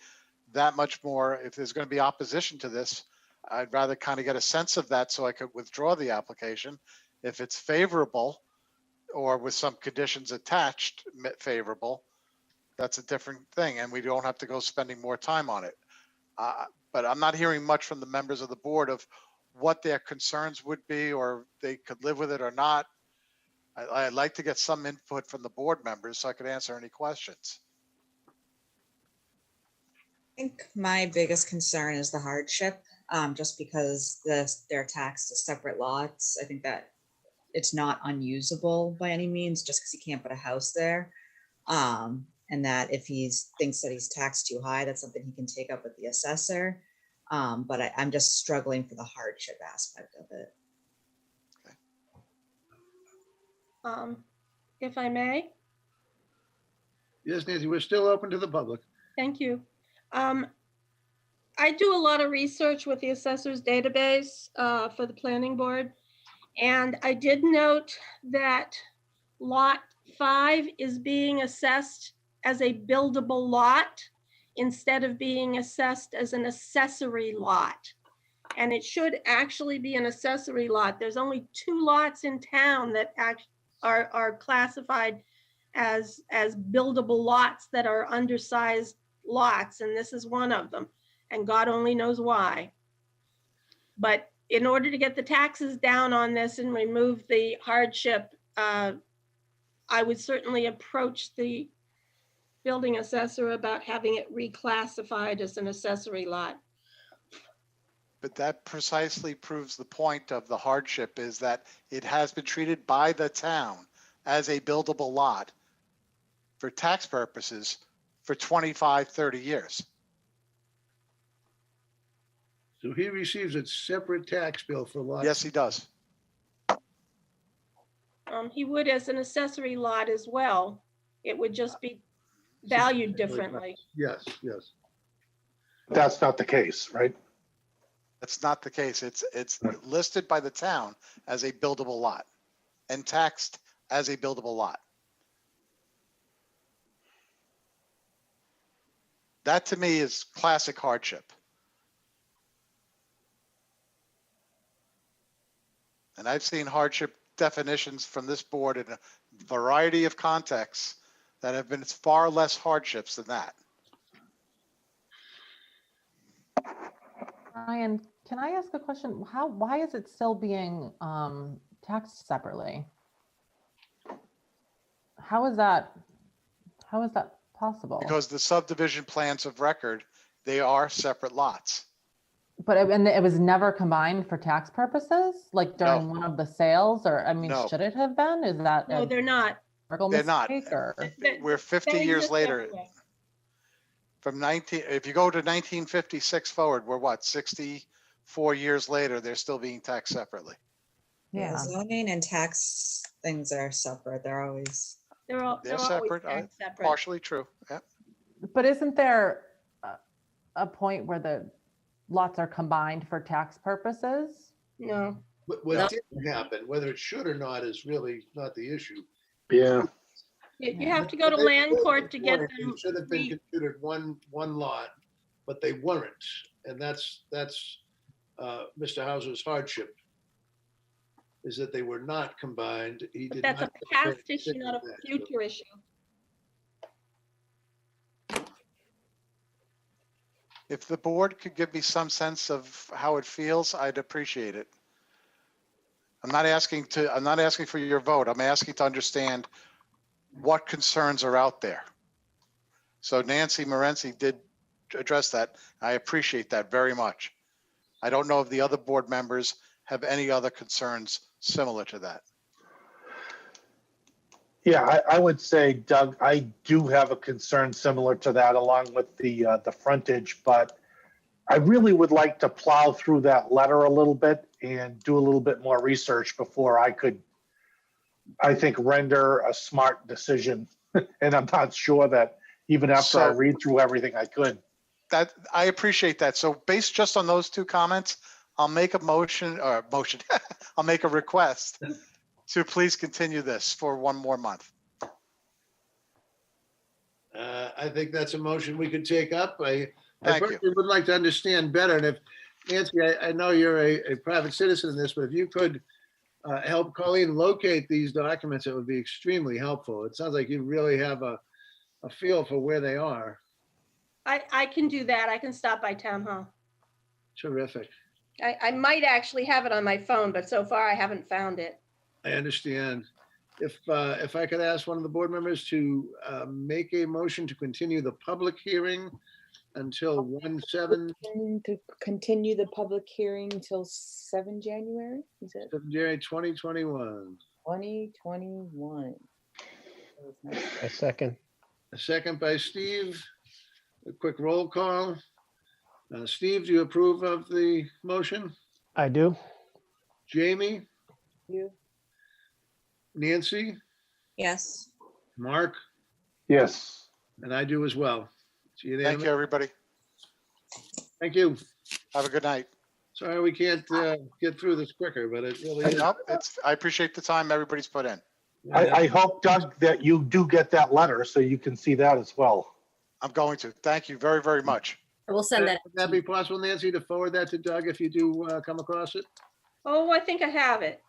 that much more, if there's going to be opposition to this, I'd rather kind of get a sense of that so I could withdraw the application. If it's favorable or with some conditions attached favorable, that's a different thing, and we don't have to go spending more time on it. But I'm not hearing much from the members of the board of what their concerns would be, or they could live with it or not. I'd like to get some input from the board members so I could answer any questions. I think my biggest concern is the hardship, just because they're taxed as separate lots. I think that it's not unusable by any means, just because he can't put a house there. And that if he thinks that he's taxed too high, that's something he can take up with the assessor. But I'm just struggling for the hardship aspect of it. If I may, Yes, Nancy, we're still open to the public. thank you. I do a lot of research with the assessor's database for the planning board. And I did note that lot 5 is being assessed as a buildable lot instead of being assessed as an accessory lot. And it should actually be an accessory lot. There's only 2 lots in town that are classified as buildable lots that are undersized lots, and this is one of them, and God only knows why. But in order to get the taxes down on this and remove the hardship, I would certainly approach the building assessor about having it reclassified as an accessory lot. But that precisely proves the point of the hardship, is that it has been treated by the town as a buildable lot for tax purposes for 25, 30 years. So he receives a separate tax bill for lot. Yes, he does. He would as an accessory lot as well. It would just be valued differently. Yes, yes. That's not the case, right? That's not the case. It's listed by the town as a buildable lot and taxed as a buildable lot. That to me is classic hardship. And I've seen hardship definitions from this board in a variety of contexts that have been far less hardships than that. Ryan, can I ask a question? Why is it still being taxed separately? How is that possible? Because the subdivision plans of record, they are separate lots. But it was never combined for tax purposes, like during one of the sales, or I mean, No. should it have been? Is that No, they're not. They're not. Or? We're 50 They years exist later. everywhere. If you go to 1956 forward, we're what, 64 years later, they're still being taxed separately. Yeah, zoning and tax things are separate. They're always. They're always separate. taxed separate. Partially true. Yeah. But isn't there a point where the lots are combined for tax purposes? No. What didn't happen, whether it should or not, is really not the issue. Yeah. You have to go to land court to get them. It should have been considered one lot, but they weren't. And that's Mr. Hauser's hardship, is that they were not combined. He did That's not. a past issue, not a future issue. If the board could give me some sense of how it feels, I'd appreciate it. I'm not asking for your vote. I'm asking to understand what concerns are out there. So Nancy Morency did address that. I appreciate that very much. I don't know if the other board members have any other concerns similar to that. Yeah, I would say, Doug, I do have a concern similar to that, along with the frontage, but I really would like to plow through that letter a little bit and do a little bit more research before I could, I think, render a smart decision. And I'm not sure that even after I read through everything, I could. That I appreciate that. So based just on those two comments, I'll make a I'll make a request to please continue this for one more month. I think that's a motion we could take up. I Thank you. personally would like to understand better. And if, Nancy, I know you're a private citizen in this, but if you could help Colleen locate these documents, it would be extremely helpful. It sounds like you really have a feel for where they are. I can do that. I can stop by town hall. Terrific. I might actually have it on my phone, but so far I haven't found it. I understand. If I could ask one of the board members to make a motion to continue the public hearing until 1/7, And to continue the public hearing till 7 January, is it 7 January 2021. 2021? That was nice. A second. A second by Steve. A quick roll call. Steve, do you approve of the motion? I do. Jamie, You, Nancy, Yes. Mark, Yes. and I do as well. It's Thank unanimous. you, everybody. Thank you. Have a good night. Sorry we can't get through this quicker, but it really is. Nope, I appreciate the time everybody's put in. I hope, Doug, that you do get that letter so you can see that as well. I'm going to. Thank you very, very much. I will send that. Would that be possible, Nancy, to forward that to Doug if you do come across it? Oh, I think I have it.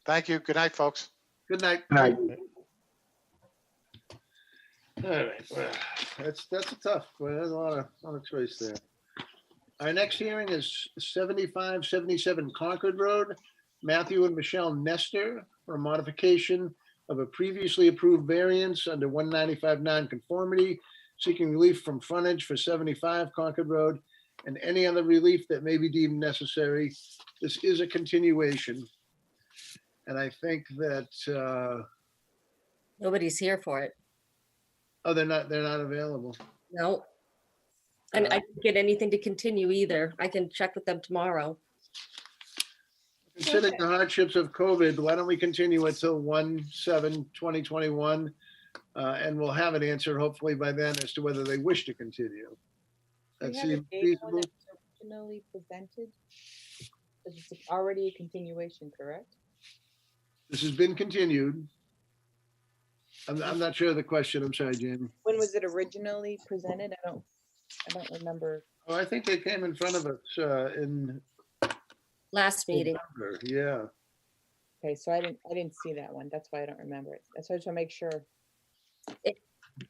Thank you. Good night, folks. Good night. Good night. All right, well, that's a tough, well, there's a lot of choice there. Our next hearing is 7577 Concord Road, Matthew and Michelle Nestor for a modification of a previously approved variance under 195 nonconformity, seeking relief from frontage for 75 Concord Road and any other relief that may be deemed necessary. This is a continuation. And I think that, Nobody's here for it. oh, they're not available. No. And I didn't get anything to continue either. I can check with them tomorrow. Considering the hardships of COVID, why don't we continue until 1/7/2021? And we'll have an answer hopefully by then as to whether they wish to continue. do That you have a seems date feasible. when it was originally presented? 'Cause it's already a continuation, correct? This has been continued. I'm not sure of the question. I'm sorry, Jamie. When was it originally presented? I don't remember. Oh, I think they came in front of us in Last meeting. November. Yeah. Okay, so I didn't see that one. That's why I don't remember it. That's why I just want to make sure.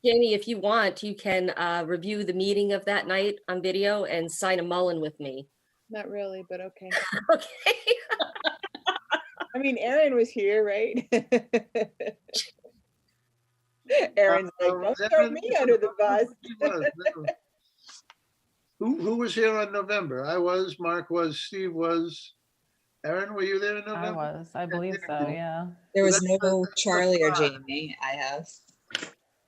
Jamie, if you want, you can review the meeting of that night on video and sign a Mullen with me. Not really, but okay. Okay. I mean, Aaron was here, right? Aaron's like, don't throw me under the bus. Who was here on November? I was, Mark was, Steve was. Aaron, were you there in I November? was, I believe so, yeah. There was no Charlie or Jamie. I have.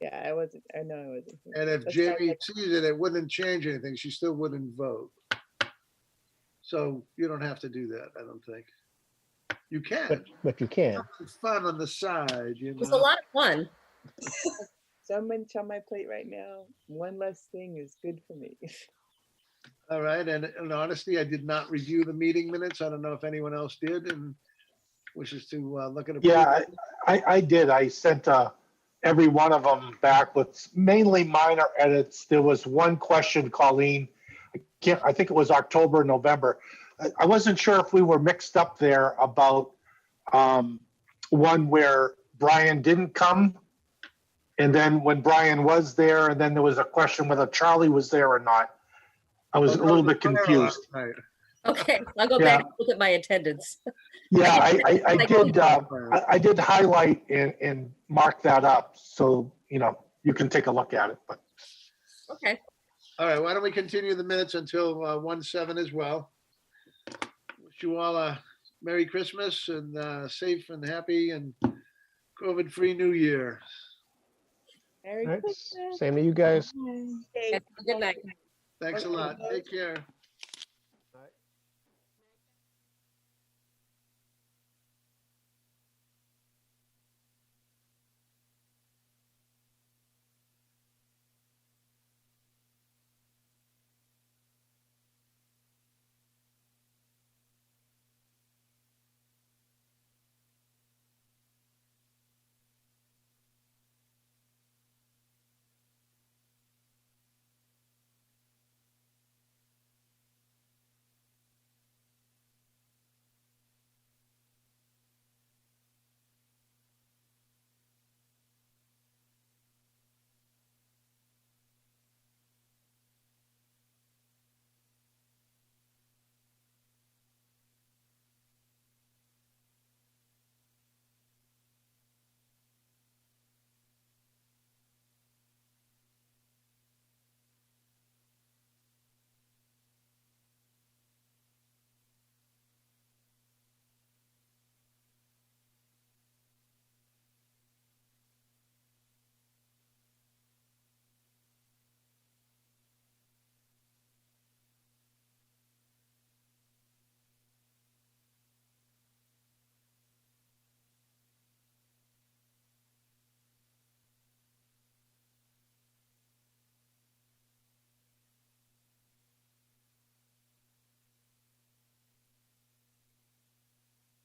Yeah, I wasn't. I know I wasn't. here. And if That's why I Jamie had- sees it, it wouldn't change anything. She still wouldn't vote. So you don't have to do that, I don't think. You can. But you can. Have fun on the side, you It was a know. lot of fun. So much on my plate right now. One less thing is good for me. All right, and in honesty, I did not review the meeting minutes. I don't know if anyone else did and wishes to look at it. Yeah, I did. I sent every one of them back with mainly minor edits. There was one question, Colleen. I think it was October, November. I wasn't sure if we were mixed up there about one where Brian didn't come. And then when Brian was there, and then there was a question whether Charlie was there or not. I was a little bit confused. Okay, I'll go Yeah. back and look at my attendance. Yeah, I did highlight and mark that up, so, you know, you can take a look at it, but. Okay. All right, why don't we continue the minutes until 1/7 as well? Wish you all a Merry Christmas and safe and happy and COVID-free New Year. Merry All right, Christmas. same to you guys. Okay. Good night. Thanks a lot. Take care.